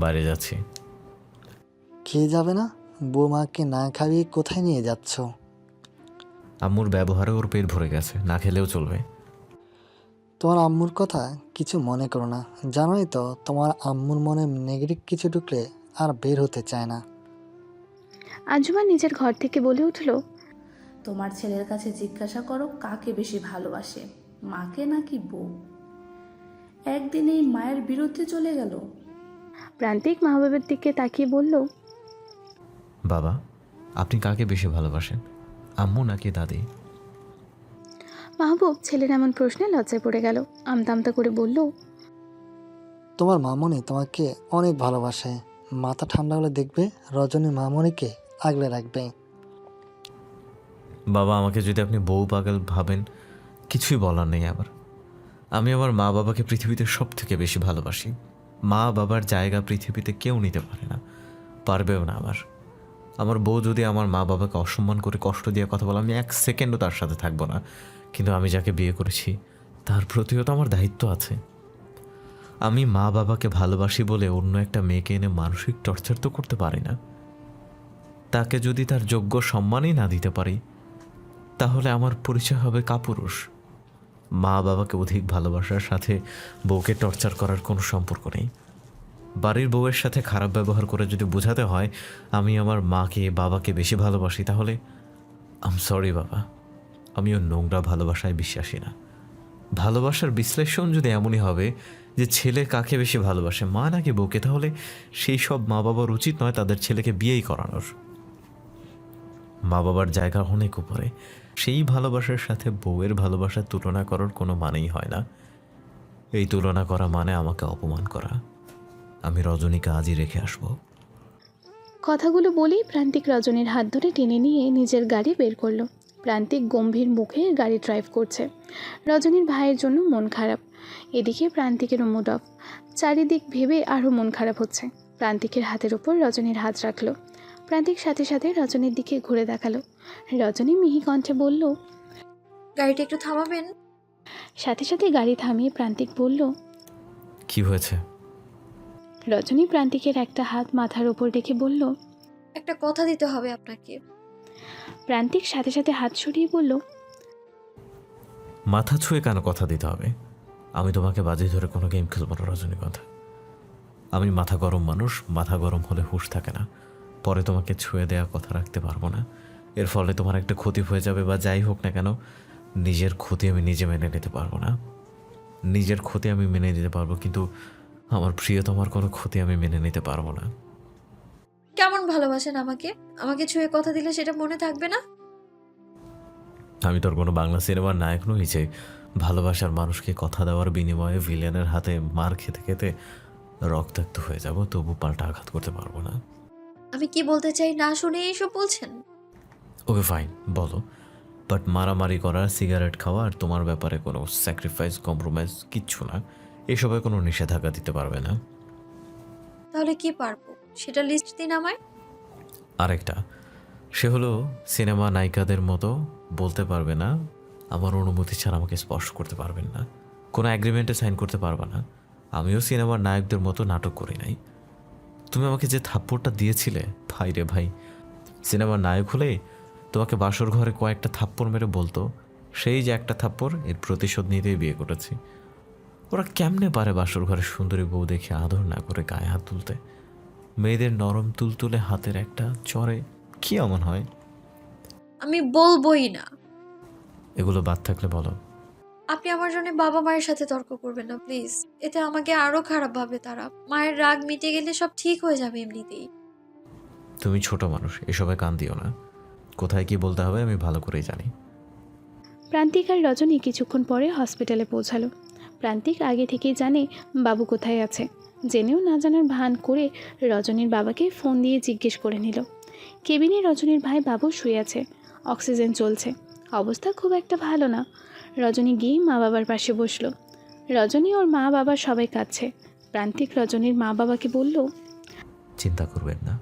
বাইরে যাচ্ছি। খেয়ে যাবে না? বৌমাকে না খাইয়ে কোথায় নিয়ে যাচ্ছ? আম্মুর ব্যবহারে ওর পেট ভরে গেছে, না খেলেও চলবে। তোমার আম্মুর কথা কিছু মনে করো না। জানোই তো তোমার আম্মুর মনে নেগেটিভ কিছু ঢুকলে আর বের হতে চায় না। আঞ্জুমান নিজের ঘর থেকে বলে উঠল, তোমার ছেলের কাছে জিজ্ঞাসা করো কাকে বেশি ভালোবাসে, মাকে নাকি বউ। একদিন এই মায়ের বিরুদ্ধে চলে গেল। প্রান্তিক মাহবুবের দিকে তাকিয়ে বলল, বাবা, আপনি কাকে বেশি ভালোবাসেন, আম্মু নাকি দাদি? মাহবুব ছেলের এমন প্রশ্নে লজ্জায় পড়ে গেল। আমতা আমতা করে বলল, তোমার মামনি তোমাকে অনেক ভালোবাসে। মাথা ঠান্ডা হলে দেখবে রজনী মামনিকে আগলে রাখবে। বাবা, আমাকে যদি আপনি বউ পাগল ভাবেন, কিছুই বলার নেই। আবার আমি আমার মা বাবাকে পৃথিবীতে সব থেকে বেশি ভালোবাসি। মা বাবার জায়গা পৃথিবীতে কেউ নিতে পারে না, পারবেও না। আমার বউ যদি আমার মা বাবাকে অসম্মান করে কষ্ট দিয়ে কথা বলে, আমি এক সেকেন্ডও তার সাথে থাকবো না। কিন্তু আমি যাকে বিয়ে করেছি তার প্রতিও তো আমার দায়িত্ব আছে। আমি মা বাবাকে ভালোবাসি বলে অন্য একটা মেয়েকে এনে মানসিক টর্চার তো করতে পারি না। তাকে যদি তার যোগ্য সম্মানই না দিতে পারি, তাহলে আমার পরিচয় হবে কাপুরুষ। মা বাবাকে অধিক ভালোবাসার সাথে বউকে টর্চার করার কোনো সম্পর্ক নেই। বাড়ির বউয়ের সাথে খারাপ ব্যবহার করে যদি বোঝাতে হয় আমি আমার মাকে বাবাকে বেশি ভালোবাসি, তাহলে আম সরি বাবা, আমিও নোংরা ভালোবাসায় বিশ্বাসী না। ভালোবাসার বিশ্লেষণ যদি এমনই হবে যে ছেলে কাকে বেশি ভালোবাসে, মা নাকি বউকে, তাহলে সেই সব মা বাবার উচিত নয় তাদের ছেলেকে বিয়েই করানোর। মা বাবার জায়গা অনেক উপরে, সেই ভালোবাসার সাথে বউয়ের ভালোবাসার তুলনা করার কোনো মানেই হয় না। এই তুলনা করা মানে আমাকে অপমান করা। আমি রজনীকে আজই রেখে আসবো। কথাগুলো বলেই প্রান্তিক রজনীর হাত ধরে টেনে নিয়ে নিজের গাড়ি বের করলো। প্রান্তিক গম্ভীর মুখে গাড়ি ড্রাইভ করছে। রজনীর ভাইয়ের জন্য মন খারাপ, এদিকে প্রান্তিকেরও মুড অফ। চারিদিক ভেবে আরও মন খারাপ হচ্ছে। প্রান্তিকের হাতের ওপর রজনীর হাত রাখলো। প্রান্তিক সাথে সাথে রজনীর দিকে ঘুরে দেখালো। রজনী মিহি কণ্ঠে বলল, গাড়িটা একটু থামাবেন? সাথে সাথে গাড়ি থামিয়ে প্রান্তিক বলল, কি হয়েছে? রজনী প্রান্তিকের একটা হাত মাথার ওপর রেখে বলল, একটা কথা দিতে হবে আপনাকে। প্রান্তিক সাথে সাথে হাত সরিয়ে বলল, মাথা ছুঁয়ে কেন কথা দিতে হবে? আমি তোমাকে বাজি ধরে কোনো গেম খেলবো না রজনীগন্ধা। আমি মাথা গরম মানুষ, মাথা গরম হলে হুঁশ থাকে না। পরে তোমাকে ছুঁয়ে দেওয়া কথা রাখতে পারবো না। এর ফলে তোমার একটা ক্ষতি হয়ে যাবে, বা যাই হোক না কেন, নিজের ক্ষতি আমি নিজে মেনে নিতে পারবো না। নিজের ক্ষতি আমি মেনে নিতে পারবো, কিন্তু আমার প্রিয়তমার কোনো ক্ষতি আমি মেনে নিতে পারবো না। কেমন ভালোবাসেন আমাকে? আমাকে ছুঁয়ে কথা দিলে সেটা মনে থাকবে না? আমি তোর কোনো বাংলা সিনেমার নায়ক নই যে ভালোবাসার মানুষকে কথা দেওয়ার বিনিময়ে ভিলেনের হাতে মার খেতে খেতে রক্তাক্ত হয়ে যাব, তবু পাল্টা আঘাত করতে পারবো না। আমি কি বলতে চাই না শুনে এইসব বলছেন? ওকে ফাইন, বলো। বাট মারামারি করা, সিগারেট খাওয়া আর তোমার ব্যাপারে কোনো স্যাক্রিফাইস, কম্প্রোমাইজ কিচ্ছু না। এসবে কোনো নিষেধাজ্ঞা দিতে পারবে না। তাহলে কি পারবো সেটা লিস্ট দিন আমায়। আরেকটা, সে হলো সিনেমা নায়িকাদের মতো বলতে পারবে না, আমার অনুমতি ছাড়া আমাকে স্পর্শ করতে পারবেন না, কোনো অ্যাগ্রিমেন্টে সাইন করতে পারবে না। আমিও সিনেমার নায়কদের মতো নাটক করি নাই। তুমি আমাকে যে থাপ্পড়টা দিয়েছিলে, ভাই রে ভাই, সিনেমার নায়ক হলে তোমাকে বাসর ঘরে কয়েকটা থাপ্পড় মেরে বলতো, সেই যে একটা থাপ্পড়, এর প্রতিশোধ নিতেই বিয়ে করেছি। ওরা কেমনে পারে বাসর ঘরে সুন্দরী বউ দেখে আদর না করে গায়ে হাত তুলতে? মেয়েদের নরম তুলতুলে হাতের একটা চড়ে কি এমন হয়? আমি বলবোই না। এগুলো বাদ থাকলে বলো। আপনি আমার জন্য বাবা মায়ের সাথে তর্ক করবেন না প্লিজ। এতে আমাকে আরো খারাপ ভাবে তারা। মায়ের রাগ মিটে গেলে সব ঠিক হয়ে যাবে এমনিতেই। তুমি ছোট মানুষ, এসবে কান দিও না। কোথায় কি বলতে হবে আমি ভালো করেই জানি। প্রান্তিক আর রজনী কিছুক্ষণ পরে হসপিটালে পৌঁছালো। প্রান্তিক আগে থেকেই জানে বাবু কোথায় আছে। জেনেও না জানার ভান করে রজনীর বাবাকে ফোন দিয়ে জিজ্ঞেস করে নিল। কেবিনে রজনীর ভাই বাবু শুয়ে আছে, অক্সিজেন চলছে, অবস্থা খুব একটা ভালো না। রজনী গিয়ে মা বাবার পাশে বসলো। রজনী ওর মা বাবা সবাই কাঁদছে। প্রান্তিক রজনীর মা বাবাকে বলল, চিন্তা করবেন না,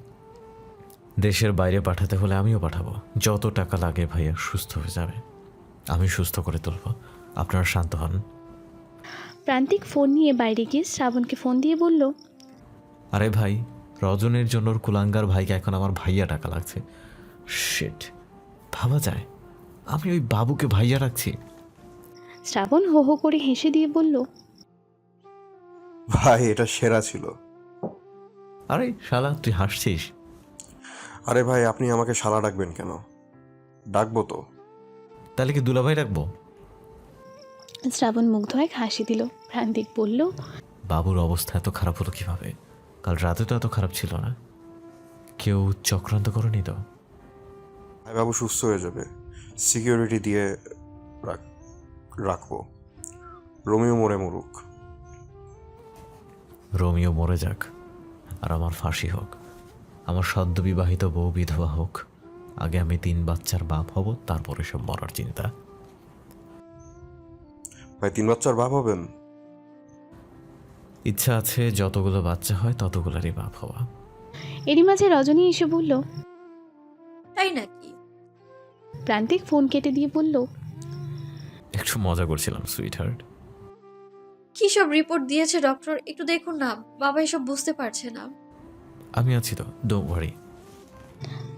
দেশের বাইরে পাঠাতে হলে আমিও পাঠাবো। যত টাকা লাগে ভাইয়া সুস্থ হয়ে যাবে, আমি সুস্থ করে তুলব। আপনারা শান্ত হন। প্রান্তিক ফোন নিয়ে বাইরে গিয়ে শ্রাবণকে ফোন দিয়ে বলল, আরে ভাই, রজনীর জন্য ওর কুলাঙ্গার ভাইকে এখন আমার ভাইয়া টাকা লাগছে। শিট, ভাবা যায় আমি ওই বাবুকে ভাইয়া রাখছি? শ্রাবণ হো হো করে হেসে দিয়ে বলল, ভাই এটা সেরা ছিল। আরে শালা, তুই হাসছিস? আরে ভাই আপনি আমাকে শালা ডাকবেন কেন? ডাকবো তো। তাহলে কি দুলাভাই রাখবো? শ্রাবণ মুগ্ধ এক হাসি দিল। প্রান্তিক বলল, বাবুর অবস্থা এত খারাপ হলো কিভাবে? কাল রাতে তো এত খারাপ ছিল না। কেউ চক্রান্ত করেনি তো? ভাই বাবু সুস্থ হয়ে যাবে, সিকিউরিটি দিয়ে রাখবো। রোমিও মরে মরুক। রোমিও মরে যাক আর আমার ফাঁসি হোক, আমার সদ্য বিবাহিত বউ বিধবা হোক, আগে আমি 3 বাচ্চার বাপ হব, তারপরে সব মরার চিন্তা। ভাই 3 বাচ্চার বাপ হবেন? ইচ্ছা আছে যতগুলো বাচ্চা হয় ততগুলোরই বাপ হওয়া। এরই মাঝে রজনী এসে বলল। তাই নাকি? প্রান্তিক ফোন কেটে দিয়ে বলল, একটু মজা করছিলাম সুইট হার্ট। কি সব রিপোর্ট দিয়েছে ডক্টর? একটু দেখুন না, বাবা এসব বুঝতে পারছে না। আমি আছি তো, ডোন্ট ওয়ারি।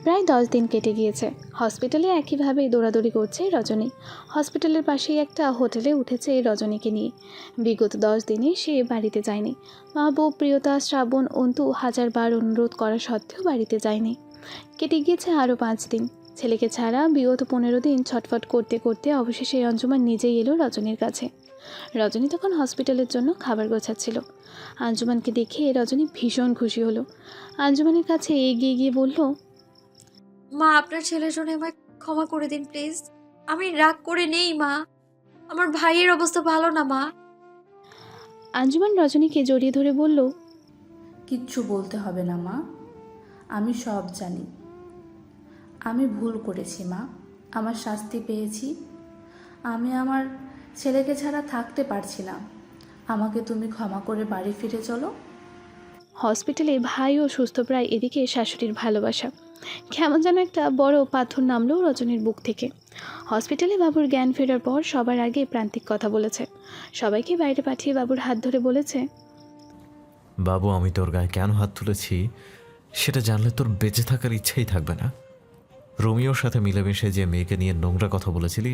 প্রায় 10 দিন কেটে গিয়েছে। হসপিটালে একইভাবে দৌড়াদৌড়ি করছে রজনী। হসপিটালের পাশেই একটা হোটেলে উঠেছে রজনীকে নিয়ে। বিগত 10 দিনে সে বাড়িতে যায়নি। মা বউ প্রিয়তা শ্রাবণ অন্তু 1000বার অনুরোধ করা সত্ত্বেও বাড়িতে যায়নি। কেটে গিয়েছে আরও 5 দিন। ছেলেকে ছাড়া বিগত 15 দিন ছটফট করতে করতে অবশেষে অঞ্জুমান নিজেই এলো রজনীর কাছে। রজনী তখন হসপিটালের জন্য খাবার গোছাচ্ছিল। আঞ্জুমানকে দেখে রজনী ভীষণ খুশি হলো। আঞ্জুমানের কাছে এগিয়ে গিয়ে বলল, মা, আপনার ছেলের জন্য আমায় ক্ষমা করে দিন প্লিজ। আমি রাগ করে নেই মা, আমার ভাইয়ের অবস্থা ভালো না মা। আঞ্জুমান রজনীকে জড়িয়ে ধরে বলল, কিচ্ছু বলতে হবে না মা, আমি সব জানি। আমি ভুল করেছি মা, আমার শাস্তি পেয়েছি। আমি আমার ছেলেকে ছাড়া থাকতে পারছি না। আমাকে তুমি ক্ষমা করে বাড়ি ফিরে চলো। হসপিটালে ভাই ও সুস্থপ্রায়, এদিকে শাশুড়ির ভালোবাসা। কেমন যেন একটা বড় পাথর নামলো রজনীর বুক থেকে। হসপিটালে বাবুর জ্ঞান ফেরার পর সবার আগে প্রান্তিক কথা বলেছে। সবাইকে বাইরে পাঠিয়ে বাবুর হাত ধরে বলেছে, বাবু, আমি তোর গায়ে কেন হাত তুলেছি সেটা জানলে তোর বেঁচে থাকার ইচ্ছাই থাকবে না। রোমিওর সাথে মিলেমিশে যে মেয়েকে নিয়ে নোংরা কথা বলেছিলি,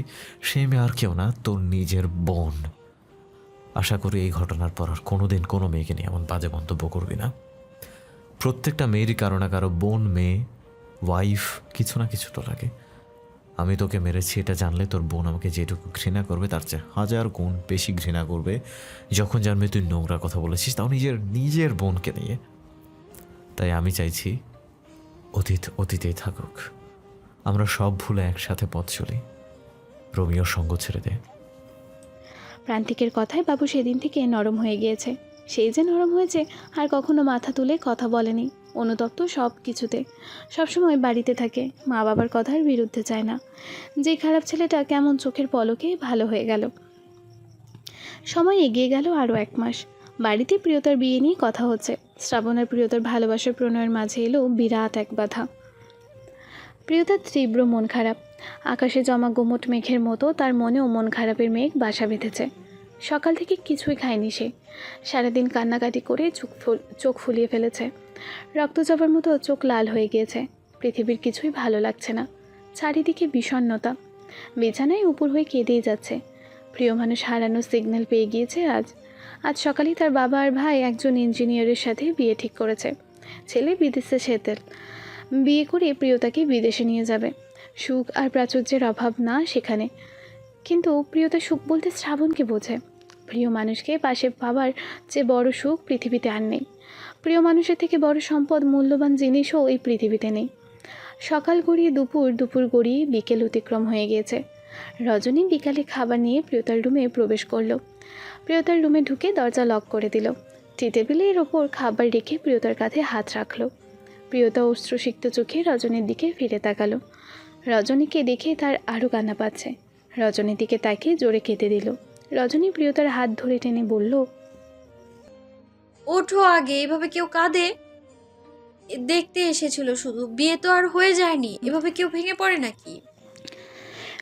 সেই মেয়ে আর কেউ না, তোর নিজের বোন। আশা করি এই ঘটনার পর আর কোনোদিন কোনো মেয়েকে নিয়ে এমন বাজে মন্তব্য করবি না। প্রত্যেকটা মেয়েরই কারো না কারো বোন, মেয়ে, ওয়াইফ কিছু না কিছু তো লাগে। আমি তোকে মেরেছি এটা জানলে তোর বোন আমাকে যেটুকু ঘৃণা করবে তার চেয়ে 1000 গুণ বেশি ঘৃণা করবে যখন জানবে তুই নোংরা কথা বলেছিস, তাও নিজের বোনকে নিয়ে। তাই আমি চাইছি অতীত অতীতেই থাকুক, আমরা সব ভুলে একসাথে পথ চলি। রোমিওর সঙ্গ ছেড়ে দে। প্রান্তিকের কথায় বাবু সেদিন থেকে নরম হয়ে গিয়েছে। সেই যে নরম হয়েছে, আর কখনো মাথা তুলে কথা বলেনি। অনুতপ্ত সব কিছুতে, সবসময় বাড়িতে থাকে, মা বাবার কথার বিরুদ্ধে যায় না। যে খারাপ ছেলেটা কেমন চোখের পলকে ভালো হয়ে গেল। সময় এগিয়ে গেল আরও 1 মাস। বাড়িতে প্রিয়তার বিয়ে নিয়ে কথা হচ্ছে। শ্রাবণ আর প্রিয়তার ভালোবাসার প্রণয়ের মাঝে এলো বিরাট এক বাধা। প্রিয়তার তীব্র মন খারাপ। আকাশে জমা গুমোট মেঘের মতো তার মনেও মন খারাপের মেঘ বাসা বেঁধেছে। সকাল থেকে কিছুই খায়নি সে। সারাদিন কান্নাকাটি করে চোখ ফুলিয়ে ফেলেছে। রক্তচাপার মতো চোখ লাল হয়ে গিয়েছে। পৃথিবীর কিছুই ভালো লাগছে না। চারিদিকে বিষণ্ণতা। বিছানায় উপর হয়ে কেঁদেই যাচ্ছে। প্রিয় মানুষ হারানোর সিগন্যাল পেয়ে গিয়েছে আজ সকালেই তার বাবা আর ভাই একজন ইঞ্জিনিয়ারের সাথে বিয়ে ঠিক করেছে। ছেলে বিদেশে সেটেল। বিয়ে করে প্রিয়তাকে বিদেশে নিয়ে যাবে। সুখ আর প্রাচুর্যের অভাব না সেখানে, কিন্তু প্রিয়তা সুখ বলতে শ্রাবণকে বোঝে। প্রিয় মানুষকে পাশে পাবার চেয়ে বড় সুখ পৃথিবীতে আর নেই। প্রিয় মানুষের থেকে বড় সম্পদ, মূল্যবান জিনিসও এই পৃথিবীতে নেই। সকাল গড়িয়ে দুপুর গড়িয়ে বিকেল অতিক্রম হয়ে গিয়েছে। রজনী বিকালে খাবার নিয়ে প্রিয়তার রুমে প্রবেশ করলো। প্রিয়তার রুমে ঢুকে দরজা লক করে দিল। টি টেবিলের ওপর খাবার রেখে প্রিয়তার কাঁধে হাত রাখলো। প্রিয়তা অশ্রুসিক্ত চোখে রজনীর দিকে ফিরে তাকালো। রজনীকে দেখে তার আরও কান্না পাচ্ছে। রজনীর দিকে তাকিয়ে জোরে কেঁদে দিল। রজনী প্রিয়তার হাত ধরে টেনে বলল, ওঠো আগে, এভাবে কেউ কাঁদে? দেখতে এসেছিল শুধু, বিয়ে তো আর হয়ে যায়নি। এভাবে কেউ ভেঙে পড়ে নাকি?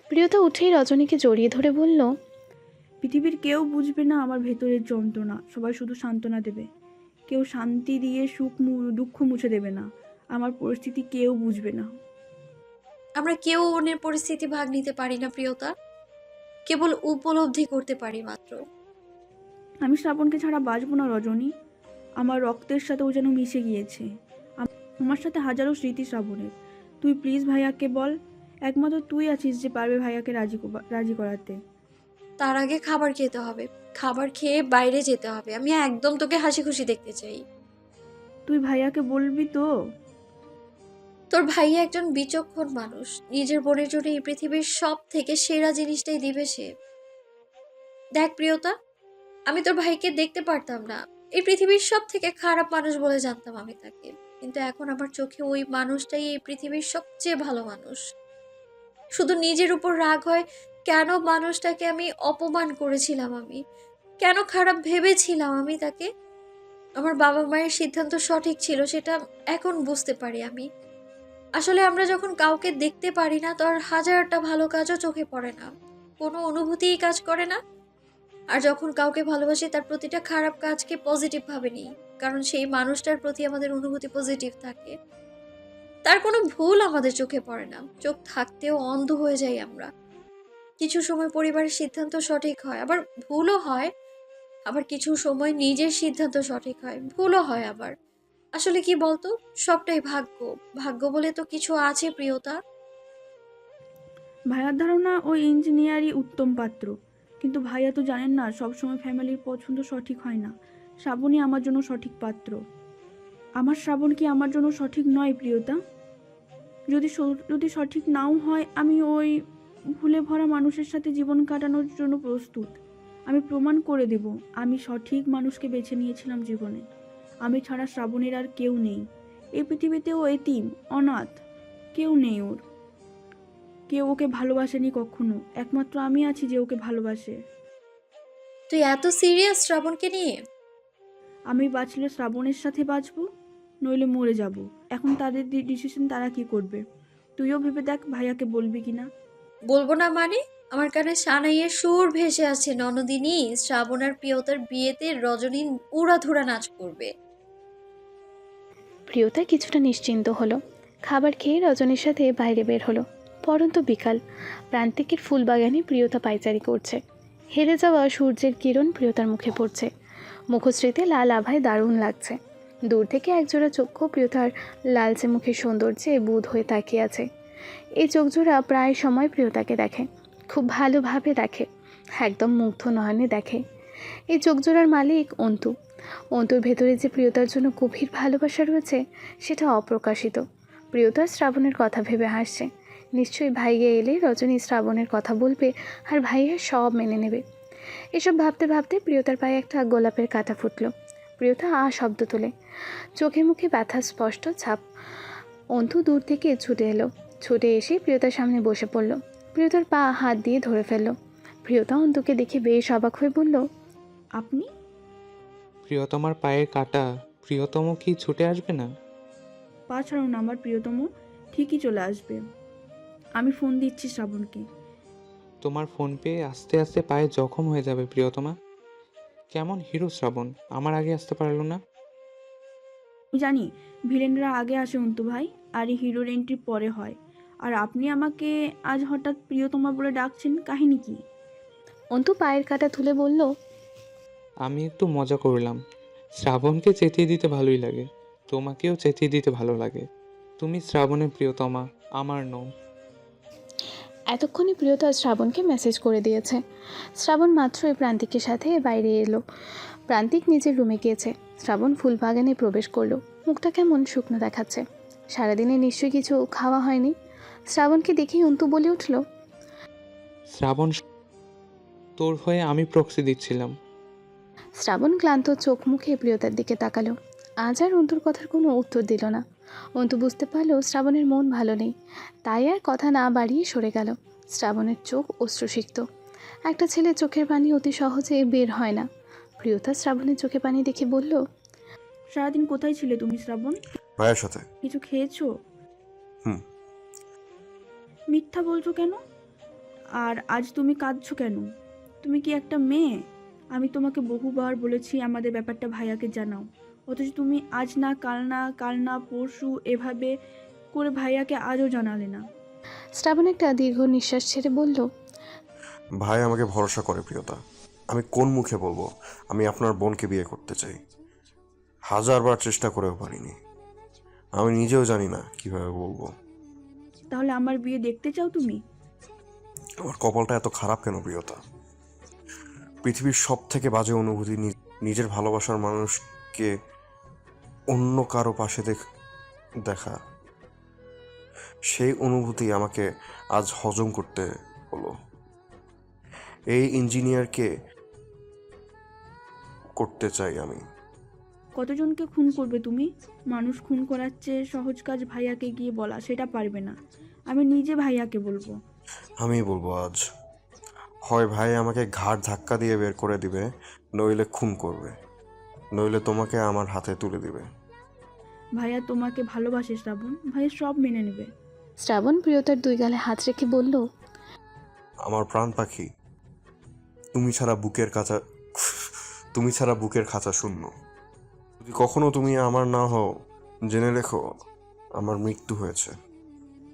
প্রিয়তা উঠেই রজনীকে জড়িয়ে ধরে বলল, পৃথিবীর কেউ বুঝবে না আমার ভেতরের যন্ত্রণা, সবাই শুধু সান্ত্বনা দেবে। কেউ শান্তি দিয়ে দুঃখ মুছে দেবে না। আমার পরিস্থিতি কেউ বুঝবে না। আমরা কেউ অন্যের পরিস্থিতি ভাগ নিতে পারি না প্রিয়তা, কেবল উপলব্ধি করতে পারি মাত্র। আমি শ্রাবণকে ছাড়া বাঁচবো না রজনী। আমার রক্তের সাথে ও যেন মিশে গিয়েছে। আমার সাথে হাজারো স্মৃতি শ্রাবণের। তুই প্লিজ ভাইয়াকে বল, একমাত্র তুই আছিস যে পারবে ভাইয়াকে রাজি করাতে। তার আগে খাবার খেতে হবে, খাবার খেয়ে বাইরে যেতে হবে। আমি একদম তোকে হাসি খুশি দেখতে চাই। তুই ভাইয়াকে বলবি তো? তোর ভাইয়া একজন বিচক্ষণ মানুষ, নিজের বোনের জন্য এই পৃথিবীর সব থেকে সেরা জিনিসটাই দিবে সে। দেখ প্রিয়তা, আমি তোর ভাইকে দেখতে পারতাম না, এই পৃথিবীর সব থেকে খারাপ মানুষ বলে জানতাম আমি তাকে, কিন্তু এখন আমার চোখে ওই মানুষটাই এই পৃথিবীর সবচেয়ে ভালো মানুষ। শুধু নিজের উপর রাগ হয়, কেন মানুষটাকে আমি অপমান করেছিলাম, আমি কেন খারাপ ভেবেছিলাম আমি তাকে। আমার বাবা মায়ের সিদ্ধান্ত সঠিক ছিল সেটা এখন বুঝতে পারি আমি। আসলে আমরা যখন কাউকে দেখতে পারি না, তার হাজারটা ভালো কাজও চোখে পড়ে না, কোনো অনুভূতিই কাজ করে না। আর যখন কাউকে ভালোবাসি, তার প্রতিটা খারাপ কাজকে পজিটিভ ভাবে নিই, কারণ সেই মানুষটার প্রতি আমাদের অনুভূতি পজিটিভ থাকে। তার কোনো ভুল আমাদের চোখে পড়ে না, চোখ থাকতেও অন্ধ হয়ে যাই আমরা। কিছু সময় পরিবারের সিদ্ধান্ত সঠিক হয়, আবার ভুলও হয়। আবার কিছু সময় নিজের সিদ্ধান্ত সঠিক হয়, ভুলও হয় আবার। আসলে কি বলতো, সবটাই ভাগ্য। ভাগ্য বলে তো কিছু আছে প্রিয়তা। ভাইয়ার ধারণা ওই ইঞ্জিনিয়ারই উত্তম পাত্র, কিন্তু ভাইয়া তো জানেন না সবসময় ফ্যামিলির পছন্দ সঠিক হয় না। শ্রাবণই আমার জন্য সঠিক পাত্র। আমার শ্রাবণ কি আমার জন্য সঠিক নয় প্রিয়তা? যদি সঠিক নাও হয়, আমি ওই ভুলে ভরা মানুষের সাথে জীবন কাটানোর জন্য প্রস্তুত। আমি প্রমাণ করে দেব আমি সঠিক মানুষকে বেছে নিয়েছিলাম জীবনে। আমি ছাড়া শ্রাবণের আর কেউ নেই এই পৃথিবীতে। ও এতিম, অনাথ, কেউ নেই ওর। কেউ ওকে ভালোবাসেনি কখনো, একমাত্র আমি আছি যে ওকে ভালোবাসে। তুই এত সিরিয়াস শ্রাবণকে নিয়ে? আমি বাঁচলে শ্রাবণের সাথে বাঁচবো, নইলে মরে যাব। এখন তাদের ডিসিশন, তারা কি করবে। তুইও ভেবে দেখ ভাইয়াকে বলবি কিনা। বলবো না মানে? আমার কানে সানাইয়ের সুর ভেসে আছে, ননদিনী শ্রাবণ আর প্রিয়তার বিয়েতে রজনী উড়াধুরা নাচ করবে। প্রিয়তা কিছুটা নিশ্চিন্ত হলো। খাবার খেয়ে রজনীর সাথে বাইরে বের হলো। পরন্ত বিকাল, প্রান্তিকের ফুলবাগানে প্রিয়তা পায়চারি করছে। হেরে যাওয়া সূর্যের কিরণ প্রিয়তার মুখে পড়ছে। মুখশ্রীতে লাল আভায় দারুণ লাগছে। দূর থেকে একজোড়া চক্ষু প্রিয়তার লালচে মুখের সৌন্দর্যে বুঁদ হয়ে তাকিয়ে আছে। এই চোখজোড়া প্রায় সময় প্রিয়তাকে দেখে, খুব ভালোভাবে দেখে, একদম মুগ্ধ নয়নে দেখে। এই চোখজোড়ার মালিক অন্তু। অন্তুর ভেতরে যে প্রিয়তার জন্য গভীর ভালোবাসা রয়েছে সেটা অপ্রকাশিত। প্রিয়তা শ্রাবণের কথা ভেবে হাসছে। নিশ্চয়ই ভাইয়া এলে রজনী শ্রাবণের কথা বলবে আর ভাইয়া সব মেনে নেবে। এসব ভাবতে ভাবতে প্রিয়তার পায়ে একটা গোলাপের কাঁটা ফুটল। প্রিয়তা শব্দ তোলে, চোখে মুখে ব্যথা স্পষ্ট ছাপ। অন্তু দূর থেকে ছুটে এলো, ছুটে এসে প্রিয়তার সামনে বসে পড়ল। প্রিয়তার পা হাত দিয়ে ধরে ফেলল। প্রিয়তা অন্তুকে দেখে বেশ অবাক হয়ে বলল, আপনি? প্রিয়তমার পায়ের কাটা, প্রিয়তম কি ছুটে আসবে না? পা ছাড়ুন, আমার প্রিয়তম ঠিকই চলে আসবে। আমি ফোন দিচ্ছি শ্রাবণকে। তোমার ফোন পেয়ে আস্তে আস্তে পায়ে জখম হয়ে যাবে প্রিয়তমা। কেমন হিরো শ্রাবণ, আমার আগে আসতে পারলো না? আমি জানি ভিলেনরা আগে আসে অন্তু ভাই, আর এই হিরোর এন্ট্রি পরে হয়। আর আপনি আমাকে আজ হঠাৎ প্রিয়তমা বলে ডাকছেন, কাহিনী কি? অন্তু পায়ের কাঁটা তুলে বলল, আমি একটু মজা করলাম। শ্রাবণকে চেতিয়ে দিতে ভালোই লাগে, তোমাকেও চেতিয়ে দিতে ভালো লাগে। তুমি শ্রাবণের প্রিয়তমা, আমার নও। এতক্ষণে প্রিয়তা শ্রাবণকে মেসেজ করে দিয়েছে। শ্রাবণ মাত্রই প্রান্তিকের সাথে বাইরে এলো। প্রান্তিক নিজের রুমে গিয়েছে। শ্রাবণ ফুলবাগানে প্রবেশ করলো। মুখটা কেমন শুকনো দেখাচ্ছে। সারাদিনে নিশ্চয়ই কিছু খাওয়া হয়নি। শ্রাবণকে দেখেই অন্তু বলে উঠল, শ্রাবণ, তোর হয়ে আমি প্রক্সি দিচ্ছিলাম। শ্রাবণ ক্লান্ত চোখ মুখে প্রিয়তার দিকে তাকালো। আজ আর অন্তুর কথার কোনো উত্তর দিল না। অন্তু বুঝতে পারলো শ্রাবণের মন ভালো নেই, তাই আর কথা না বাড়িয়ে সরে গেল। শ্রাবণের চোখ অশ্রুসিক্ত। একটা ছেলের চোখের পানি অতি সহজে বের হয় না। প্রিয়তা শ্রাবণের চোখে পানি দেখে বলল, সারাদিন কোথায় ছিলে তুমি শ্রাবণ? ভাইয়ের সাথে। কিছু খেয়েছো? হুম। মিথ্যা বলছো কেন? আর আজ তুমি কাঁদছো কেন? তুমি কি একটা মেয়ে? আমি তোমাকে বহুবার বলেছি আমাদের ব্যাপারটা ভাইয়াকে জানাও, অথচ তুমি আজ না কাল না কাল না পরশু এভাবে করে ভাইয়াকে আজও জানালে না। শ্রাবণ একটা দীর্ঘ নিঃশ্বাস ছেড়ে বলল, ভাই আমাকে ভরসা করে প্রিয়তা। আমি কোন মুখে বলবো আমি আপনার বোনকে বিয়ে করতে চাই? হাজারবার চেষ্টা করেও পারিনি। আমি নিজেও জানি না কিভাবে বলবো। তাহলে আমার বিয়ে দেখতে চাও তুমি? আমার কপালটা এত খারাপ কেন প্রিয়তা? পৃথিবীর সব থেকে বাজে অনুভূতি নিজের ভালোবাসার মানুষকে অন্য কারো পাশে দেখা। সেই অনুভূতি আমাকে আজ হজম করতে হলো। এই ইঞ্জিনিয়ারকে করতে চাই আমি। কতজনকে খুন করবে তুমি? মানুষ খুন করার চেয়ে সহজ কাজ ভাইয়াকে গিয়ে বলা, সেটা পারবে না। আমি নিজে ভাইয়াকে বলবো। আমি বলবো আজ। হয় ভাই আমাকে ঘাড় ধাক্কা দিয়ে বের করে দিবে, নইলে খুন করবে, নইলে তোমাকে আমার হাতে তুলে দিবে। ভাইয়া তোমাকে ভালোবাসে শ্রাবণ, ভাইয়া সব মেনে নেবে। শ্রাবণ প্রিয়তার দুই গালে হাত রেখে বলল, আমার প্রাণ পাখি, তুমি ছাড়া বুকের খাঁচা শূন্য। যদি কখনো তুমি আমার না হও, জেনে রেখো আমার মৃত্যু হয়েছে।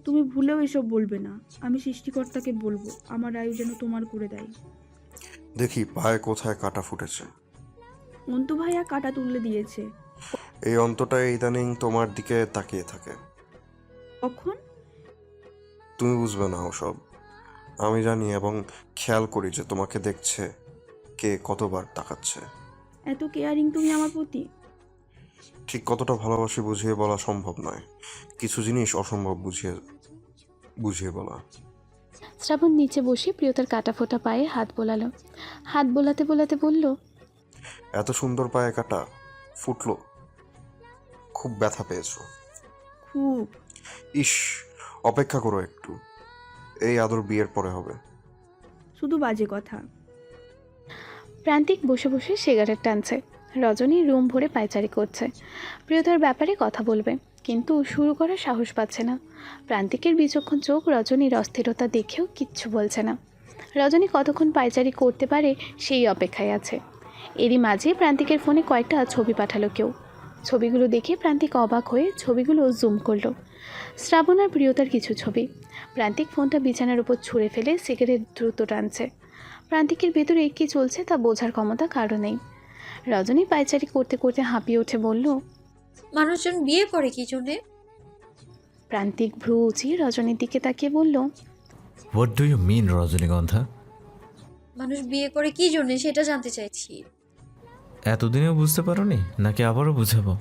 তুমি ভুলেও এসব বলবে না। আমি সৃষ্টিকর্তাকে বলবো আমার আয়ু যেন তোমার করে দেয়। দেখি পায়ে কোথায় কাটা ফুটেছে। অন্তু ভাইয়া কাটা তুলে দিয়েছে। এই অন্তটা ইদানিং তোমার দিকে তাকিয়ে থাকে। কখন? তুমি বুঝবে না ওসব। আমি জানি এবং খেয়াল করি যে তোমাকে দেখছে কে, কতবার তাকাচ্ছে। এত কেয়ারিং তুমি আমার প্রতি? ঠিক কতটা ভালোবাসি বুঝিয়ে বলা সম্ভব নয়। কিছু জিনিস অসম্ভব বুঝিয়ে বলা। শ্রাবণ নিচে বসে প্রিয়তার কাটা ফোটা পায়ে হাত বোলালো। হাত বোলাতে বোলাতে বলল, এত সুন্দর পায়ে কাটা ফুটলো, খুব ব্যথা পেয়েছো? খুব। ইস, অপেক্ষা করো একটু, এই আদর বিয়ের পরে হবে। শুধু বাজে কথা। প্রান্তিক বসে বসে সিগারেট টানছে। রজনী রুম ভরে পায়চারি করছে। প্রিয়তার ব্যাপারে কথা বলবে, কিন্তু শুরু করার সাহস পাচ্ছে না। প্রান্তিকের বিচক্ষণ চোখ রজনীর অস্থিরতা দেখেও কিচ্ছু বলছে না। রজনী কতক্ষণ পায়চারি করতে পারে সেই অপেক্ষায় আছে। এরই মাঝে প্রান্তিকের ফোনে কয়েকটা ছবি পাঠালো কেউ। ছবিগুলো দেখে প্রান্তিক অবাক হয়ে ছবিগুলো জুম করলো। শ্রাবণ আর প্রিয়তার কিছু ছবি। প্রান্তিক ফোনটা বিছানার উপর ছুঁড়ে ফেলে সিগারেট দ্রুত টানছে। প্রান্তিকের ভেতরে কী চলছে তা বোঝার ক্ষমতা কারো নেই। রজনী পায়চারি করতে করতে হাঁপিয়ে উঠে বলল, মানুষজন বিয়ে করে কি জন্যে? প্রান্তিক ভ্রু উঁচিয়ে রজনীর দিকে তাকিয়ে বলল, হোয়াট ডু ইউ মিন রজনীগন্ধা? মানুষ বিয়ে করে কি জন্যে সেটা জানতে চাইছি। এতদিনেও বুঝতে পারোনি নাকি আবারও বুঝাবো?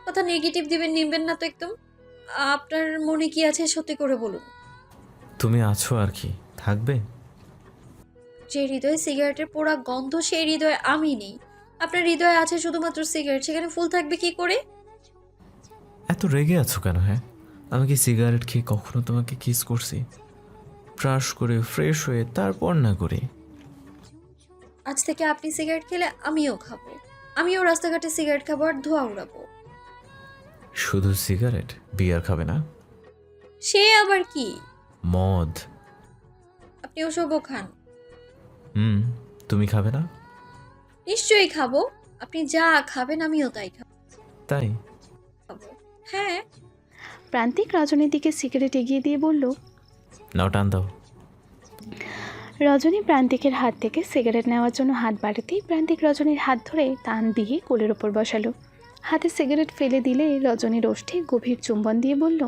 কথা নেগেটিভ দিবেন নিবেন না তো একদম। আপনার মনে কি আছে সত্যি করে বলুন। তুমি আছো আর কি, থাকবে। যে হৃদয়ে সিগারেটের পোড়া গন্ধ, সেই হৃদয়ে আমি নেই। আপনার হৃদয়ে আছে শুধুমাত্র সিগারেট, সেখানে ফুল থাকবে কি করে? এত রেগে আছো কেন? হ্যাঁ, আমি কি সিগারেট খেয়ে কখনো তোমাকে কিস করছি? ব্রাশ করে ফ্রেশ হয়ে তারপর না করে? আজ থেকে আপনি সিগারেট খেলে আমিও খাবো। আমিও রাস্তাঘাটে সিগারেট খাবো আর ধোঁয়া উড়াবো। শুধু সিগারেট? বিয়ার খাবে না? সে আবার কি? মদ? আপনি ওসবও খান? তুমি খাবে না? নিশ্চয়ই খাবো। আপনি যা খাবেন আমিও তাই খাবো। তাই? হ্যাঁ। প্রান্তিক রজনীর দিকে সিগারেট এগিয়ে দিয়ে বলল, নাও টান দাও। রজনী প্রান্তিকের হাত থেকে সিগারেট নেওয়ার জন্য হাত বাড়াতেই প্রান্তিক রজনীর হাত ধরে টান দিয়ে কোলের ওপর বসালো। হাতে সিগারেট ফেলে দিলে রজনীর ওষ্ঠে গভীর চুম্বন দিয়ে বলল,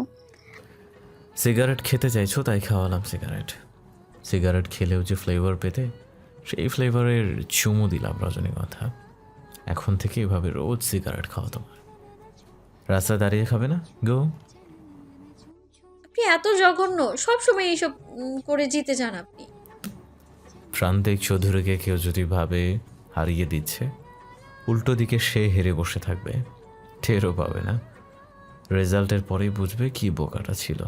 সিগারেট খেতে চাইছো তাই খাওয়ালাম সিগারেট। সিগারেট খেলেও যে ফ্লেভার পেতে, সেই ফ্লেভারের চুমু দিলাম রজনীগন্ধা। এখন থেকে এভাবে রোজ সিগারেট খাওয়া তোমার। রাস্তায় দাঁড়িয়ে খাবে না? গো। আপনি এত জঘন্য, সবসময় এইসব করে জিতে যান আপনি। প্রান্তিক চৌধুরীকে কেউ যদি ভাবে হারিয়ে দিচ্ছে, উল্টো দিকে সে হেরে বসে থাকবে, টেরও পাবে না। রেজাল্টের পরেই বুঝবে কি বোকাটা ছিল।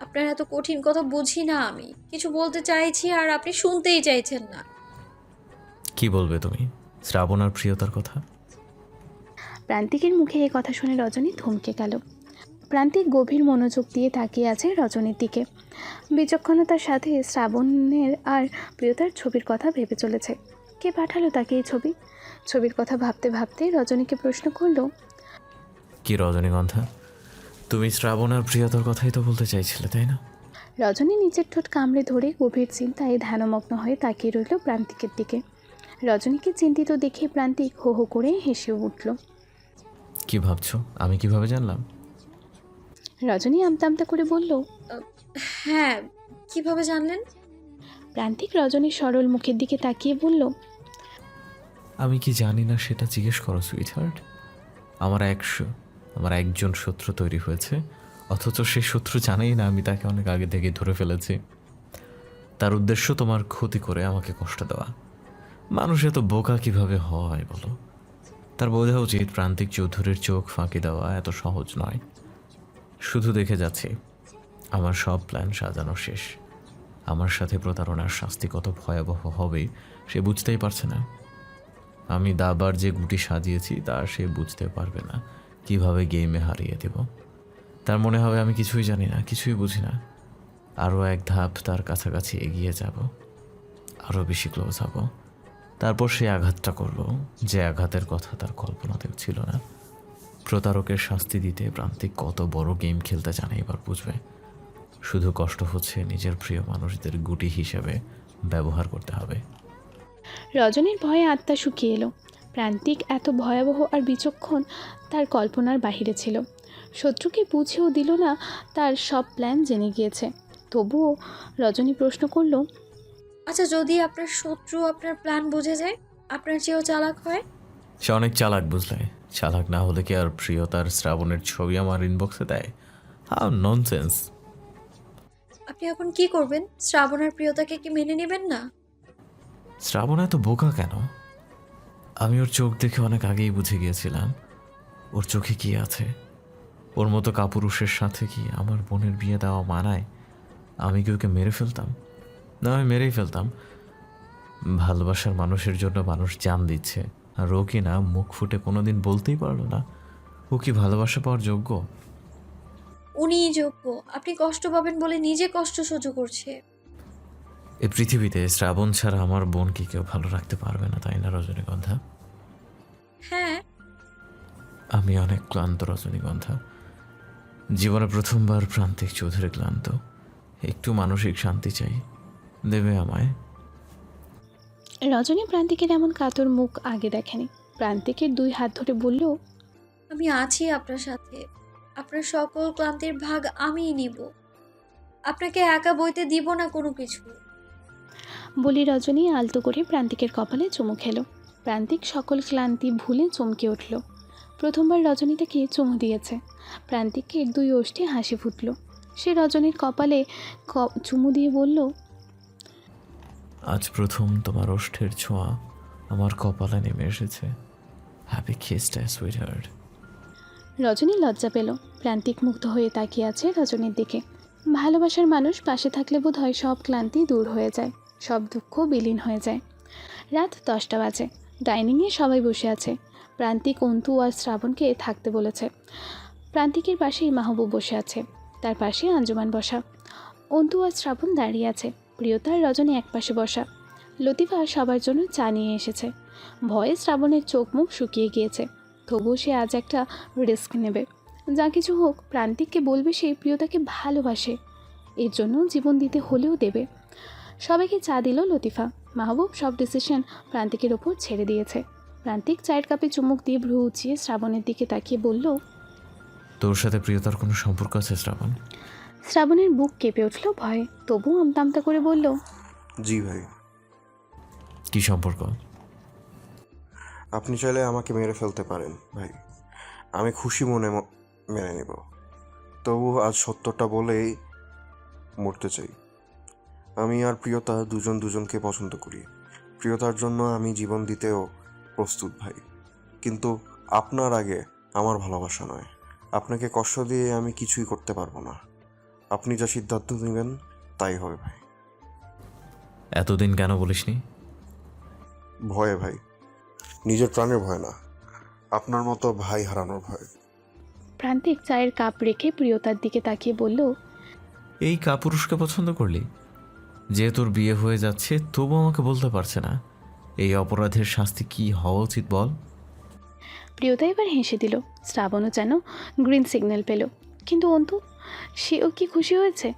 আপনার এত কঠিন কথা বুঝি না আমি। কিছু বলতে চাইছি আর আপনি শুনতেই চাইছেন না। কি বলবে তুমি? শ্রাবণ আর প্রিয়তার কথা? প্রান্তিকের মুখে এই কথা শুনে রজনী থমকে গেল। প্রান্তিক গভীর মনোযোগ দিয়ে তাকিয়ে আছে রজনীর দিকে। বিচক্ষণতার সাথে শ্রাবণের আর প্রিয়তার ছবির কথা ভেবে চলেছে। কে পাঠালো তাকে এই ছবি? ছবির কথা ভাবতে ভাবতে রজনীকে প্রশ্ন করলো, কি রজনীগন্ধা, তুমি শ্রাবণ আর প্রিয়তার কথাই তো বলতে চাইছিলে, তাই না? রজনী নিজের ঠোঁট কামড়ে ধরে গভীর চিন্তায় ধ্যানমগ্ন হয়ে তাকিয়ে রইল প্রান্তিকের দিকে। রজনীকে চিন্তিত দেখে প্রান্তিক হো হো করে হেসে উঠল। কি ভাবছো? আমি কিভাবে জানলাম? রজনী আমতা আমতা করে বলল। হ্যাঁ, কিভাবে জানলেন? প্রান্তিক রজনীর সরল মুখের দিকে তাকিয়ে বলল, আমি কি জানি না সেটা জিজ্ঞেস করো সুইটহার্ট। আমার একজন শত্রু তৈরি হয়েছে, অথচ সেই শত্রু জানেই না আমি তাকে অনেক আগে থেকে ধরে ফেলেছি। তার উদ্দেশ্য তোমার ক্ষতি করে আমাকে কষ্ট দেওয়া। মানুষ এত বোকা কিভাবে হয় বলো? তার বোঝা উচিত প্রান্তিক চৌধুরীর চোখ ফাঁকি দেওয়া এত সহজ নয়। শুধু দেখে যাচ্ছি আমার সব প্ল্যান সাজানো শেষ। আমার সাথে প্রতারণার শাস্তি কত ভয়াবহ হবে সে বুঝতেই পারছে না। আমি দাবার যে গুটি সাজিয়েছি তা সে বুঝতে পারবে না কিভাবে গেমে হারিয়ে দেব। তার মনে হবে আমি কিছুই জানি না, কিছুই বুঝি না। আরও এক ধাপ তার কাছাকাছি এগিয়ে যাব, আরও বেশি ক্লোজ হব। তারপর সে আঘাতটা করলো যে আঘাতের কথা তার কল্পনাতেও ছিল না। প্রতারকের শাস্তি দিতে প্রান্তিক কত বড় গেম খেলতে জানে এবার বুঝবে। শুধু কষ্ট হচ্ছে নিজের প্রিয় মানুষদের গুটি হিসেবে ব্যবহার করতে হবে। রজনীর ভয়ে আত্মা শুকিয়ে এলো। প্রান্তিক এত ভয়াবহ আর বিচক্ষণ তার কল্পনার বাহিরে ছিল। শত্রুকে বুঝেও দিল না, তার সব প্ল্যান জেনে গিয়েছে। তবুও রজনী প্রশ্ন করল, আচ্ছা, যদি আপনার শত্রু আপনার প্ল্যান বুঝে যায়, আপনার চেয়েও চালাক হয়? সে অনেক চালাক, বুঝলে? চালাক না হলে কি আর প্রিয়তার শ্রাবণের ছবি আমার ইনবক্সে দেয়? How nonsense. আপনি এখন কি করবেন? শ্রাবণের প্রিয়তাকে কি মেনে নেবেন না? শ্রাবণ এত বোকা কেন? আমি ওর চোখ দেখে অনেক আগেই বুঝে গিয়েছিলাম ওর চোখে কি আছে। ওর মতো কাপুরুষের সাথে কি আমার বোনের বিয়ে দেওয়া মানায়? আমি কি ওকে মেরে ফেলতাম? না, আমি মেরেই ফেলতাম। ভালোবাসার মানুষের জন্য মানুষ জান দিচ্ছে, আর ও কি না মুখ ফুটে কোনোদিন বলতেই পারলো না ও কি ভালোবাসা পাওয়ার যোগ্য। উনিই যোগ্য। আপনি কষ্ট পাবেন বলে নিজে কষ্ট সহ্য করছে। এই পৃথিবীতে শ্রাবণ ছাড়া আমার বোনকে কেউ ভালো রাখতে পারবে না, তাই না রজনীগন্ধা? হ্যাঁ। আমি অনেক ক্লান্ত রজনীগন্ধা। জীবনে প্রথমবার প্রান্তিক চৌধুরী ক্লান্ত। একটু মানসিক শান্তি চাই, দেবে আমায়? রজনী প্রান্তিকের এমন কাতর মুখ আগে দেখেনি। প্রান্তিকের 2 হাত ধরে বলল, আমি আছি আপনার সাথে। আপনার সকল ক্লান্তির ভাগ আমিই নিব। আপনাকে একা বইতে দিব না কোনো কিছু। বলি রজনী আলতো করে প্রান্তিকের কপালে চুমু খেলো। প্রান্তিক সকল ক্লান্তি ভুলে চমকে উঠল। প্রথমবার রজনী তাকে চুমু দিয়েছে। প্রান্তিকের 2 ওষ্ঠে হাসি ফুটল। সে রজনীর কপালে চুমু দিয়ে বলল, আজ প্রথম তোমার ওষ্ঠের ছোঁয়া আমার কপালে নেমে এসেছে। Happy কিসটা sweetheart. রজনী লজ্জা পেল। প্রান্তিক মুগ্ধ হয়ে তাকিয়ে আছে রজনীর দিকে। ভালোবাসার মানুষ পাশে থাকলে বোধহয় সব ক্লান্তি দূর হয়ে যায়, সব দুঃখ বিলীন হয়ে যায়। রাত 10টা বাজে। ডাইনিংয়ে সবাই বসে আছে। প্রান্তিক অন্তু আর শ্রাবণকে থাকতে বলেছে। প্রান্তিকের পাশেই মাহবুব বসে আছে, তার পাশে আঞ্জুমান বসা। অন্তু আর শ্রাবণ দাঁড়িয়ে আছে। প্রিয়তা আর রজনী একপাশে বসা। লতিফা সবার জন্য চা নিয়ে এসেছে। ভয়ে শ্রাবণের চোখ মুখ শুকিয়ে গিয়েছে। তবুও সে আজ একটা রিস্ক নেবে। যা কিছু হোক প্রান্তিককে বলবে সে প্রিয়তাকে ভালোবাসে, এর জন্য জীবন দিতে হলেও দেবে। সবাইকে চা দিল লতিফা। মাহবুব সব ডিসিশন প্রান্তিকের ওপর ছেড়ে দিয়েছে। প্রান্তিক চায়ের কাপে চুমুক দিয়ে ভ্রু উঁচিয়ে শ্রাবণের দিকে তাকিয়ে বলল, তোর সাথে প্রিয়তার কোনো সম্পর্ক আছে শ্রাবণ? শ্রাবণের বুক কেঁপে উঠল ভয়ে, তবুও আমতা আমতা করে বলল, জি ভাই। কি সম্পর্ক? আপনি চাইলে আমাকে মেরে ফেলতে পারেন ভাই, আমি খুশি মনে মেনে নেব। তবু আজ সত্যটা বলেই মরতে চাই। আমি আর প্রিয়তা দুজনকে পছন্দ করি। প্রিয়তার জন্য আমি জীবন দিতেও প্রস্তুত ভাই, কিন্তু আপনার আগে আমার ভালোবাসা নয়। আপনাকে কষ্ট দিয়ে আমি কিছুই করতে পারবো না। আপনি যা সিদ্ধান্ত নেবেন তাই হবে ভাই। এতদিন কেন বলিসনি? ভয়ে ভাই, নিজের প্রাণের ভয় না, আপনার মতো ভাই হারানোর ভয়। প্রান্তিক চায়ের কাপ রেখে প্রিয়তার দিকে তাকিয়ে বলল, এই কাপুরুষকে পছন্দ করলি? যে তোর বিয়ে হয়ে যাচ্ছে তবু আমাকে বলতে পারছে না এই অপরাধের শাস্তি কি হওয়া উচিত বল। প্রিয়তা এবার হেসে দিল। শ্রাবণও যেন গ্রিন সিগন্যাল পেল। কিন্তু অন্তু, সেও কি খুশি হয়েছে?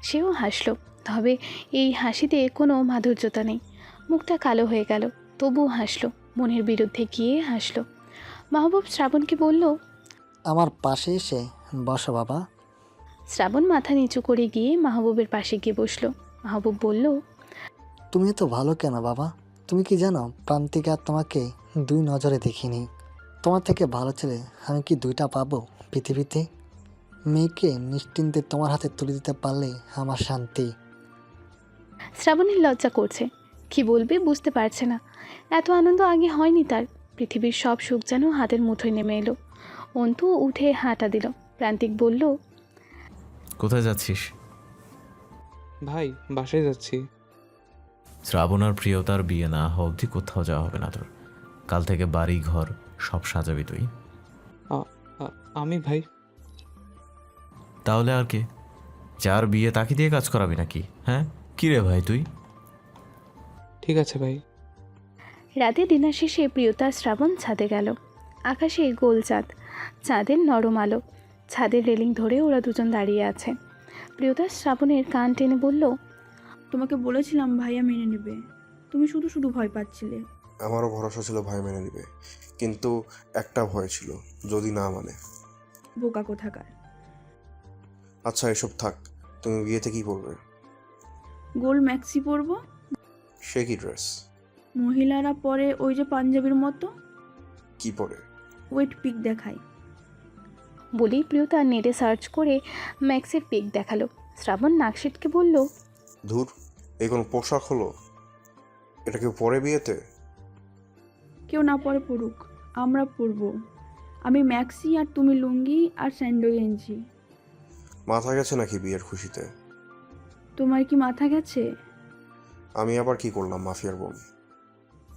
সেও হাসলো, তবে এই হাসিতে কোনো মাধুর্যতা নেই। মুখটা কালো হয়ে গেল, তবুও হাসলো, মনের বিরুদ্ধে গিয়ে হাসলো। মাহবুব শ্রাবণকে বলল, আমার পাশে এসে বসো বাবা। শ্রাবণ মাথা নিচু করে গিয়ে মাহবুবের পাশে গিয়ে বসলো। মাহবুব বলল, তুমি তো ভালো কেন বাবা? তুমি কি জানো প্রান্তিকা তোমাকে 2 নজরে দেখিনি। তোমার থেকে ভালো ছেলে আমি কি 2টা পাবো পৃথিবীতে? মেয়েকে নিশ্চিন্তে তোমার হাতে তুলে দিতে পারলে আমার শান্তি। শ্রাবণের লজ্জা করছে, কি বলবে বুঝতে পারছে না। এত আনন্দ আগে হয়নি তার। পৃথিবীর সব সুখ যেন হাতের মুঠোয় নেমে এলো। অন্তু উঠে হাঁটা দিল। প্রান্তিক বলল, কোথায় যাচ্ছিস? ভাই বাসায় যাচ্ছি। শ্রাবণ আর প্রিয়তার বিয়ে না হওয়া অবধি কোথাও যাওয়া হবে না তোর। কাল থেকে বাড়ি ঘর সব সাজাবি তুই। আমি ভাই? তাহলে আর কে? যার বিয়ে তাকে দিয়ে কাজ করাবি নাকি? হ্যাঁ, কি রে ভাই তুই? ঠিক আছে ভাই। রাতে ডিনার শেষে প্রিয়তা শ্রাবণ ছাদে গেল। আকাশে গোল চাঁদ, চাঁদের নরম আলো। ছাদের রেলিং ধরে ওরা দুজন দাঁড়িয়ে আছে। প্রিয়তা শ্রাবণের কান টেনে বলল, তোমাকে বলেছিলাম ভাইয়া মেনে নেবে, তুমি শুধু শুধু ভয় পাচ্ছিলে। আমারও ভরসা ছিল ভাই মেনে নিবে, কিন্তু একটা ভয় ছিল, যদি না মানে। বোকা কোথাকার। আচ্ছা এসব থাক, তুমি বিয়েতে কি পরবে? গোল ম্যাক্সি পরবো। সে কি ড্রেস? মহিলারা পরে ওই যে পাঞ্জাবির মতো। কি পরে? ওয়েট পিক দেখাই। বলেই প্রিয়তা নেটে সার্চ করে ম্যাক্সের পিক দেখালো। শ্রাবণ নাকশিটকে বলল, ধুর, এই কোনো পোশাক হলো? এটা কেউ পরে বিয়েতে? কেউ না পরে পড়ুক, আমরা পরবো। আমি ম্যাক্সি আর তুমি লুঙ্গি আর স্যান্ডো গেঞ্জি। মাথা গেছে নাকি বিয়ের খুশিতে? তোমার কি মাথা গেছে? আমি আবার কি করলাম মাফিয়ার বোন?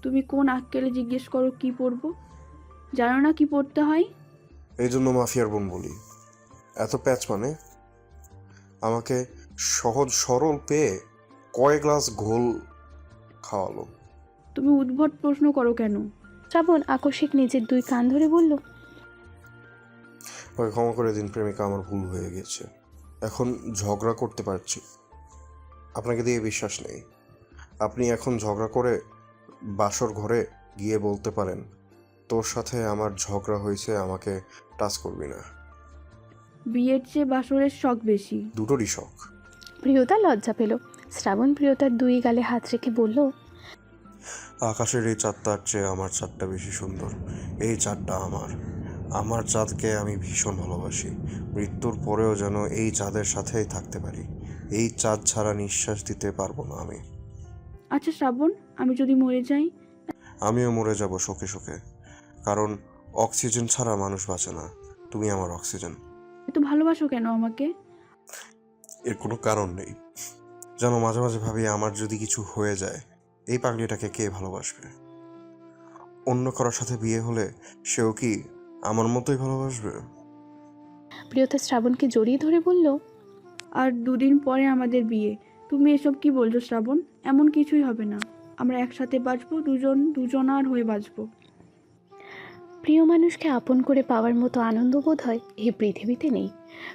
তুমি কোন আক্কেলে জিজ্ঞেস করো কি পরবো? জানো না কি পরতে হয়? এই জন্য মাফিয়ার বোন বলি। এত প্যাচ মানে? আমাকে সহজ সরল পেয়ে কয় গ্লাস ঘোল খাওয়ালো। তুমি উদ্ভট প্রশ্ন করো কেন? শ্রাবণ আকস্মিক নিজের 2 কান ধরে বলল, ওকে ক্ষমা করে দিন প্রেমিকা, আমার ভুল হয়ে গেছে। এখন ঝগড়া করতে পারছি। আপনাকে দিয়ে বিশ্বাস নেই। আপনি এখন ঝগড়া করে বাসর ঘরে গিয়ে বলতে পারেন, তোর সাথে আমার ঝগড়া হয়েছে, আমাকে টাচ করবি না। বিয়ের চেয়ে বাসরের শখ বেশি। দুটোরই শখ। প্রিয়তা লজ্জা পেল। শ্রাবণ প্রিয়তার 2 গালে হাত রেখে বলল, আকাশের এই চাঁদটার চেয়ে আমার চাঁদটা বেশি সুন্দর। এই চাঁদটা আমার চাঁদকে আমি ভীষণ ভালোবাসি। মৃত্যুর পরেও যেন এই চাঁদের সাথেই থাকতে পারি। এই চাঁদ ছাড়া নিঃশ্বাস দিতে পারবো না আমি। আচ্ছা শ্রাবণ, আমি যদি মরে যাই? আমিও মরে যাব শোকে শোকে, কারণ অক্সিজেন ছাড়া মানুষ বাঁচে না। তুমি আমার অক্সিজেন। এত ভালোবাসো কেন আমাকে? এর কোনো কারণ নেই। যেন মাঝে মাঝে ভাবি, আমার যদি কিছু হয়ে যায়, এই পাগলিটাকে কে ভালোবাসবে? অন্য কারোর সাথে বিয়ে হলে সেও কি আমার মতোই ভালোবাসবে? প্রিয়তা শ্রাবণকে জড়িয়ে ধরে বলল, আর 2 দিন পরে আমাদের বিয়ে। তুমি এসব কি বলছো শ্রাবণ? এমন কিছুই হবে না। আমরা একসাথে বাঁচবো, দুজনার হয়ে বাঁচবো। প্রিয় মানুষকে আপন করে পাওয়ার মতো আনন্দ বোধ হয় এই পৃথিবীতে নেই।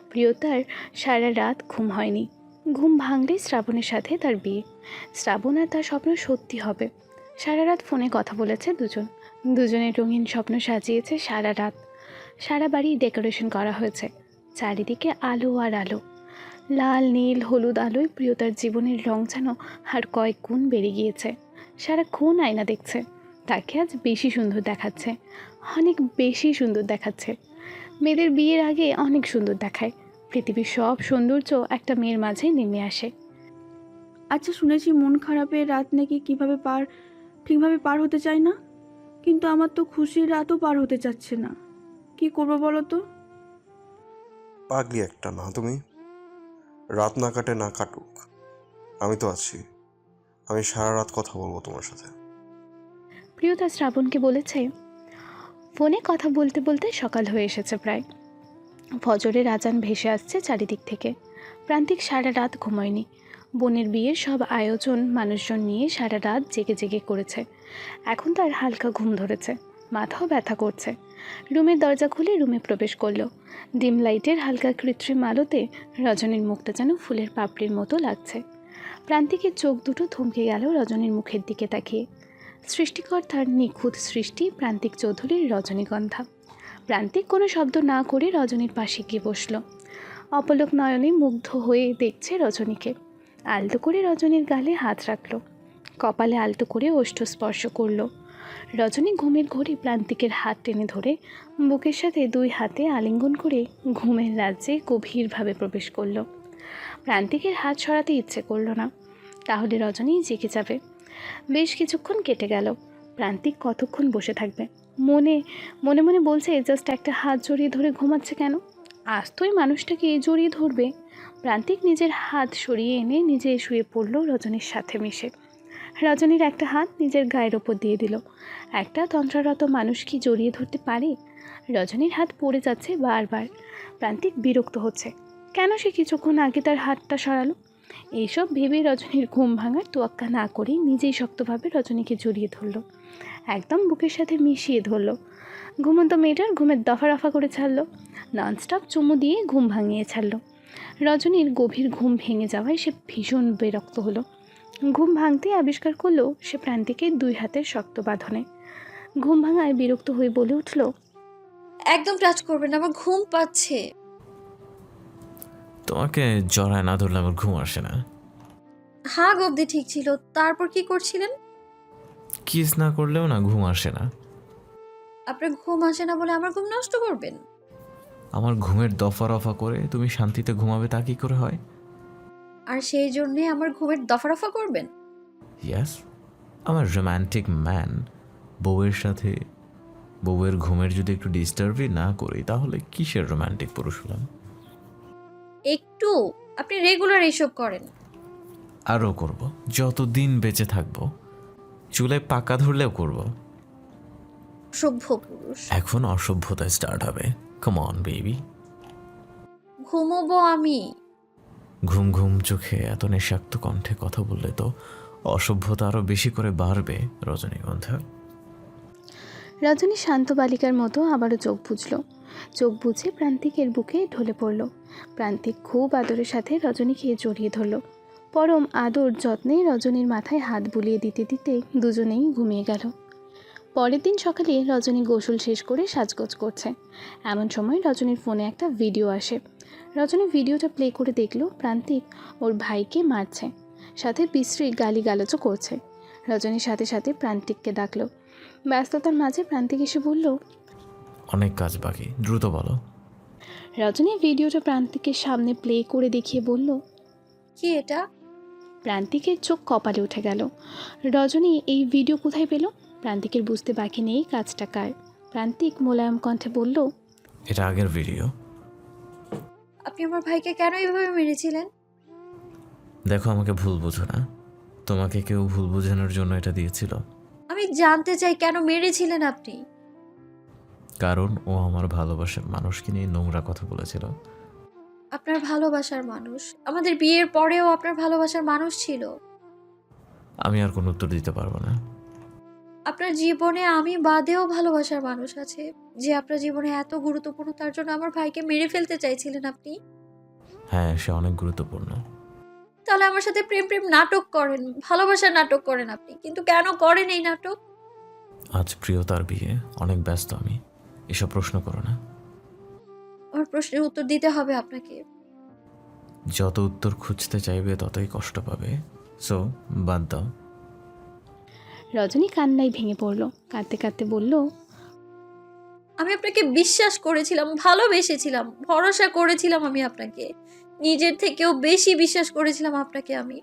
প্রিয়তার সারা রাত ঘুম হয়নি। ঘুম ভাঙলে শ্রাবণের সাথে তার বিয়ে। শ্রাবণ আর তার স্বপ্ন সত্যি হবে। সারা রাত ফোনে কথা বলেছে দুজনের রঙিন স্বপ্ন সাজিয়েছে সারা রাত। সারা বাড়ি ডেকোরেশন করা হয়েছে, চারিদিকে আলো আর আলো। লাল নীল হলুদ আলোয় প্রিয়তার জীবনের রং যেন আর কয়েক গুণ বেড়ে গিয়েছে। সারাক্ষণ আয়না দেখছে, তাকে আজ বেশি সুন্দর দেখাচ্ছে, অনেক বেশি সুন্দর দেখাচ্ছে। মেয়েদের বিয়ের আগে অনেক সুন্দর দেখায়। পৃথিবীর সব সৌন্দর্য একটা মেয়ের মাঝে নেমে আসে। আচ্ছা শুনেছি মন খারাপের রাত নাকি ঠিকভাবে পার হতে চায় না, কিন্তু আমার তো খুশির রাতও পার হতে চাচ্ছে না। কি করবো বলো তো? পাগলি একটা না তুমি? রাত না কাটে না কাটুক, আমি তো আছি। আমি সারা রাত কথা বলবো তোমার সাথে। প্রিয়তা শ্রাবণকে বলেছে, ফোনে কথা বলতে বলতে সকাল হয়ে এসেছে প্রায়। ফজরের আজান ভেসে আসছে চারিদিক থেকে। প্রান্তিক সারা রাত ঘুমোয়নি। বোনের বিয়ের সব আয়োজন মানুষজন নিয়ে সারা রাত জেগে জেগে করেছে। এখন তার হালকা ঘুম ধরেছে, মাথাও ব্যথা করছে। রুমের দরজা খুলে রুমে প্রবেশ করলো। ডিম লাইটের হালকা কৃত্রিম আলোতে রজনীর মুখটা যেন ফুলের পাপড়ির মতো লাগছে। প্রান্তিকের চোখ দুটো থমকে গেল রজনীর মুখের দিকে তাকিয়ে। সৃষ্টিকর্তার নিখুঁত সৃষ্টি প্রান্তিক চৌধুরীর রজনীগন্ধা। প্রান্তিক কোনো শব্দ না করে রজনীর পাশে গিয়ে বসল। অপলক নয়নে মুগ্ধ হয়ে দেখছে রজনীকে। আলতো করে রজনীর গালে হাত রাখল, কপালে আলতো করে ওষ্ঠ স্পর্শ করল। রজনী ঘুমের ঘোরে প্রান্তিকের হাত টেনে ধরে বুকের সাথে দুই হাতে আলিঙ্গন করে ঘুমের রাজ্যে গভীরভাবে প্রবেশ করল। প্রান্তিকের হাত সরাতে ইচ্ছে করল না, তাহলে রজনী জেগে যাবে। বেশ কিছুক্ষণ কেটে গেল। প্রান্তিক কতক্ষণ বসে থাকবে? মনে মনে মনে বলছে, জাস্ট একটা হাত জড়িয়ে ধরে ঘুমাচ্ছে কেন? আজ তোই মানুষটাকে জড়িয়ে ধরবে। প্রান্তিক নিজের হাত সরিয়ে এনে নিজে শুয়ে পড়ল রজনীর সাথে মিশে। রজনীর একটা হাত নিজের গায়ের ওপর দিয়ে দিল। একটা তন্ত্ররত মানুষ কি জড়িয়ে ধরতে পারে? রজনীর হাত পড়ে যাচ্ছে বারবার। প্রান্তিক বিরক্ত হচ্ছে, কেন সে কিছুক্ষণ আগে তার হাতটা সরালো? এইসব ভেবে রজনীর ঘুম ভাঙার তোয়াক্কা না করে নিজেই শক্তভাবে রজনীকে জড়িয়ে ধরল, একদম বুকের সাথে মিশিয়ে ধরল। ঘুমন্ত মেয়েটার ঘুমের দফা রফা করে ছাড়লো, ননস্টপ চুমু দিয়ে ঘুম ভাঙিয়ে ছাড়লো। রজনীর গভীর ঘুম ভেঙে যাওয়ায় সে ভীষণ বিরক্ত হলো। ঘুম ভাঙতে আবিষ্কার করলো সে প্রান্তিকের দুই হাতের শক্ত বাঁধনে। ঘুম ভাঙায় বিরক্ত হয়ে বলে উঠল, একদম টাচ করবেন না, আমার ঘুম পাচ্ছে। তোমাকে জড়ায় না ধরলে আমার ঘুম আসে না। হাগ অবধি ঠিক ছিল, তারপর কি করছিলেন? কিস না করলেও না ঘুম আসে না। আপনার ঘুম আসে না বলে আমার ঘুম নষ্ট করবেন? আমার ঘুমের দফা রফা করে তুমি শান্তিতে ঘুমাবে তা কি করে হয়? আর সেই জন্যে আমার ঘুমের দফারফা করবেন? ইয়াস, আমার রোম্যান্টিক ম্যান। বউয়ের সাথে বউয়ের ঘুমের যদি একটু ডিস্টার্বই না করি তাহলে কিসের রোম্যান্টিক পুরুষ হলাম? একটু আপনি রেগুলার এইসব করেন। আরও করব, যতদিন বেঁচে থাকবো। চুলায় পাকা ধরলেও করব। সভ্য পুরুষ। এখন অসভ্যতা স্টার্ট হবে। Come on baby. ঘুমোবো আমি। ঘুম ঘুম চোখে এত নেশাক্ত কণ্ঠে কথা বললে তো অসভ্যতা আরও বেশি করে বাড়বে রজনীগন্ধা। রজনী শান্ত বালিকার মতো আবারও চোখ বুঝল। চোখ বুঝে প্রান্তিকের বুকে ঢলে পড়ল। প্রান্তিক খুব আদরের সাথে রজনীকে জড়িয়ে ধরল। পরম আদর যত্নে রজনীর মাথায় হাত বুলিয়ে দিতে দিতে দুজনেই ঘুমিয়ে গেল। পরের দিন সকালে রজনী গোসল শেষ করে সাজগোজ করছে। এমন সময় রজনীর ফোনে একটা ভিডিও আসে। রজনী ভিডিওটা প্লে করে দেখল প্রান্তিক ওর ভাইকে মারছে, সাথে বিশ্রী গালিগালাজও করছে। রজনীর সাথে সাথে প্রান্তিককে ডাকলো। ব্যস্ততার মাঝে প্রান্তিক এসে বলল, অনেক কাজ বাকি, দ্রুত বলো। রজনী ভিডিওটা প্রান্তিকের সামনে প্লে করে দেখিয়ে বলল, কি এটা? প্রান্তিকের চোখ কপালে উঠে গেল। রজনী এই ভিডিও কোথায় পেল? প্রান্তিকের বুঝতে বাকি নেই কাজটা কার। প্রান্তিক মোলায়েম কণ্ঠে বলল, এটা আগের ভিডিও। আপনি আমার ভাইকে কেন এইভাবে মেরেছিলেন? দেখো, আমাকে ভুল বুঝো না। তোমাকে কেউ ভুল বোঝানোর জন্য এটা দিয়েছিল। আমি জানতে চাই কেন মেরেছিলেন আপনি? কারণ ও আমার ভালোবাসার মানুষকে নিয়ে নোংরা কথা বলেছিল। আপনার ভালোবাসার মানুষ? আমাদের বিয়ের পরেও আপনার ভালোবাসার মানুষ ছিল? আমি আর কোনো উত্তর দিতে পারবো না। আপনার জীবনে আমি বাদেও ভালোবাসার মানুষ আছে, যে আপনার জীবনে এত গুরুত্বপূর্ণ, তার জন্য আমার ভাইকে মেরে ফেলতে চাইছিলেন আপনি? হ্যাঁ, সে অনেক গুরুত্বপূর্ণ। তাহলে আমার সাথে প্রেম প্রেম নাটক করেন, ভালোবাসার নাটক করেন আপনি, কিন্তু কেন করেন এই নাটক? আজ প্রিয়তার বিয়ে, অনেক ব্যস্ত আমি। এসব প্রশ্ন করো না। আমার প্রশ্নের উত্তর দিতে হবে আপনাকে। যত উত্তর খুঁজতে চাইবে ততই কষ্ট পাবে, সো বাদ দাও। রজনী কান্নায় ভেঙে পড়ল। কাঁদতে কাঁদতে বলল, আমি আপনাকে বিশ্বাস করেছিলাম, ভালোবেসেছিলাম, ভরসা করেছিলাম আমি আপনাকে, নিজের থেকেও বেশি বিশ্বাস করেছিলাম আপনাকে আমি।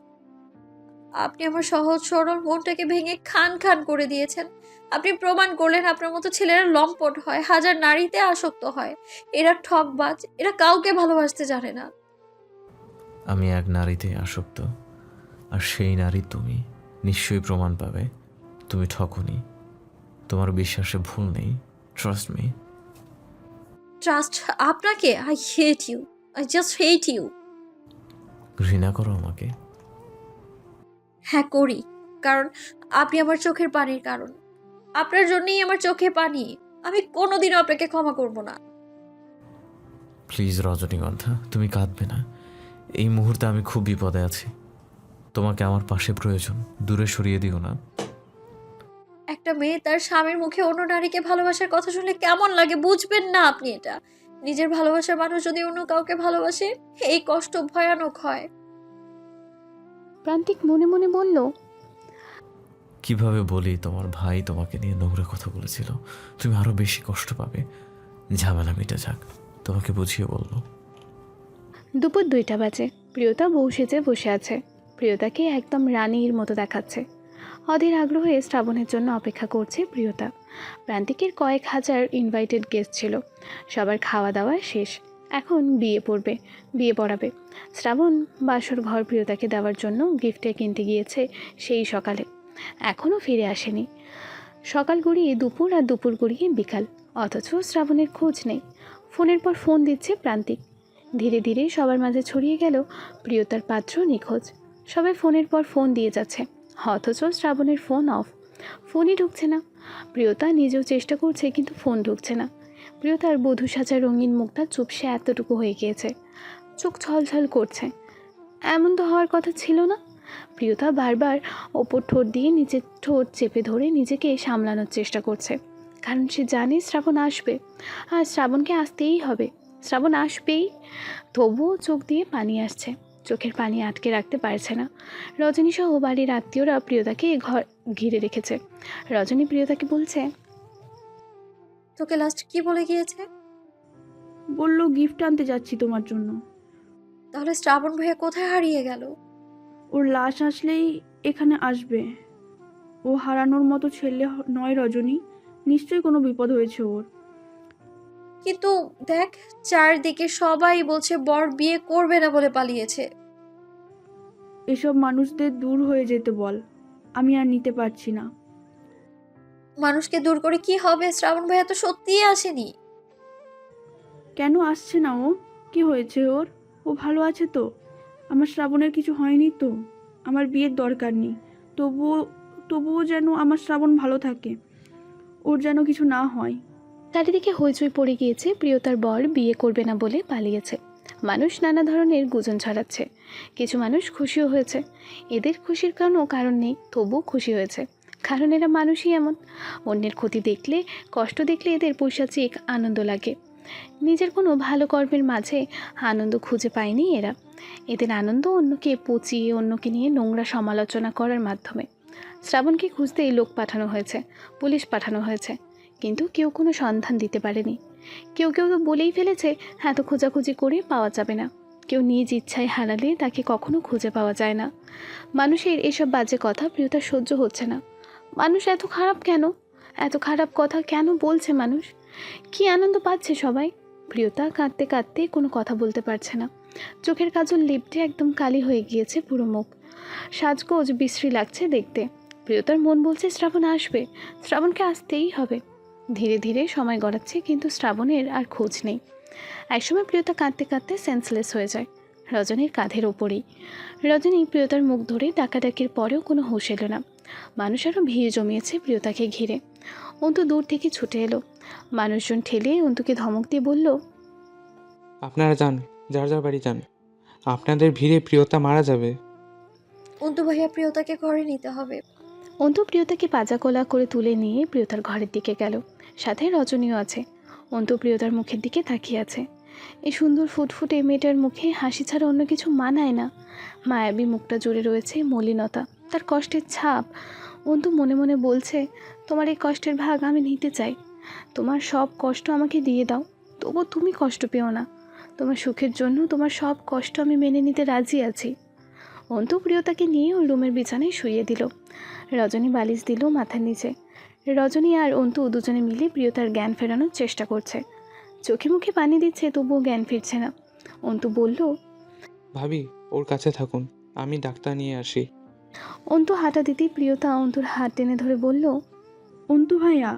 আপনি আমার সহজ সরল মনটাকে ভেঙে খান খান করে দিয়েছেন। আপনি প্রমাণ করলেন আপনার মতো ছেলেরা লম্পট হয়, হাজার নারীতে আসক্ত হয়, এরা ঠকবাজ, এরা কাউকে ভালোবাসতে জানে না। আমি এক নারীতে আসক্ত, আর সেই নারী তুমি। নিশ্চয়ই প্রমাণ পাবে তুমি ঠকনি। তোমার বিশ্বাসে ভুল নেই, ট্রাস্ট মি। ট্রাস্ট আপনাকে? I hate you, I just hate you. ঘৃণা করো আমাকে? হ্যাঁ করি, কারণ আপনি আমার চোখের পানির কারণ। আপনার জন্যই আমার চোখে পানি। আমি কোনোদিনও আপনাকে ক্ষমা করব না। প্লিজ রজনীগন্ধা, তুমি কাঁদবে না। এই মুহূর্তে আমি খুব বিপদে আছি, তোমাকে আমার পাশে প্রয়োজন। দূরে সরিয়ে দিও না। একটা মেয়ে তার স্বামীর মুখে অন্য নারীকে ভালোবাসার কথা শুনলে কেমন লাগে বুঝবেন না আপনি এটা। নিজের ভালোবাসার মানুষ যদি অন্য কাউকে ভালোবাসে, এই কষ্ট ভয়ানক হয়। প্রান্তিক মনে মনে বলল, কিভাবে বলি তোমার ভাই তোমাকে নিয়ে নোংরা কথা বলেছিল? তুমি আরো বেশি কষ্ট পাবে। ঝামেলা মিটে যাক, তোমাকে বুঝিয়ে বলবো। দুপুর 2টা বাজে। প্রিয়তা বউ সেজে বসে আছে। প্রিয়তাকে একদম রানীর মতো দেখাচ্ছে। অধীর আগ্রহে শ্রাবণের জন্য অপেক্ষা করছে প্রিয়তা। প্রান্তিকের কয়েক হাজার ইনভাইটেড গেস্ট ছিল। সবার খাওয়া দাওয়া শেষ। এখন বিয়ে পড়াবে। শ্রাবণ বাসর ঘর প্রিয়তাকে দেওয়ার জন্য গিফটে কিনতে গিয়েছে সেই সকালে, এখনও ফিরে আসেনি। সকাল গড়িয়ে দুপুর আর দুপুর গড়িয়ে বিকাল, অথচ শ্রাবণের খোঁজ নেই। ফোনের পর ফোন দিচ্ছে প্রান্তিক। ধীরে ধীরে সবার মাঝে ছড়িয়ে গেল প্রিয়তার পাত্র নিখোঁজ। সবাই ফোনের পর ফোন দিয়ে যাচ্ছে, অথচ শ্রাবণের ফোন অফ। ফোনই ঢুকছে না। প্রিয়তা নিজেও চেষ্টা করছে, কিন্তু ফোন ঢুকছে না। প্রিয়তার বধূ সাজা রঙিন মুখটা চুপসে এতটুকু হয়ে গিয়েছে। চোখ ছলছল করছে। এমন তো হওয়ার কথা ছিল না। প্রিয়তা বারবার ওপর ঠোঁট দিয়ে নিচের ঠোঁট চেপে ধরে নিজেকে সামলানোর চেষ্টা করছে, কারণ সে জানে শ্রাবণ আসবে, আর শ্রাবণকে আসতেই হবে। শ্রাবণ আসবেই। তবুও চোখ দিয়ে পানি আসছে, চোখের পানি আটকে রাখতে পারছে না। রজনী সহ বাড়ির আত্মীয়রা প্রিয়তাকে ঘর ঘিরে রেখেছে। রজনী প্রিয়তাকে বলছে, তোকে লাস্ট কি বলে গিয়েছে? বলল গিফট আনতে যাচ্ছি তোমার জন্য। তাহলে শ্রাবণ ভাইয়া কোথায় হারিয়ে গেল? ওর লাশ আসলেই এখানে আসবে। ও হারানোর মতো ছেলে নয় রজনী, নিশ্চয়ই কোনো বিপদ হয়েছে ওর। কিন্তু দেখ, চারদিকে সবাই বলছে বর বিয়ে করবে না বলে পালিয়েছে। এসব মানুষদের দূর হয়ে যেতে বল, আমি আর নিতে পারছি না। মানুষকে দূর করে কি হবে? শ্রাবণ ভাইয়া তো সত্যিই আসেনি। কেন আসছে না ও? কি হয়েছে ওর? ও ভালো আছে তো? আমার শ্রাবণের কিছু হয়নি তো? আমার বিয়ের দরকার নেই, তবুও যেন আমার শ্রাবণ ভালো থাকে, ওর যেন কিছু না হয়। চারিদিকে হইচই পড়ে গিয়েছে। প্রিয়তার বর বিয়ে করবে না বলে পালিয়েছে। মানুষ নানা ধরনের গুজন ছড়াচ্ছে। কিছু মানুষ খুশিও হয়েছে। এদের খুশির কোনো কারণ নেই, তবুও খুশি হয়েছে, কারণ এরা মানুষই এমন। অন্যের ক্ষতি দেখলে, কষ্ট দেখলে এদের পৈশাচিক আনন্দ লাগে। নিজের কোনো ভালো কর্মের মাঝে আনন্দ খুঁজে পায়নি এরা। এদের আনন্দ অন্যকে পচিয়ে, অন্যকে নিয়ে নোংরা সমালোচনা করার মাধ্যমে। শ্রাবণকে খুঁজতেই লোক পাঠানো হয়েছে, পুলিশ পাঠানো হয়েছে, কিন্তু কেউ কোনো সন্ধান দিতে পারেনি। কেউ কেউ তো বলেই ফেলেছে এত খোঁজাখুঁজি করে পাওয়া যাবে না। কেউ নিজ ইচ্ছায় হারালে তাকে কখনো খুঁজে পাওয়া যায় না। মানুষের এসব বাজে কথা প্রিয়তা সহ্য হচ্ছে না। মানুষ এত খারাপ কেন? এত খারাপ কথা কেন বলছে মানুষ? কি আনন্দ পাচ্ছে সবাই? প্রিয়তা কাঁদতে কাঁদতে কোনো কথা বলতে পারছে না। চোখের কাজল লিপটে একদম কালি হয়ে গিয়েছে পুরো মুখ। সাজগোজ বিশ্রী লাগছে দেখতে। প্রিয়তার মন বলছে শ্রাবণ আসবে, শ্রাবণকে আসতেই হবে। ধীরে ধীরে সময় গড়াচ্ছে, কিন্তু শ্রাবণের আর খোঁজ নেই। একসময় প্রিয়তা কাঁদতে কাঁদতে সেন্সলেস হয়ে যায় রজনীর কাঁধের ওপরেই। রজনী প্রিয়তার মুখ ধরে ডাকাডাকির পরেও কোনো হুঁশ এলো না। মানুষ আরও ভিড় জমিয়েছে প্রিয়তাকে ঘিরে। অন্তু দূর থেকে ছুটে এলো। মানুষজন ঠেলে অন্তুকে ধমক দিয়ে বলল, আপনারা যান, যার যার বাড়ি যান, আপনাদের ভিড়ে প্রিয়তা মারা যাবে। অন্তু ভাইয়া প্রিয়তাকে ঘরে নিতে হবে। অন্তু প্রিয়তাকে পাজাকোলা করে তুলে নিয়ে প্রিয়তার ঘরের দিকে গেল। সাথে রজনীও আছে। অন্তু প্রিয়তার মুখের দিকে তাকিয়ে আছে। এই সুন্দর ফুটফুটে মেয়েটার মুখে হাসি ছাড়া অন্য কিছু মানায় না। মায়াবী মুখটা জুড়ে রয়েছে মলিনতা, তার কষ্টের ছাপ। অন্তু মনে মনে বলছে, তোমার এই কষ্টের ভাগ আমি নিতে চাই। তোমার সব কষ্ট আমাকে দিয়ে দাও, তবু তুমি কষ্ট পেও না। তোমার সুখের জন্য তোমার সব কষ্ট আমি মেনে নিতে রাজি আছি। অন্তু প্রিয়তাকে নিয়ে ওর রুমের বিছানায় শুইয়ে দিল। রজনী বালিশ দিল মাথার নিচে। রজনী আর অন্তু দুজনে মিলে প্রিয়তার জ্ঞান ফেরানোর চেষ্টা করছে। চোখে মুখে পানি দিচ্ছে, তবুও জ্ঞান ফিরছে না। অন্তু বলল, ভাবি, ওর কাছে থাকুন, আমি ডাক্তার নিয়ে আসি। অন্তু হাঁটা দিতেই প্রিয়তা অন্তুর হাত টেনে ধরে বলল, অন্তু ভাইয়া।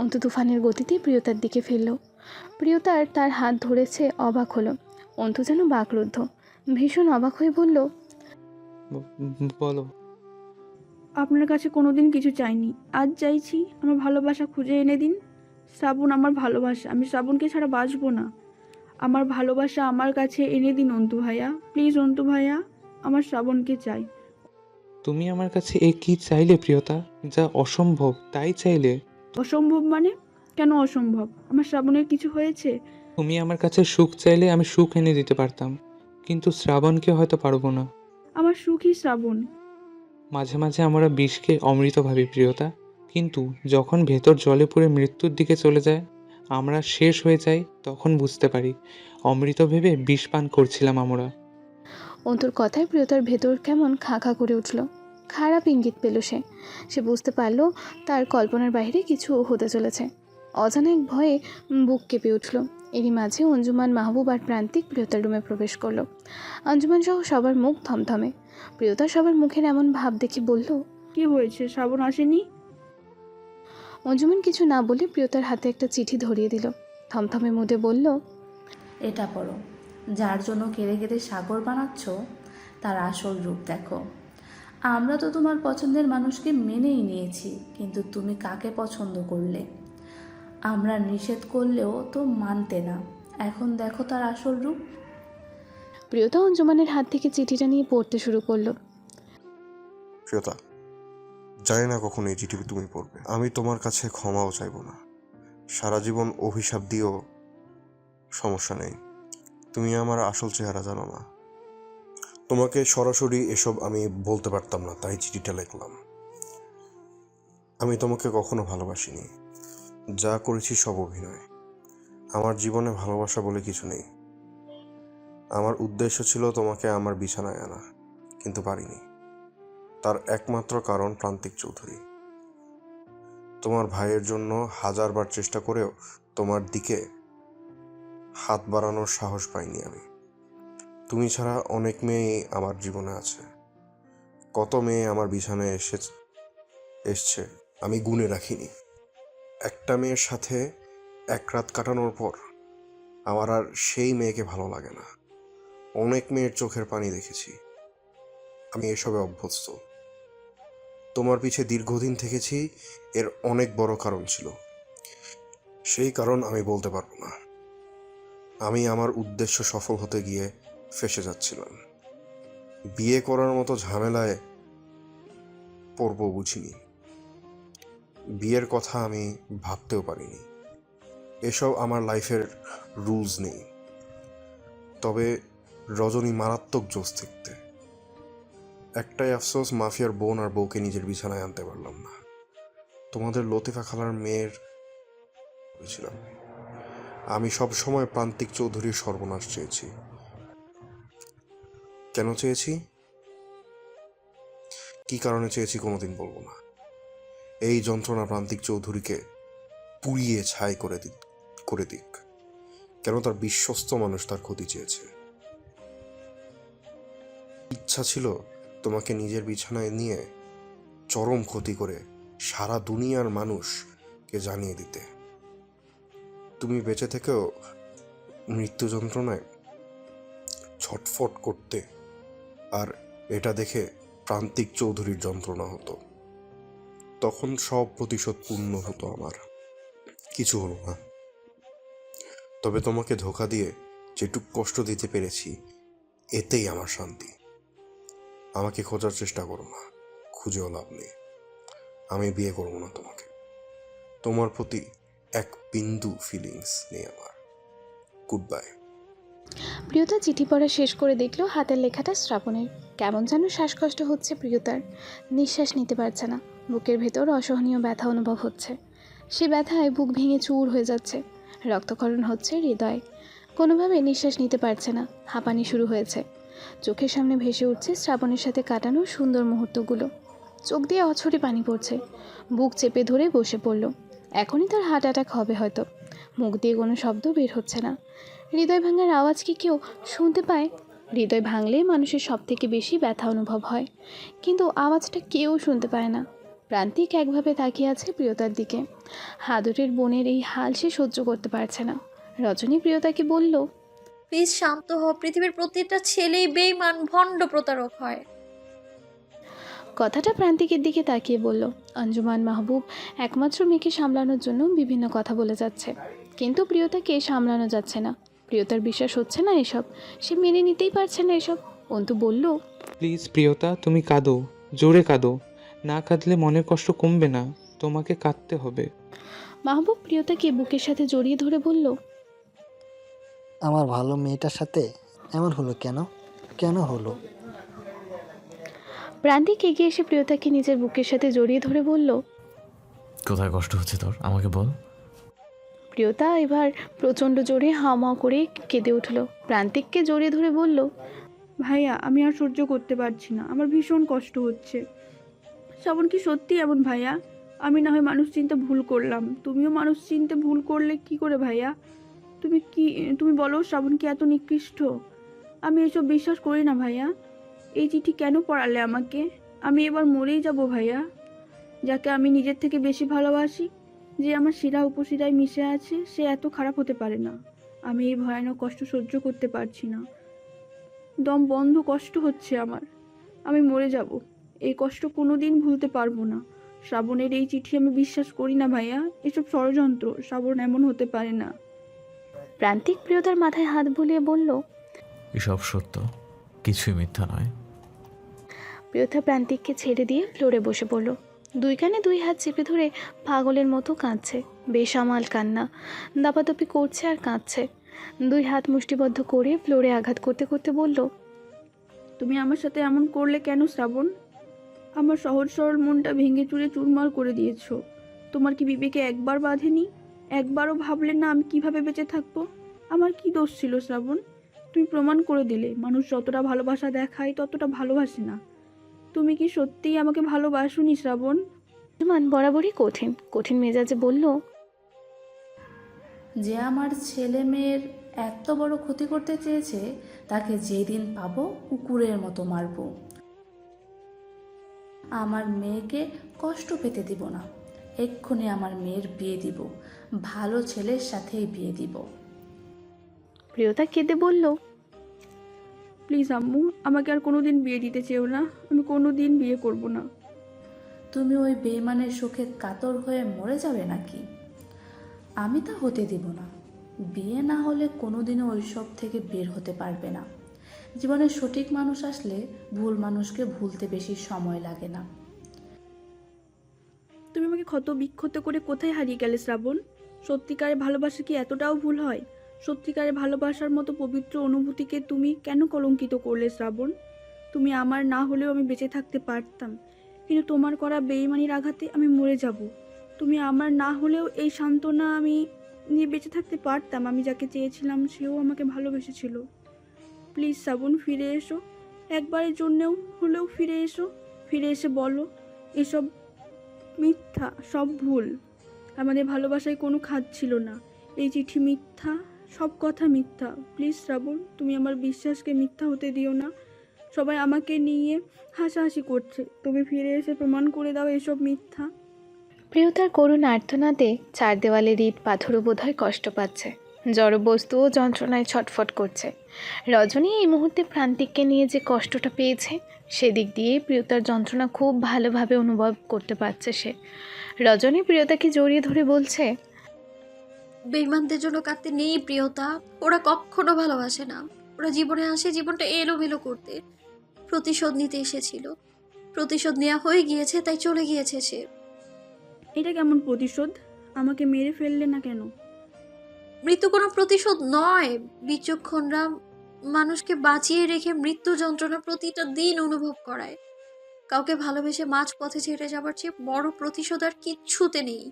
অন্তু তুফানের গতিতে প্রিয়তার দিকে ফিরল। প্রিয়তার তার হাত ধরেছে, অবাক হলো। অন্তু যেন বাকরুদ্ধ, ভীষণ অবাক হয়ে বলল, বলো। আপনার কাছে কোনোদিন কিছু চাইনি, আজ চাইছি আমার ভালোবাসা খুঁজে এনে দিন। শ্রাবণ আমার ভালোবাসা, আমি শ্রাবণকে ছাড়া বাঁচবো না। আমার ভালোবাসা আমার কাছে এনে দিন অন্তু ভাইয়া, প্লিজ অন্তু ভাইয়া, আমার শ্রাবণকে চাই। তুমি আমার কাছে এ কি চাইলে প্রিয়তা? যা অসম্ভব তাই চাইলে। অসম্ভব মানে? কেন অসম্ভব? আমার শ্রাবণের কিছু হয়েছে? তুমি আমার কাছে সুখ চাইলে আমি সুখ এনে দিতে পারতাম, কিন্তু শ্রাবণকে হয়তো পারবো না। আমার সুখী শ্রাবণ। মাঝে মাঝে আমরা বিষকে অমৃত ভাবি প্রিয়তা, কিন্তু যখন ভেতর জলে পুড়ে মৃত্যুর দিকে চলে যায়, আমরা শেষ হয়ে যাই, তখন বুঝতে পারি অমৃত ভেবে বিষ পান করছিলাম আমরা। অন্তুর কথায় প্রিয়তার ভেতর কেমন খা খা করে উঠল। খারাপ ইঙ্গিত পেল সে। সে বুঝতে পারল তার কল্পনার বাইরে কিছু হতে চলেছে। অজানা এক ভয়ে বুক কেঁপে উঠল। এরই মাঝে অঞ্জুমান, মাহবুব আর প্রান্তিক প্রিয়তার রুমে প্রবেশ করলো। অঞ্জুমান সহ সবার মুখ থমথমে। প্রিয়তা সবার মুখের এমন ভাব দেখে বলল, কি হয়েছে? শ্রাবণ আসেনি? অঞ্জুমান কিছু না বলে প্রিয়তার হাতে একটা চিঠি ধরিয়ে দিল। থমথমে মুডে বলল, এটা পড়ো। যার জন্য কেড়ে কেড়ে সাগর বানাচ্ছ, তার আসল রূপ দেখো। আমরা তো তোমার পছন্দের মানুষকে মেনেই নিয়েছি, কিন্তু তুমি কাকে পছন্দ করলে? আমরা নিষেধ করলেও তো মানতে না। এখন দেখো তার আসল রূপ। প্রিয়তা অঞ্জুমানের হাত থেকে চিঠিটা নিয়ে পড়তে শুরু করলো। প্রিয়তা, জানি না কখন এই চিঠি তুমি পড়বে। আমি তোমার কাছে ক্ষমাও চাইবো না, সারা জীবন অভিশাপ দিয়েও সমস্যা নেই। তুমি আমার আসল চেহারা জানো না। তোমাকে সরাসরি এসব আমি বলতে পারতাম না, তাই চিঠিটা লিখলাম। আমি তোমাকে কখনো ভালোবাসিনি, যা করেছি সব অভিনয়। আমার জীবনে ভালোবাসা বলে কিছু নেই। আমার উদ্দেশ্য ছিল তোমাকে আমার বিছানায় আনা, কিন্তু পারিনি। তার একমাত্র কারণ প্রান্তিক চৌধুরী। তোমার ভাইয়ের জন্য হাজারবার চেষ্টা করেও তোমার দিকে হাত বাড়ানোর সাহস পাইনি আমি। তুমি ছাড়া অনেক মেয়েই আমার জীবনে আছে। কত মেয়ে আমার বিছানায় এসছে আমি গুণে রাখিনি। একটা মেয়ের সাথে এক রাত কাটানোর পর আমার আর সেই মেয়েকে ভালো লাগে না। অনেক মেয়ের চোখের পানি দেখেছি, আমি এসবে অভ্যস্ত। তোমার পিছে দীর্ঘদিন থেকেছি, এর অনেক বড় কারণ ছিল। সেই কারণ আমি বলতে পারবো না। আমি আমার উদ্দেশ্য সফল হতে গিয়ে ফেঁসে যাচ্ছিলাম। বিয়ে করার মতো ঝামেলায় পড়ব বুঝিনি। বিয়ের কথা আমি ভাবতেও পারিনি। এসব আমার লাইফের রুলস নেই। তবে রজনী মারাত্মক জোশ দেখতে। একটাই আফসোস, মাফিয়ার বোন আর বউকে নিজের বিছানায় আনতে পারলাম না। তোমাদের লতিফা খালার মেয়ের হয়েছিলাম। আমি সব সময় প্রান্তিক চৌধুরীর সর্বনাশ চেয়েছি। কেন চেয়েছি, কি কারণে চেয়েছি কোনোদিন বলবো না। এই যন্ত্রণা প্রান্তিক চৌধুরীকে পুড়িয়ে ছাই করে দিক। কেন তার বিশ্বস্ত মানুষ তার ক্ষতি চেয়েছে। ইচ্ছা ছিল তোমাকে নিজের বিছানায় নিয়ে চরম ক্ষতি করে সারা দুনিয়ার মানুষকে জানিয়ে দিতে। তুমি বেঁচে থেকেও মৃত্যু যন্ত্রণায় ছটফট করতে, আর এটা দেখে প্রান্তিক চৌধুরীর যন্ত্রণা হতো। তখন সব প্রতিশোধ পূর্ণ হতো আমার। কিছু হলো না। তবে তোমাকে ধোঁকা দিয়ে যেটুক কষ্ট দিতে পেরেছি, এতেই আমার শান্তি। আমাকে খোঁজার চেষ্টা করো না, খুঁজেও লাভ নেই। আমি বিয়ে করবো না তোমাকে। তোমার প্রতি এক বিন্দু ফিলিংস নেই আমার। Good bye. প্রিয়তা চিঠি পড়া শেষ করে দেখলো হাতের লেখাটা শ্রাবণের। কেমন যেন শ্বাসকষ্ট হচ্ছে প্রিয়তার। নিঃশ্বাস নিতে পারছে না। বুকের ভেতর অসহনীয় ব্যথা অনুভব হচ্ছে। সে ব্যথায় বুক ভেঙে চুর হয়ে যাচ্ছে। রক্তক্ষরণ হচ্ছে হৃদয়ে। কোনোভাবে নিঃশ্বাস নিতে পারছে না। হাঁপানি শুরু হয়েছে। চোখের সামনে ভেসে উঠছে শ্রাবণের সাথে কাটানো সুন্দর মুহূর্তগুলো। চোখ দিয়ে অছরে পানি পড়ছে। বুক চেপে ধরে বসে পড়ল। এখনই তার হার্ট অ্যাটাক হবে হয়তো। মুখ দিয়ে কোনো শব্দ বের হচ্ছে না। হৃদয় ভাঙার আওয়াজ কি কেউ শুনতে পায়? হৃদয় ভাঙলে মানুষের সব থেকে বেশি ব্যথা অনুভব হয়, কিন্তু আওয়াজটা কেউ শুনতে পায় না। প্রান্তিক একভাবে তাকিয়ে আছে প্রিয়তার দিকে। হাদুরের বোনের এই হাল সে সহ্য করতে পারছে না। রজনী প্রিয়তাকে বলল, প্লিজ শান্ত হও, পৃথিবীর প্রতিটা ছেলেই বেইমান ভণ্ড প্রতারক হয়। কথাটা প্রান্তিকের দিকে তাকিয়ে বলল। আঞ্জুমান মাহবুব একমাত্র মেয়েকে সামলানোর জন্য বিভিন্ন কথা বলে যাচ্ছে, কিন্তু প্রিয়তাকে সামলানো যাচ্ছে না। প্রিয়তার বিশ্বাস হচ্ছে না এসব, সে মেনে নিতেই পারছে না এসব। অন্তু বলল, প্লিজ প্রিয়তা, তুমি কাঁদো, জোরে কাঁদো। না কাঁদলে মনের কষ্ট কমবে না, তোমাকে কাঁদতে হবে। মাহবুব প্রিয়তাকে বুকের সাথে জড়িয়ে ধরে বলল, আমার ভালো মেয়েটার সাথে এমন হলো কেন? কেন হলো? প্রান্তিক এগিয়ে এসে প্রিয়তাকে নিজের বুকের সাথে জড়িয়ে ধরে বলল। কোথায় কষ্ট হচ্ছে তোর আমাকে বল। প্রিয়তা এবার প্রচণ্ড জোরে হাওমাও করে কেঁদে উঠল। প্রান্তিককে জড়িয়ে ধরে বলল, ভাইয়া, আমি আর সহ্য করতে পারছি না, আমার ভীষণ কষ্ট হচ্ছে। শ্রাবণ কি সত্যি এমন ভাইয়া? আমি না হয় মানুষ চিনতে ভুল করলাম, তুমিও মানুষ চিনতে ভুল করলে কি করে ভাইয়া? তুমি বলো, শ্রাবণ কি এত নিকৃষ্ট? আমি এসব বিশ্বাস করি না ভাইয়া। এই চিঠি কেন পড়ালে আমাকে? আমি এবার মরেই যাব ভাইয়া। যাকে আমি নিজের থেকে বেশি ভালোবাসি, যে আমার শিরা উপশিরায় মিশে আছে, সে এত খারাপ হতে পারে না। আমি এই ভয়ানক কষ্ট সহ্য করতে পারছি না, দম বন্ধ, কষ্ট হচ্ছে আমার। আমি মরে যাব, এই কষ্ট কোনোদিন ভুলতে পারবো না। শ্রাবণের এই চিঠি আমি বিশ্বাস করি না ভাইয়া, এসব ষড়যন্ত্র। শ্রাবণ এমন হতে পারে না। প্রান্তিক প্রিয়তার মাথায় হাত বুলিয়ে বলল। এসব সত্য, কিছুই মিথ্যা নয়। প্রিয়তা প্রান্তিককে ছেড়ে দিয়ে ফ্লোরে বসে পড়ল। দুই কানে দুই হাত চেপে ধরে পাগলের মতো কাঁদছে, বেসামাল কান্না, দাপাদাপি করছে আর কাঁদছে। দুই হাত মুষ্টিবদ্ধ করে ফ্লোরে আঘাত করতে করতে বলল, তুমি আমার সাথে এমন করলে কেন শ্রাবণ? আমার সহজ সরল মনটা ভেঙে চুরে চুরমার করে দিয়েছো। তোমার কি বিবেকে একবার বাঁধেনি? একবারও ভাবলে না আমি কিভাবে বেঁচে থাকবো? আমার কি দোষ ছিল শ্রাবণ? তুমি প্রমাণ করে দিলে মানুষ যতটা ভালোবাসা দেখায় ততটা ভালোবাসে না। তুমি কি সত্যিই আমাকে ভালোবাসোনি শ্রাবণ? মান বরাবরই কঠিন কঠিন মেজাজে বলল, যে আমার ছেলে মেয়ের এত বড় ক্ষতি করতে চেয়েছে, তাকে যেদিন পাবো কুকুরের মতো মারবো। আমার মেয়েকে কষ্ট পেতে দিব না। এক্ষুনি আমার মেয়ের বিয়ে দিব, ভালো ছেলের সাথেই বিয়ে দিব। প্রিয়তা কেঁদে বলল, প্লিজ আম্মু, আমাকে আর কোনোদিন বিয়ে দিতে চেও না। আমি কোনোদিন বিয়ে করব না। তুমি ওই বেইমানের সুখে কাতর হয়ে মরে যাবে নাকি? আমি তা হতে দিব না। বিয়ে না হলে কোনোদিনও ওইসব থেকে বের হতে পারবে না। জীবনে সঠিক মানুষ আসলে ভুল মানুষকে ভুলতে বেশি সময় লাগে না। তুমি আমাকে ক্ষত বিক্ষত করে কোথায় হারিয়ে গেলে শ্রাবণ? সত্যিকারের ভালোবাসা কি এতটাও ভুল হয়? সত্যিকারের ভালোবাসার মতো পবিত্র অনুভূতিকে তুমি কেন কলঙ্কিত করলে শ্রাবণ? তুমি আমার না হলেও আমি বেঁচে থাকতে পারতাম, কিন্তু তোমার করা বেইমানির আঘাতে আমি মরে যাব। তুমি আমার না হলেও এই সান্ত্বনা আমি নিয়ে বেঁচে থাকতে পারতাম। আমি যাকে চেয়েছিলাম সেও আমাকে ভালোবেসেছিল। প্লিজ শ্রাবণ, ফিরে এসো। একবারের জন্যেও হলেও ফিরে এসো। ফিরে এসে বলো এসব মিথ্যা, সব ভুল। আমাদের ভালোবাসায় কোনো খাদ ছিল না। এই চিঠি মিথ্যা, সব কথা মিথ্যা। প্লিজ শ্রাবণ, তুমি আমার বিশ্বাসকে মিথ্যা হতে দিও না। সবাই আমাকে নিয়ে হাসাহাসি করছে, তুমি ফিরে এসে প্রমাণ করে দাও এসব মিথ্যা। প্রিয়তার করুণ আর্তনাদে চার দেওয়ালে ইট পাথরও বোধহয় কষ্ট পাচ্ছে, জড়বস্তুও যন্ত্রণায় ছটফট করছে। রজনী এই মুহূর্তে প্রান্তিককে নিয়ে যে কষ্টটা পেয়েছে, সেদিক দিয়ে প্রিয়তার যন্ত্রণা খুব ভালোভাবে অনুভব করতে পারছে সে। রজনী প্রিয়তাকে জড়িয়ে ধরে বলছে, বেইমানদের জন্য কাঁদতে নেই প্রিয়তা, ওরা কখনো ভালোবাসে না। ওরা জীবনে আসে জীবনটা এলোমেলো করতে, প্রতিশোধ নিতে এসেছিল। প্রতিশোধ নেওয়া হয়ে গিয়েছে, তাই চলে গিয়েছে সে। এটা কেমন প্রতিশোধ? আমাকে মেরে ফেললে না কেন? মৃত্যু কোনো প্রতিশোধ নয়। বিচক্ষণরা মানুষকে বাঁচিয়ে রেখে মৃত্যু যন্ত্রণা প্রতিটা দিন অনুভব করায়। কাউকে ভালোবেসে মাঝ পথে ছেড়ে যাবার চেয়ে বড় প্রতিশোধ আর কিচ্ছুতে নেই।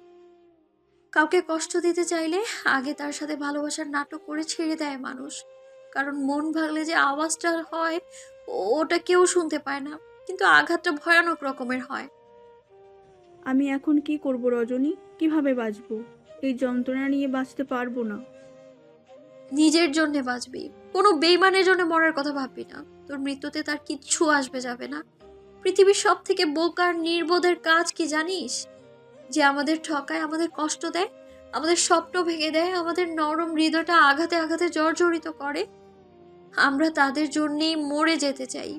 কাউকে কষ্ট দিতে চাইলে আগে তার সাথে ভালোবাসার নাটক করে ছেড়ে দেয় মানুষ, কারণ মন ভাগলে যে আওয়াজটা হয় ওটা কেউ শুনতে পায় না, কিন্তু আঘাতটা ভয়ানক রকমের হয়। আমি এখন কি করব রজনী? কিভাবে বাঁচবো? এই যন্ত্রণা নিয়ে বাঁচতে পারবো না। নিজের জন্য বাঁচবি, কোনো বেইমানের জন্য মরার কথা ভাববি না। তোর মৃত্যুতে তার কিচ্ছু আসবে যাবে না। পৃথিবীর সব থেকে বোকার নির্বোধের কাজ কি জানিস? যে আমাদের ঠকায়, আমাদের কষ্ট দেয়, আমাদের স্বপ্ন ভেঙে দেয়, আমাদের নরম হৃদয়টা আঘাতে আঘাতে জর্জরিত করে। আমরা তাদের জন্যেই মরে যেতে চাই,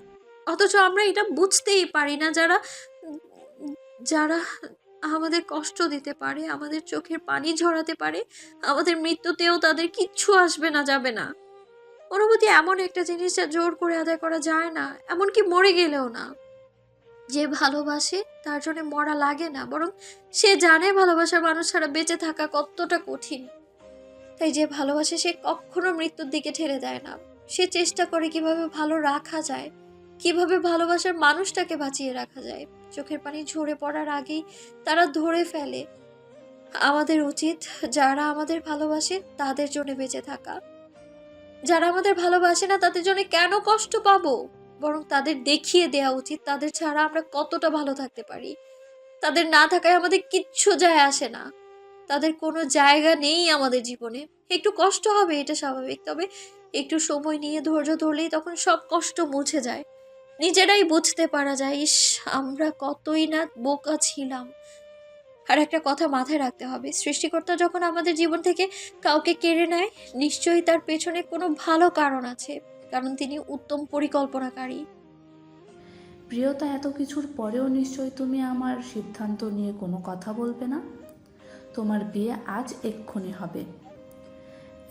অথচ আমরা এটা বুঝতেই পারি না যারা যারা আমাদের কষ্ট দিতে পারে, আমাদের চোখের পানি ঝরাতে পারে, আমাদের মৃত্যুতেও তাদের কিচ্ছু আসবে না, যাবে না। অনুভূতি এমন একটা জিনিস যা জোর করে আদায় করা যায় না, এমনকি মরে গেলেও না। যে ভালোবাসে তার জন্য মরা লাগে না, বরং সে জানে ভালোবাসার মানুষ ছাড়া বেঁচে থাকা কতটা কঠিন। তাই যে ভালোবাসে সে কখনো মৃত্যুর দিকে ঠেলে দেয় না। সে চেষ্টা করে কিভাবে ভালো রাখা যায়, কিভাবে ভালোবাসার মানুষটাকে বাঁচিয়ে রাখা যায়। চোখের পানি ঝরে পড়ার আগেই তারা ধরে ফেলে। আমাদের উচিত যারা আমাদের ভালোবাসে তাদের জন্য বেঁচে থাকা। যারা আমাদের ভালোবাসে না তাদের জন্য কেন কষ্ট পাবো, বরং তাদের দেখিয়ে দেওয়া উচিত তাদের ছাড়া আমরা কতটা ভালো থাকতে পারি। তাদের না থাকায় আমাদের কিচ্ছু যায় আসে না, তাদের কোনো জায়গা নেই আমাদের জীবনে। একটু কষ্ট হবে, এটা স্বাভাবিক, তবে একটু সময় নিয়ে ধৈর্য ধরলেই তখন সব কষ্ট মুছে যায়। নিজেরাই বুঝতে পারা যায়, ইস আমরা কতই না বোকা ছিলাম। আর একটা কথা মাথায় রাখতে হবে, সৃষ্টিকর্তা যখন আমাদের জীবন থেকে কাউকে কেড়ে নেয়, নিশ্চয়ই তার পেছনে কোনো ভালো কারণ আছে, কারণ তিনি উত্তম পরিকল্পনাকারী। প্রিয়তা, এত কিছুর পরেও নিশ্চয়ই তুমি আমার সিদ্ধান্ত নিয়ে কোনো কথা বলবে না। তোমার বিয়ে আজ এক্ষুনি হবে।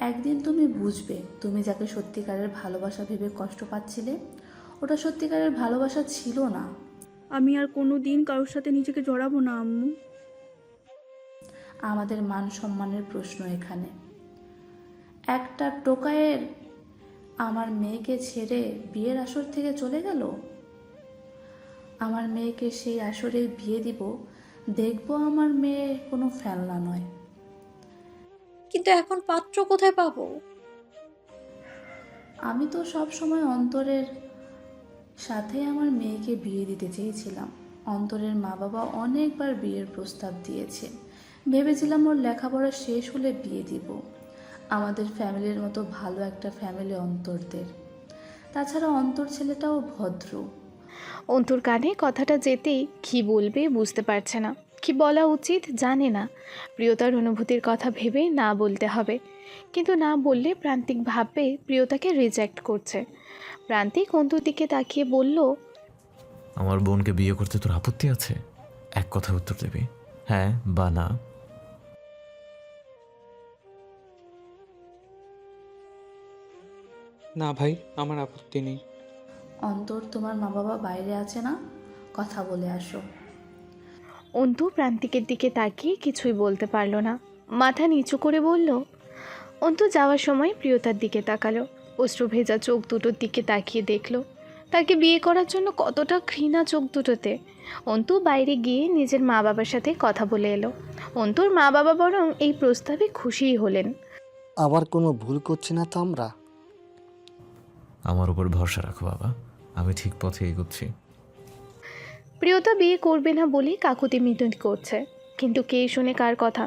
একদিন তুমি বুঝবে, তুমি যাকে সত্যিকারের ভালোবাসা ভেবে কষ্ট পাচ্ছিলে, ওটা সত্যিকারের ভালোবাসা ছিল না। আমি আর কোনো দিন কারোর সাথে নিজেকে জড়াবো না আম্মু। আমাদের মান সম্মানের প্রশ্ন এখানে। একটা টোকাইয়ের আমার মেয়েকে ছেড়ে বিয়ের আসর থেকে চলে গেল। আমার মেয়েকে সেই আসরে বিয়ে দিব, দেখবো আমার মেয়ে কোনো ফেলনা নয়। কিন্তু এখন পাত্র কোথায় পাবো? আমি তো সব সময় অন্তরের সাথে আমার মেয়েকে বিয়ে দিতে চেয়েছিলাম। অন্তরের মা বাবা অনেকবার বিয়ের প্রস্তাব দিয়েছে। ভেবেছিলাম ওর লেখাপড়া শেষ হলে বিয়ে দিব। আমাদের ফ্যামিলির মতো ভালো একটা ফ্যামিলি অন্তরদের। তাছাড়া অন্তর ছেলেটাও ভদ্র। অন্তুর কানে কথাটা যেতেই কী বলবে বুঝতে পারছে না, কি বলা উচিত জানে না। প্রিয়তার অনুভূতির কথা ভেবে না বলতে হবে, কিন্তু না বললে প্রান্তিক ভাববে প্রিয়তাকে রিজেক্ট করছে। প্রান্তিক অন্তুর দিকে তাকিয়ে বলল, আমার বোনকে বিয়ে করতে তোর আপত্তি আছে? এক কথা উত্তর দেবি, হ্যাঁ বা না। না ভাই, আমার আপত্তি নেই। অন্তর, তোমার মা বাবা বাইরে আছে না? কথা বলে আসো। অন্তু প্রান্তিকের দিকে তাকিয়ে কিছুই বলতে পারল না, মাথা নিচু করে বলল। অন্তু যাওয়ার সময় প্রিয়তার দিকে তাকালো, অশ্রু ভেজা চোখ দুটোর দিকে তাকিয়ে দেখলো তাকে বিয়ে করার জন্য কতটা ঘৃণা চোখ দুটোতে। অন্তু বাইরে গিয়ে নিজের মা বাবার সাথে কথা বলে এলো। অন্তুর মা বাবা বরং এই প্রস্তাবে খুশিই হলেন। আবার কোনো ভুল করছি না তো আমরা? আমার উপর ভরসা রাখো বাবা, আমি ঠিক পথে এগোচ্ছি। প্রিয়তা বিয়ে করবে না বলে কাকুতি মিনতি করছে, কিন্তু কে শুনে কার কথা?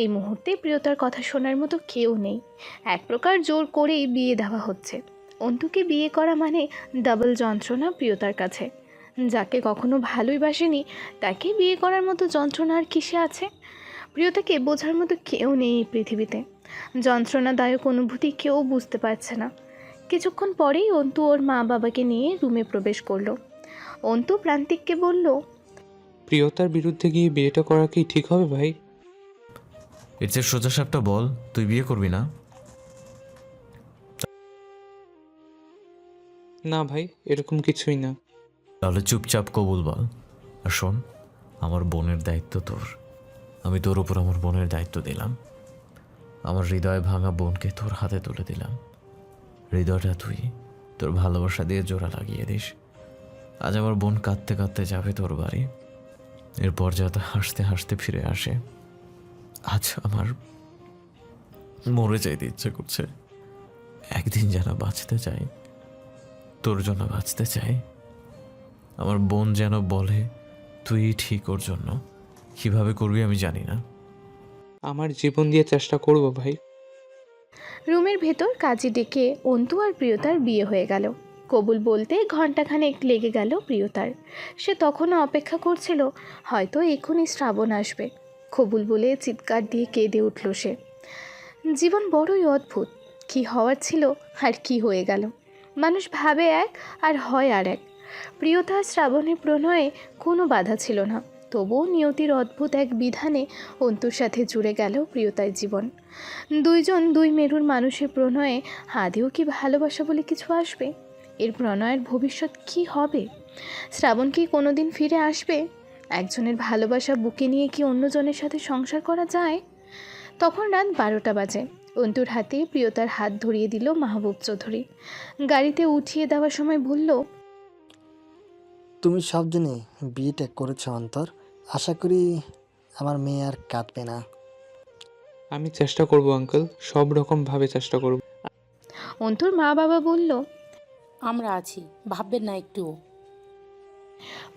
এই মুহূর্তে প্রিয়তার কথা শোনার মতো কেউ নেই। এক প্রকার জোর করেই বিয়ে দেওয়া হচ্ছে। অন্তুকে বিয়ে করা মানে ডাবল যন্ত্রণা প্রিয়তার কাছে। যাকে কখনো ভালোই বাসেনি তাকে বিয়ে করার মতো যন্ত্রণা আর কিসে আছে? প্রিয়তাকে বোঝার মতো কেউ নেই এই পৃথিবীতে। যন্ত্রণাদায়ক অনুভূতি কেউ বুঝতে পারছে না। কিছুক্ষণ পরেই অন্তু ওর মা বাবাকে নিয়ে রুমে প্রবেশ করলো। অন্তু প্রান্তিককে বলল, প্রিয়তার বিরুদ্ধে গিয়ে বিয়েটা করা কি ঠিক হবে ভাই? এর চেয়ে সোজা সাপটা বল, তুই বিয়ে করবি না? না ভাই, এরকম কিছুই না। তাহলে চুপচাপ কবুল বল। আর শোন, আমার বোনের দায়িত্ব তোর। আমি তোর উপর আমার বোনের দায়িত্ব দিলাম। আমার হৃদয় ভাঙা বোনকে তোর হাতে তুলে দিলাম। হৃদয়টা তুই তোর ভালোবাসা দিয়ে জোড়া লাগিয়ে দিস। আজ আমার বোন কাঁদতে কাঁদতে যাবে তোর বাড়ি, এরপর যাতে হাসতে হাসতে ফিরে আসে। আজ আমার মরে যাইতে ইচ্ছে করছে। একদিন যেন বাঁচতে চাই, তোর জন্য বাঁচতে চাই। আমার বোন যেন বলে তুই ঠিক ওর জন্য। কিভাবে করবি আমি জানি না। আমার জীবন দিয়ে চেষ্টা করব ভাই। রুমের ভেতর কাজী ডেকে অন্তু আর প্রিয়তার বিয়ে হয়ে গেল। কবুল বলতে ঘণ্টাখানেক লেগে গেল প্রিয়তার। সে তখনও অপেক্ষা করছিল, হয়তো এক্ষুনি শ্রাবণ আসবে। কবুল বলে চিৎকার দিয়ে কেঁদে উঠল সে। জীবন বড়ই অদ্ভুত, কি হওয়ার ছিল আর কি হয়ে গেল। মানুষ ভাবে এক আর হয় আর এক। প্রিয়তা শ্রাবণের প্রণয়ে কোনো বাধা ছিল না, তবুও নিয়তির অদ্ভুত এক বিধানে অন্তুর সাথে জুড়ে গেল প্রিয়তার জীবন। দুইজন দুই মেরুর মানুষের প্রণয়ে আদেও কি ভালোবাসা বলে কিছু আসবে? এর প্রণয়ের ভবিষ্যৎ কি হবে? শ্রাবণ কি কোনোদিন ফিরে আসবে? একজনের ভালোবাসা বুকে নিয়ে কি অন্যজনের সাথে সংসার করা যায়? তখন রাত 12টা বাজে। অন্তুর হাতে প্রিয়তার হাত ধরিয়ে দিল মাহবুব চৌধুরী। গাড়িতে উঠিয়ে দেওয়ার সময় বলল, তুমি সব দিনে বিয়েটা করেছো অন্তর, আশা করি আমার মেয়ে আর কাঁদবে না। আমি চেষ্টা করব আঙ্কেল, সব রকমভাবে চেষ্টা করব। অন্তুর মা বাবা বলল, আমরা আছি, ভাববেন না একটুও।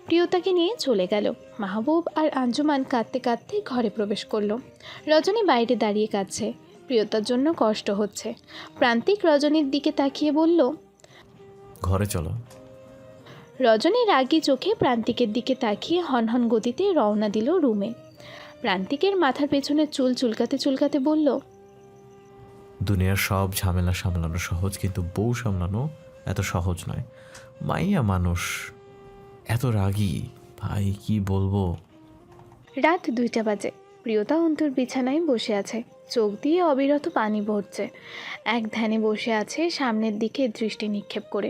প্রিয়তাকে নিয়ে চলে গেল। মাহবুব আর আঞ্জুমান কাঁদতে কাঁদতে ঘরে প্রবেশ করলো। রজনী বাইরে দাঁড়িয়ে কাঁদছে, প্রিয়তার জন্য কষ্ট হচ্ছে। প্রান্তিক রজনীর দিকে তাকিয়ে বলল, ঘরে চলো। রজনী রাগী চোখে প্রান্তিকের দিকে তাকিয়ে হনহন গতিতে রওনা দিল রুমে। প্রান্তিকের মাথার পেছনে চুল চুলকাতে চুলকাতে বলল, দুনিয়ার সব ঝামেলা সামলানো সহজ, কিন্তু বউ সামলানো এত সহজ নয়। মাইয়া মানুষ এত রাগী, ভাই কি বলবো। রাত 2টা বাজে। প্রিয়তা অন্তুর বিছানায় বসে আছে, চোখ দিয়ে অবিরত পানি পড়ছে। এক ধ্যানে বসে আছে, সামনের দিকে দৃষ্টি নিক্ষেপ করে।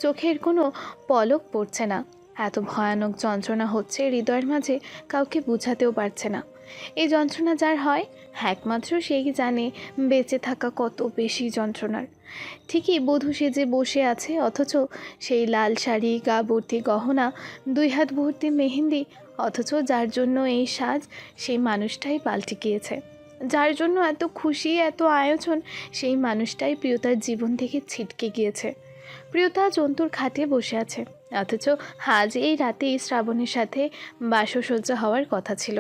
চোখের কোনো পলক পড়ছে না। এত ভয়ানক যন্ত্রণা হচ্ছে হৃদয়ের মাঝে, কাউকে বোঝাতেও পারছে না। এই যন্ত্রণা যার হয়, একমাত্র সেই জানে বেঁচে থাকা কত বেশি যন্ত্রণার। ঠিকই বধূ সেজে বসে আছে, অথচ সেই লাল শাড়ি, গা ভর্তি গহনা, 2 হাত ভর্তি মেহেন্দি, অথচ যার জন্য এই সাজ সেই মানুষটাই পাল্টে গিয়েছে। যার জন্য এত খুশি, এত আয়োজন, সেই মানুষটাই প্রিয়তার জীবন থেকে ছিটকে গিয়েছে। প্রিয়তা জন্তুর খাটে বসে আছে, অথচ আজ এই রাতেই শ্রাবণের সাথে বাসসজ্জা হওয়ার কথা ছিল।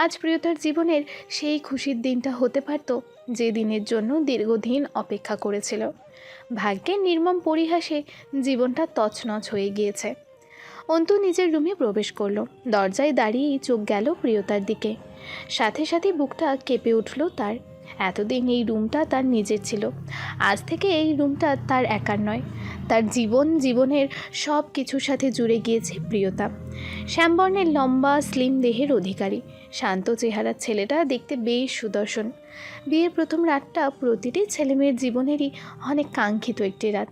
আজ প্রিয়তার জীবনের সেই খুশির দিনটা হতে পারত, যে দিনের জন্য দীর্ঘদিন অপেক্ষা করেছিল। ভাগ্যের নির্মম পরিহাসে জীবনটা তছনছ হয়ে গিয়েছে। অন্তু নিজের রুমে প্রবেশ করলো। দরজায় দাঁড়িয়েই চোখ গেল প্রিয়তার দিকে। সাথে সাথে বুকটা কেঁপে উঠল তার। এতদিন এই রুমটা তার নিজের ছিল, আজ থেকে এই রুমটা তার একার নয়। তার জীবনের সব কিছুর সাথে জুড়ে গিয়েছে প্রিয়তা। শ্যামবর্ণের লম্বা স্লিম দেহের অধিকারী, শান্ত চেহারার ছেলেটা দেখতে বেশ সুদর্শন। বিয়ের প্রথম রাতটা প্রতিটি ছেলেমেয়ের জীবনেরই অনেক কাঙ্ক্ষিত একটি রাত,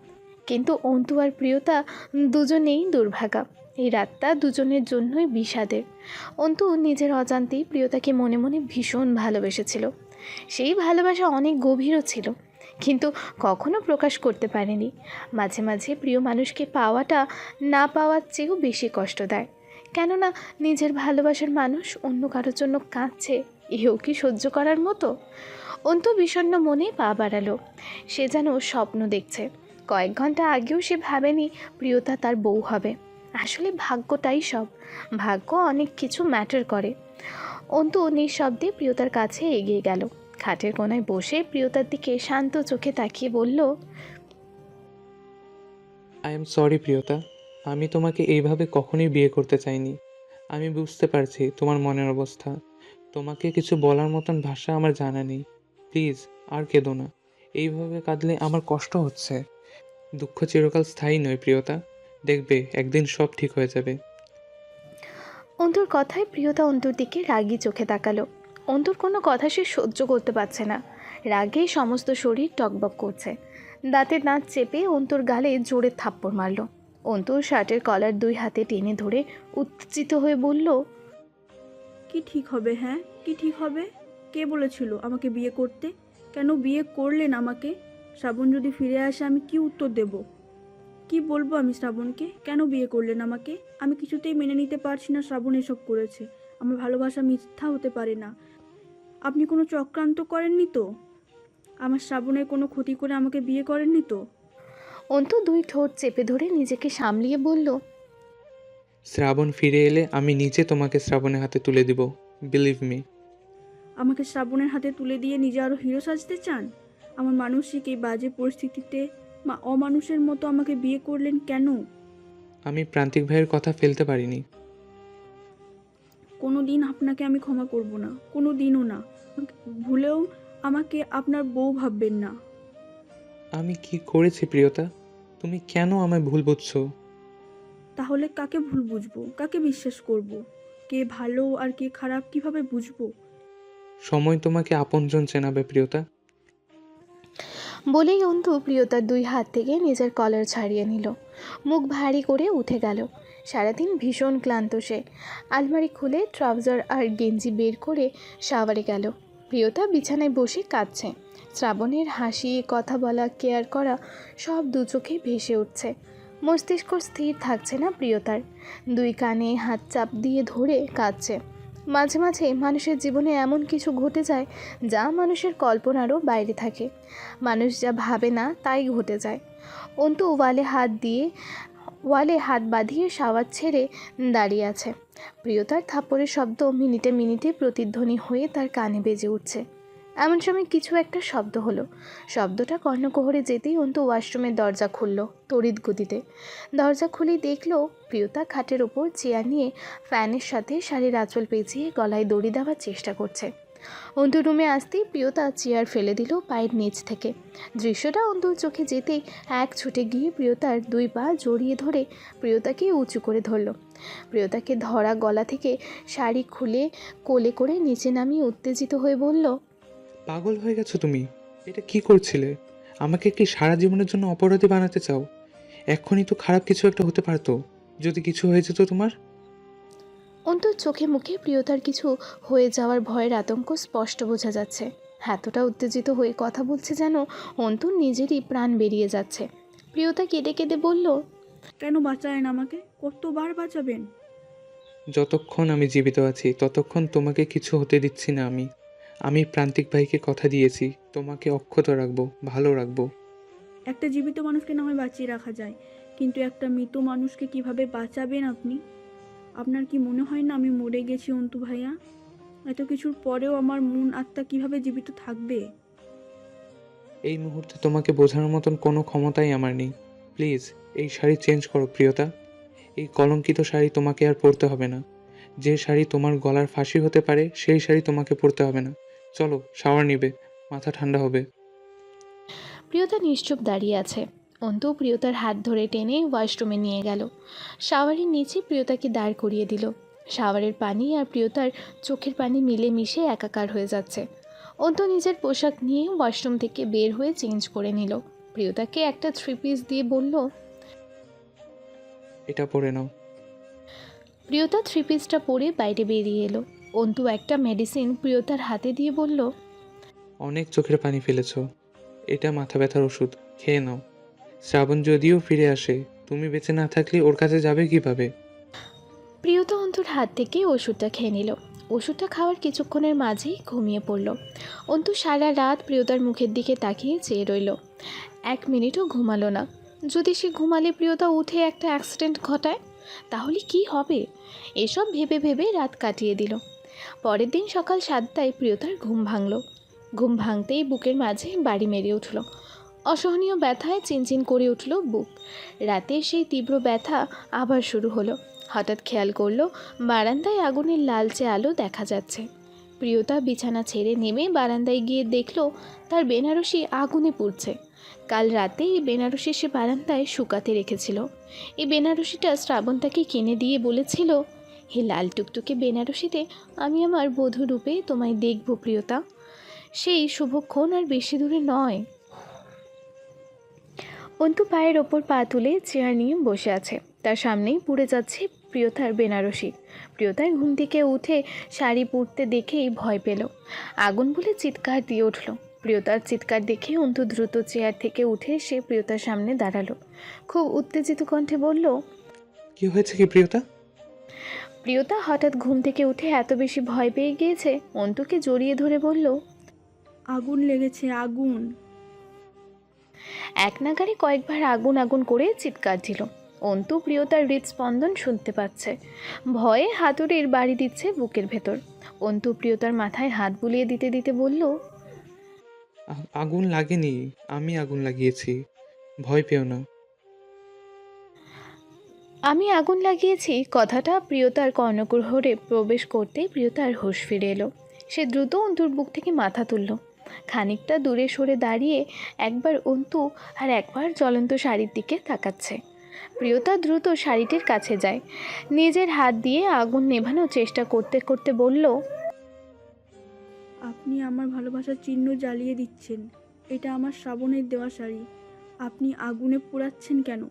কিন্তু অন্তু আর প্রিয়তা দুজনেই দুর্ভাগা। এই রাতটা দুজনের জন্যই বিষাদের। অন্তু নিজের অজান্তেই প্রিয়তাকে মনে মনে ভীষণ ভালোবেসেছিল। সেই ভালোবাসা অনেক গভীরও ছিল, কিন্তু কখনো প্রকাশ করতে পারেনি। মাঝে মাঝে প্রিয় মানুষকে পাওয়াটা না পাওয়ার চেয়েও বেশি কষ্ট দেয়, কেননা নিজের ভালোবাসার মানুষ অন্য কারোর জন্য কাঁদছে, এও কি সহ্য করার মতো? অন্তু বিষণ্ণ মনে পা বাড়ালো। সে যেন স্বপ্ন দেখছে। কয়েক ঘন্টা আগেও সে ভাবেনি প্রিয়তা তার বউ হবে। আসলে ভাগ্যটাই সব, ভাগ্য অনেক কিছু ম্যাটার করে। অন্তু নিঃশব্দে প্রিয়তার কাছে এগিয়ে গেল। খাটের কোনায় বসে প্রিয়তার দিকে শান্ত চোখে তাকিয়ে বলল, আই এম সরি প্রিয়তা, আমি তোমাকে এইভাবে কখনোই বিয়ে করতে চাইনি। আমি বুঝতে পারছি তোমার মনের অবস্থা। তোমাকে কিছু বলার মতন ভাষা আমার জানা নেই। প্লিজ আর কেঁদো না, এইভাবে কাঁদলে আমার কষ্ট হচ্ছে। দুঃখ চিরকাল স্থায়ী নয় প্রিয়তা, দেখবে একদিন সব ঠিক হয়ে যাবে। অন্তুর কথায় প্রিয়তা অন্তুর দিকে রাগী চোখে তাকালো। অন্তুর কোনো কথা সে সহ্য করতে পারছে না। রাগে সমস্ত শরীর টকবক করছে। দাঁতের দাঁত চেপে অন্তুর গালে জোরে থাপ্পড় মারল। অন্তুর শার্টের কলার 2 হাতে টেনে ধরে উত্তেজিত হয়ে বলল, কি ঠিক হবে? হ্যাঁ, কি ঠিক হবে? কে বলেছিল আমাকে বিয়ে করতে? কেন বিয়ে করলেন আমাকে? শ্রাবণ যদি ফিরে আসে আমি কি উত্তর দেব? কি বলবো আমি শ্রাবণকে? কেন বিয়ে করলেন আমাকে? আমি কিছুতেই মেনে নিতে পারছি না শ্রাবণ এসব করেছে। আমার ভালোবাসা মিথ্যা হতে পারে না। আপনি কোনো চক্রান্ত করেননি তো? আমার শ্রাবণের কোনো ক্ষতি করে আমাকে বিয়ে করেননি তো? অন্তু 2 ঠোঁট চেপে ধরে নিজেকে সামলিয়ে বলল, শ্রাবণ ফিরে এলে আমি নিজে তোমাকে শ্রাবণের হাতে তুলে দিব, বিলিভ মি। আমাকে শ্রাবণের হাতে তুলে দিয়ে নিজে আরও হিরো সাজতে চান? আমার মানসিক এই বাজে পরিস্থিতিতে অমানুষের মতো আমাকে বিয়ে করলেন কেন? আমি প্রান্তিক ভাইয়ের কথা ফেলতে পারিনি। কোনো দিন আপনাকে আমি ক্ষমা করব না, কোনো দিনও না। ভুলেও আমাকে আপনার বউ ভাববেন না। আমি কি করেছি প্রিয়তা? তুমি কেন আমায় ভুল বুঝছো? তাহলে কাকে ভুল বুঝবো, কাকে বিশ্বাস করব? কে ভালো আর কে খারাপ কিভাবে বুঝবো? সময় তোমাকে আপনজন চেনাবে প্রিয়তা। বলেই অন্তু প্রিয়তার দুই হাত থেকে নিজের কলার ছাড়িয়ে নিল। মুখ ভারী করে উঠে গেল। সারাদিন ভীষণ ক্লান্ত সে। আলমারি খুলে ট্রাউজার আর গেঞ্জি বের করে শাওয়ারে গেল। প্রিয়তা বিছানায় বসে কাঁদছে। শ্রাবণের হাসি, কথা বলা, কেয়ার করা সব দু চোখে ভেসে উঠছে। মস্তিষ্ক স্থির থাকছে না প্রিয়তার। দুই কানে হাত চাপ দিয়ে ধরে কাঁদছে। মাঝে মাঝে মানুষের জীবনে এমন কিছু ঘটে যায় যা মানুষের কল্পনারও বাইরে থাকে। মানুষ যা ভাবে না তাই ঘটে যায়। অন্তু ওয়ালে হাত বাঁধিয়ে শাওয়ার ছেড়ে দাঁড়িয়ে আছে। প্রিয়তার থাপ্পড়ের শব্দ মিনিটে মিনিটে প্রতিধ্বনি হয়ে তার কানে বেজে উঠছে। এমন সময় কিছু একটা শব্দ হলো। শব্দটা কর্ণকুহরে যেতেই অন্তু ওয়াশরুমের দরজা খুলল তড়িৎ গতিতে। দরজা খুলেই দেখল প্রিয়তা খাটের ওপর চেয়ার নিয়ে ফ্যানের সাথে শাড়ির আঁচল পেঁচিয়ে গলায় দড়ি দেওয়ার চেষ্টা করছে। অন্তু রুমে আসতেই প্রিয়তা চেয়ার ফেলে দিল পায়ের নিচ থেকে। দৃশ্যটা অন্তুর চোখে যেতেই এক ছুটে গিয়ে প্রিয়তার দুই পা জড়িয়ে ধরে প্রিয়তাকে উঁচু করে ধরল। প্রিয়তাকে ধরা গলা থেকে শাড়ি খুলে কোলে করে নিচে নামিয়ে উত্তেজিত হয়ে বলল, পাগল হয়ে গেছো তুমি? এটা কি করছিলে? আমাকে কি সারা জীবনের জন্য অপরাধী বানাতে চাও? এক্ষুনি তো খারাপ কিছু একটা হতে পারতো, যদি কিছু হয়ে যেত তোমার। অন্তুর চোখে মুখে প্রিয়তার কিছু হয়ে যাওয়ার ভয়ের আতঙ্ক স্পষ্ট বোঝা যাচ্ছে। এতটা উত্তেজিত হয়ে কথা বলছে যেন অন্তুর নিজেরই প্রাণ বেরিয়ে যাচ্ছে। প্রিয়তা কেঁদে কেঁদে বলল, কেন বাঁচালেন আমাকে? কতবার বাঁচাবেন? যতক্ষণ আমি জীবিত আছি ততক্ষণ তোমাকে কিছু হতে দিচ্ছি না আমি প্রান্তিক ভাইকে কথা দিয়েছি, তোমাকে অক্ষত রাখবো, ভালো রাখবো। একটা জীবিত মানুষকে না হয় বাঁচিয়ে রাখা যায়, কিন্তু একটা মৃত মানুষকে কিভাবে বাঁচাবেন আপনি? আপনার কি মনে হয় না আমি মরে গেছি অন্তু ভাইয়া? এত কিছুর পরেও আমার মন আত্মা কিভাবে জীবিত থাকবে? এই মুহূর্তে তোমাকে বোঝানোর মতন কোনো ক্ষমতাই আমার নেই। প্লিজ এই শাড়ি চেঞ্জ করো প্রিয়তা। এই কলঙ্কিত শাড়ি তোমাকে আর পরতে হবে না। যে শাড়ি তোমার গলার ফাঁসি হতে পারে সেই শাড়ি তোমাকে পরতে হবে না। চলো শাওয়ার নিবে, মাথা ঠান্ডা হবে। প্রিয়তা নিশ্চুপ দাঁড়িয়ে আছে। অন্তু প্রিয়তার হাত ধরে টেনে ওয়াশরুমে নিয়ে গেল। শাওয়ারের নিচে প্রিয়তাকে দাঁড় করিয়ে দিল। শাওয়ারের পানি আর প্রিয়তার চোখের পানি মিলে মিশে একাকার হয়ে যাচ্ছে। অন্তু নিজের পোশাক নিয়ে ওয়াশরুম থেকে বের হয়ে চেঞ্জ করে নিল। প্রিয়তাকে একটা 3 পিস দিয়ে বলল, এটা পরে নাও। প্রিয়তা 3 পিসটা পরে বাইরে বেরিয়ে এলো। অন্তু একটা মেডিসিন প্রিয়তার হাতে দিয়ে বলল, অনেক চোখের পানি ফেলেছো, এটা মাথা ব্যথার ওষুধ, খেয়ে নাও। শ্রাবণ যদিও ফিরে আসে, তুমি বেঁচে না থাকলে ওর কাছে যাবে কিভাবে? প্রিয়তা অন্তুর হাত থেকে ওষুধটা খেয়ে নিল। ওষুধটা খাওয়ার কিছুক্ষণের মাঝেই ঘুমিয়ে পড়ল। অন্তু সারা রাত প্রিয়তার মুখের দিকে তাকিয়ে চেয়ে রইল। 1 মিনিটও ঘুমালো না। যদি সে ঘুমালে প্রিয়তা উঠে একটা অ্যাক্সিডেন্ট ঘটায়, তাহলে কি হবে? এসব ভেবে ভেবে রাত কাটিয়ে দিল। পরের দিন সকাল 7টায় প্রিয়তার ঘুম ভাঙল। ঘুম ভাঙতেই বুকের মাঝে বাড়ি মেরে উঠল। অসহনীয় ব্যথায় চিনচিন করে উঠল বুক। রাতে সেই তীব্র ব্যথা আবার শুরু হলো। হঠাৎ খেয়াল করলো বারান্দায় আগুনের লালচে আলো দেখা যাচ্ছে। প্রিয়তা বিছানা ছেড়ে নেমে বারান্দায় গিয়ে দেখলো তার বেনারসি আগুনে পুড়ছে। কাল রাতে এই বেনারসি সে বারান্দায় শুকাতে রেখেছিল। এই বেনারসিটা শ্রাবণ তাকে কিনে দিয়ে বলেছিল, হে লাল টুকটুকে বেনারসিতে আমি আমার বধূ রূপে তোমায় দেখব প্রিয়তা। সেই শুভক্ষণ আর বেশি দূরে নয়। অন্তু পায়ের ওপর পা তুলে চেয়ার নিয়ে বসে আছে। তার সামনেই পুড়ে যাচ্ছে প্রিয়তার বেনারসি। প্রিয়তার ঘুম থেকে উঠে শাড়ি পরতে দেখেই ভয় পেল। আগুন বলে চিৎকার দিয়ে উঠল। প্রিয়তার চিৎকার দেখে অন্তু দ্রুত চেয়ার থেকে উঠে সে প্রিয়তার সামনে দাঁড়ালো। খুব উত্তেজিত কণ্ঠে বলল, কি হয়েছে কি প্রিয়তা? প্রিয়তা হঠাৎ ঘুম থেকে উঠে এত বেশি ভয় পেয়ে গিয়েছে অন্তুকে জড়িয়ে ধরে বলল, আগুন লেগেছে, আগুন। এক নাগারে কয়েকবার আগুন আগুন করে চিৎকার দিল। অন্তু প্রিয়তার হৃদস্পন্দন শুনতে পাচ্ছে। ভয়ে হাতুড়ির বাড়ি দিচ্ছে বুকের ভেতর। অন্তু প্রিয়তার মাথায় হাত বুলিয়ে দিতে দিতে বলল, আগুন লাগেনি, আমি আগুন লাগিয়েছি, ভয় পেও না। আমি আগুন লাগিয়েছি কথাটা প্রিয়তার কর্ণকুহরে প্রবেশ করতেই প্রিয়তার হুঁশ ফিরে এলো। সে দ্রুত অন্তুর বুক থেকে মাথা তুলল। খানিকটা দূরে সরে দাঁড়িয়ে একবার অন্তু আর একবার জ্বলন্ত শাড়ির দিকে তাকাচ্ছে। প্রিয়তা দ্রুত শাড়িটির কাছে যায়, নিজের হাত দিয়ে আগুন নেভানোর চেষ্টা করতে করতে বলল, আপনি আমার ভালোবাসার চিহ্ন জ্বালিয়ে দিচ্ছেন। এটা আমার শ্রাবণের দেওয়া শাড়ি। আপনি আগুনে পোড়াচ্ছেন কেন?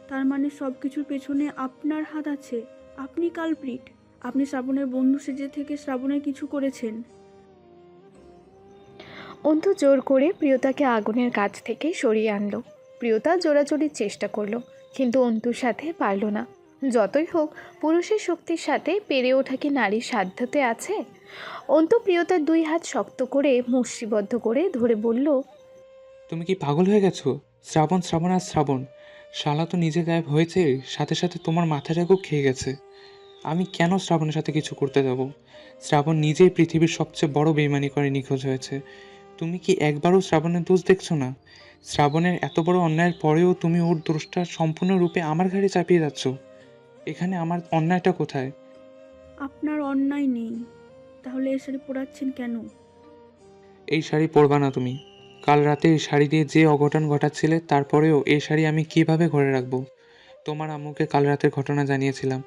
তার মানে সব কিছুর পেছনে আপনার হাত আছে। আপনি কালপ্রিট। আপনি শ্রাবণের বন্ধু সেজে থেকে শ্রাবণের কিছু করেছেন। অন্তু জোর করে প্রিয়তাকে আগুনের কাছ থেকে সরিয়ে আনলো। প্রিয়তা জোরাজোরির চেষ্টা করলো, কিন্তু অন্তুর সাথে পারল না। যতই হোক, পুরুষের শক্তির সাথে পেরে ওঠা কি নারীর সাধ্যতে আছে? অন্তু প্রিয়তার দুই হাত শক্ত করে মুষ্টিবদ্ধ করে ধরে বলল, তুমি কি পাগল হয়ে গেছো? শ্রাবণ শ্রাবণ আর শ্রাবণ। শালা তো নিজে গায়েব হয়েছে, সাথে সাথে তোমার মাথাটাকেও খেয়ে গেছে। আমি কেন শ্রাবণের সাথে কিছু করতে যাব? শ্রাবণ নিজেই পৃথিবীর সবচেয়ে বড় বেইমানি করে নিখোঁজ হয়েছে। তুমি কি একবারও শ্রাবণের দোষ দেখছো না? শ্রাবণের এত বড় অন্যায়ের পরেও তুমি ওর দোষটা সম্পূর্ণরূপে আমার ঘাড়ে চাপিয়ে যাচ্ছ। এখানে আমার অন্যায়টা কোথায়? আপনার অন্যায় নেই। তাহলে এ শাড়ি পোড়াচ্ছেন কেন? এই শাড়ি পরবা না তুমি। কাল রাতে এই শাড়ি দিয়ে যে অঘটন ঘটাচ্ছিলে, তারপরেও এই শাড়ি আমি কিভাবে ঘরে রাখবো? তোমার আম্মুকে কাল রাতের ঘটনা জানিয়েছিলাম।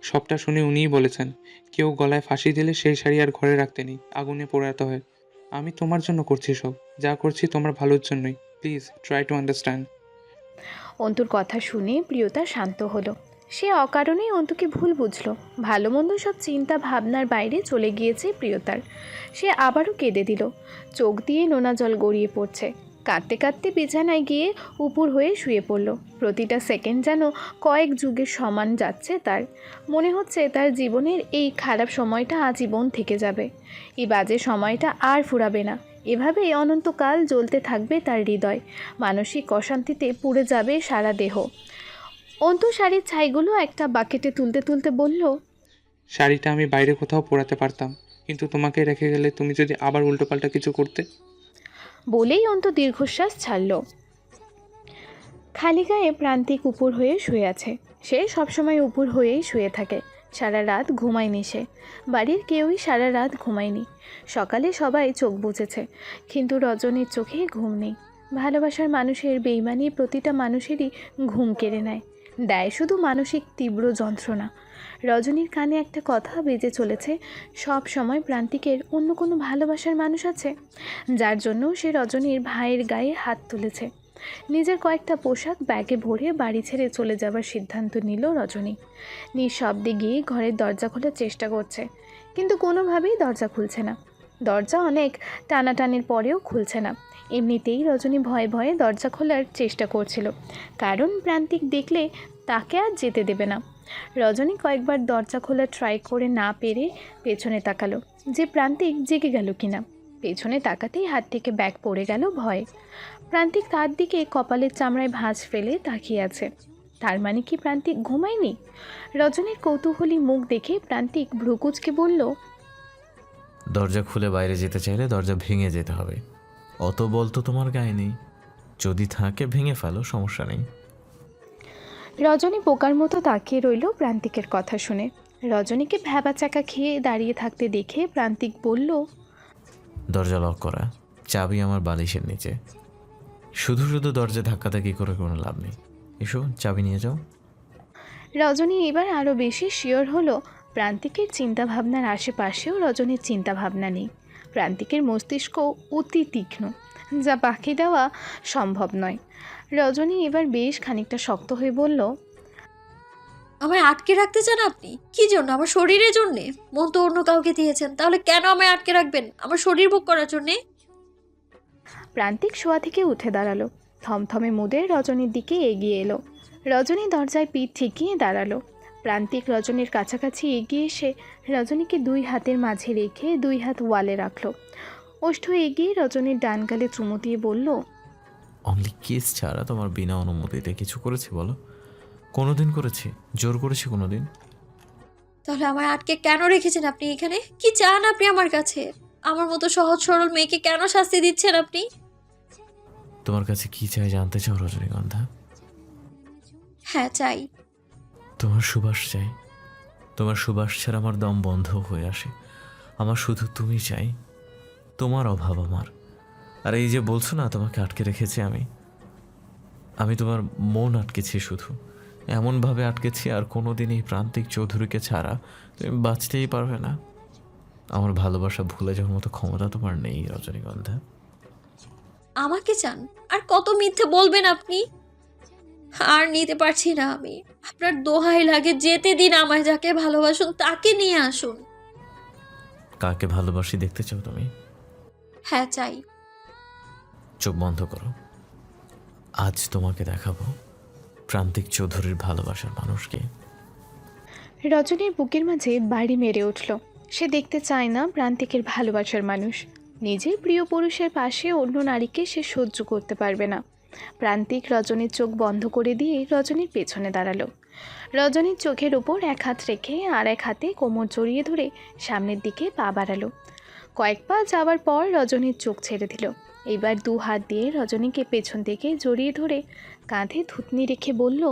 সবটা শুনে উনিই বলেছেন, কেউ গলায় ফাঁসি দিলে সেই শাড়ি আর ঘরে রাখতে নেই, আগুনে পোড়াতে হয়। আমি তোমার জন্য করছি সব, যা করছি তোমার ভালোর জন্যই। Please try to understand. অন্তুর কথা শুনে প্রিয়তা শান্ত হলো। সে অকারণেই অন্তুকে ভুল বুঝলো। ভালো মন্দ সব চিন্তা ভাবনার বাইরে চলে গিয়েছে প্রিয়তার। সে আবারও কেঁদে দিল। চোখ দিয়ে নোনা জল গড়িয়ে পড়ছে। কাঁদতে কাঁদতে বিছানায় গিয়ে উপুর হয়ে শুয়ে পড়ল। প্রতিটা সেকেন্ড যেন কয়েক যুগের সমান যাচ্ছে তার। মনে হচ্ছে তার জীবনের এই খারাপ সময়টা আজীবন থেকে যাবে। এই বাজে সময়টা আর ফুরাবে না। এভাবেই অনন্তকাল জ্বলতে থাকবে তার হৃদয়। মানসিক অশান্তিতে পুড়ে যাবে সারা দেহ। অন্তু শাড়ির ছাইগুলো একটা বাকেটে তুলতে তুলতে বলল, শাড়িটা আমি বাইরে কোথাও পরাতে পারতাম, কিন্তু তোমাকে রেখে গেলে তুমি যদি আবার উল্টোপাল্টা কিছু করতে। বলেই অন্তু দীর্ঘশ্বাস ছাড়ল। খালি গায়ে প্রান্তিক উপর হয়ে শুয়ে আছে। সে সবসময় উপর হয়েই শুয়ে থাকে। সারা রাত ঘুমায়নি সে। বাড়ির কেউই সারা রাত ঘুমায়নি। সকালে সবাই চোখ বুজেছে, কিন্তু রজনীর চোখে ঘুম নেই। ভালোবাসার মানুষের বেইমানি প্রতিটা মানুষেরই ঘুম কেড়ে নেয়, দেয় শুধু মানসিক তীব্র যন্ত্রণা। রজনীর কানে একটা কথা বেজে চলেছে, সব সময় প্রান্তিকের অন্য কোনো ভালোবাসার মানুষ আছে, যার জন্য সে রজনীর ভাইয়ের গায়ে হাত তুলেছে। নিজের কয়েকটা পোশাক ব্যাগে ভরে বাড়ি ছেড়ে চলে যাবার সিদ্ধান্ত নিল রজনী। নিঃশব্দে গিয়ে ঘরের দরজা খোলার চেষ্টা করছে, কিন্তু কোনোভাবেই দরজা খুলছে না। দরজা অনেক টানাটানির পরেও খুলছে না। এমনিতেই রজনী ভয়ে ভয়ে দরজা খোলার চেষ্টা করছিল, কারণ প্রান্তিক দেখলে তাকে আর যেতে দেবে না। রজনী কয়েকবার দরজা খোলা ট্রাই করে না পেরে পেছনে তাকালো, যে প্রান্তিক জেগে গেল কিনা। পেছনে তাকাতেই হাত থেকে ব্যাগ পড়ে গেল ভয়ে। প্রান্তিক তার দিকে কপালের চামড়ায় ভাঁজ ফেলে তাকিয়ে আছে। তার মানে কি প্রান্তিক ঘুমায়নি? রজনীর কৌতূহলী মুখ দেখে প্রান্তিক ভ্রুকুচকে বলল, দরজা খুলে বাইরে যেতে চাইলে দরজা ভেঙে যেতে হবে। অত বল তো তোমার গায়ে নেই, যদি থাকে ভেঙে ফেলো, সমস্যা নেই। রজনী বোকার মতো তাকিয়ে রইল প্রান্তিকের কথা শুনে। রজনীকে ভ্যাবা চাকা খেয়ে দাঁড়িয়ে থাকতে দেখে প্রান্তিক বলল, দরজা লক করা, চাবি আমার বালিশের নিচে। শুধু শুধু দরজা ধাক্কাধাক্কি করে কোনো লাভ নেই। এসো, চাবি নিয়ে যাও। রজনী এবার আরও বেশি শিওর হলো প্রান্তিকের চিন্তাভাবনার আশেপাশেও রজনীর চিন্তাভাবনা নেই। প্রান্তিকের মস্তিষ্ক অতি তীক্ষ্ণ, যা বাকি দেওয়া সম্ভব নয়। রজনী এবার বেশ খানিকটা শক্ত হয়ে বলল, আমায় আটকে রাখতে চান আপনি? কি জন্য? আমার শরীরের জন্যে? মন তো অন্য কাউকে দিয়েছেন, তাহলে কেন আমায় আটকে রাখবেন? আমার শরীর ভোগ করার জন্যে? প্রান্তিক শোয়া থেকে উঠে দাঁড়ালো, থমথমে মুদে রজনীর দিকে এগিয়ে এলো। রজনী দরজায় পিঠ ঠেকিয়ে দাঁড়ালো। প্রান্তিক রজনীর কাছাকাছি এগিয়ে এসে রজনীকে দুই হাতের মাঝে রেখে দুই হাত ওয়ালে রাখলো। ওষ্ঠ এগিয়ে রজনীর ডান গালে চুমু দিয়ে বলল, অনলি কিস ছাড়া তোমার বিনা অনুমতিতে কিছু করেছি বলো? কোনোদিন করেছি? জোর করেছি কোনোদিন? তাহলে আমায় আটকে কেন রেখেছেন আপনি এখানে? কি চান আপনি আমার কাছে? আমার মতো সহজ সরল মেয়েকে কেন শাস্তি দিচ্ছেন আপনি? তোমার কাছে কি চাই জানতে চাও রজনীগন্ধা? হ্যাঁ চাই। তোমার সুবাস চাই, তোমার সুবাস ছাড়া আমার দম বন্ধ হয়ে আসে। আমার শুধু তুমি চাই, তোমার অভাব আমার। আর এই যে বলছো না তোমাকে আটকে রেখেছি আমি তোমার মন আটকেছি, শুধু এমনভাবে আটকেছি আর কোনোদিন এই প্রান্তিক চৌধুরীকে ছাড়া তুমি বাঁচতেই পারবে না। আমার ভালোবাসা ভুলে যাওয়ার মতো ক্ষমতা তোমার নেই রজনীগন্ধা। আমাকে চান? আর কত মিথ্যে বলবেন আপনি? আর নিতে পারছি না আমি। আপনার দোহাই লাগে, যেতে দিন আমায়। যাকে ভালোবাসুন তাকে নিয়ে আসুন। কাকে ভালোবাসি দেখতে চাও তুমি? হ্যাঁ, চাই। চোখ বন্ধ করো, আজ তোমাকে দেখাবো প্রান্তিক চৌধুরীর ভালোবাসার মানুষকে। রজনীর বুকের মাঝে বাড়ি মেরে উঠল। সে দেখতে চায় না প্রান্তিকের ভালোবাসার মানুষ। নিজের প্রিয় পুরুষের পাশে অন্য নারীকে সে সহ্য করতে পারবে না। প্রান্তিক রজনীর চোখ বন্ধ করে দিয়ে রজনীর পেছনে দাঁড়ালো। রজনীর চোখের উপর এক হাত রেখে আর এক হাতে কোমর জড়িয়ে ধরে সামনের দিকে পা বাড়ালো। কয়েক পা যাওয়ার পর রজনীর চোখ ছেড়ে দিল। এবার 2 হাত দিয়ে রজনীকে পেছন থেকে জড়িয়ে ধরে কাঁধে থুতনি রেখে বলল,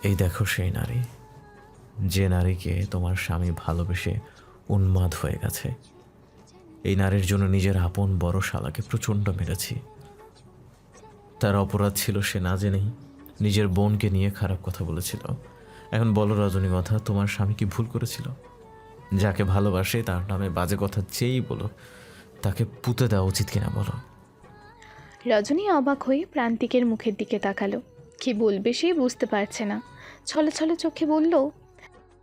এই দেখো সেই নারী, যে নারীকে তোমার স্বামী ভালোবেসে উন্মাদ হয়ে গেছে। এই নারীর জন্য নিজের আপন বড় শালাকে প্রচণ্ড মেরেছি। তার অপরাধ ছিল সে না জেনেই নিজের বোনকে নিয়ে খারাপ কথা বলেছিল। এখন বলো রজনীগন্ধা, তোমার স্বামী কি ভুল করেছিল? যাকে ভালোবাসে তার নামে বাজে কথা যেই বলো তাকে পুঁতে দেওয়া উচিত কিনা বলো। রজনী অবাক হয়ে প্রান্তিকের মুখের দিকে তাকালো। কি বলবে সে বুঝতে পারছে না। ছলে ছলে চোখে বলল,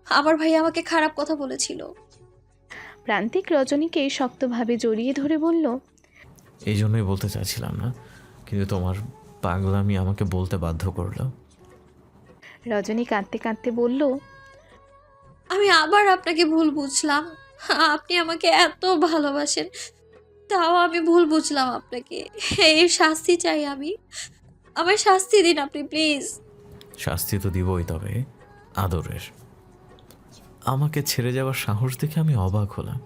আমার ভাই আমাকে খারাপ কথা বলেছিল। প্রান্তিক রজনীকে শক্তভাবে জড়িয়ে ধরে বলল, এই জন্যই বলতে চাইছিলাম না, কিন্তু তোমার পাগলামি আমাকে বলতে বাধ্য করলো। রজনী কাঁদতে কাঁদতে বলল, আমি আবার আপনাকে ভুল বুঝলাম। আপনি আমাকে এত ভালোবাসেন, তাও আমি ভুল বুঝলাম আপনাকে। এর শাস্তি চাই আমি। আমার শাস্তি দিন আপনি, প্লিজ। শাস্তি তো দিবই, তবে আদরের। আমাকে ছেড়ে যাওয়ার সাহস দেখে আমি অবাক হলাম।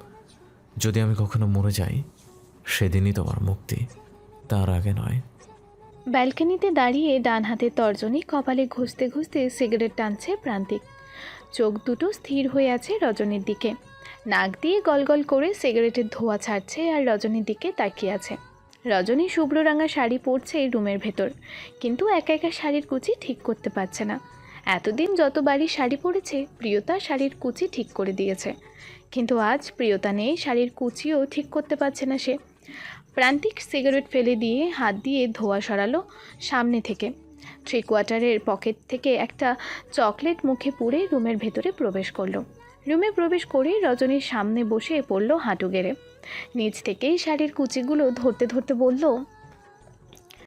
যদি আমি কখনো মরে যাই সেদিনই তোমার মুক্তি, তার আগে নয়। ব্যালকনিতে দাঁড়িয়ে ডান হাতের তর্জনী কপালে ঘষতে ঘষতে সিগারেট টানছে প্রান্তিক। চোখ দুটো স্থির হয়ে আছে রজনীর দিকে। নাক দিয়ে গলগল করে সিগারেটের ধোঁয়া ছাড়ছে আর রজনীর দিকে তাকিয়ে আছে। রজনী শুভ্র রাঙা শাড়ি পরছে রুমের ভেতর, কিন্তু একা একা শাড়ির কুচি ঠিক করতে পারছে না। এতদিন যতবারই শাড়ি পরেছে প্রিয়তা শাড়ির কুচি ঠিক করে দিয়েছে, কিন্তু আজ প্রিয়তা নেই, শাড়ির কুচিও ঠিক করতে পারছে না সে। প্রান্তিক সিগারেট ফেলে দিয়ে হাত দিয়ে ধোঁয়া সরালো সামনে থেকে। 3/4 পকেট থেকে একটা চকলেট মুখে পুরে রুমের ভেতরে প্রবেশ করলো। রুমে প্রবেশ করে রজনীর সামনে বসে পড়ল হাঁটু গেড়ে। নিচ থেকেই শাড়ির কুচিগুলো ধরতে ধরতে বলল,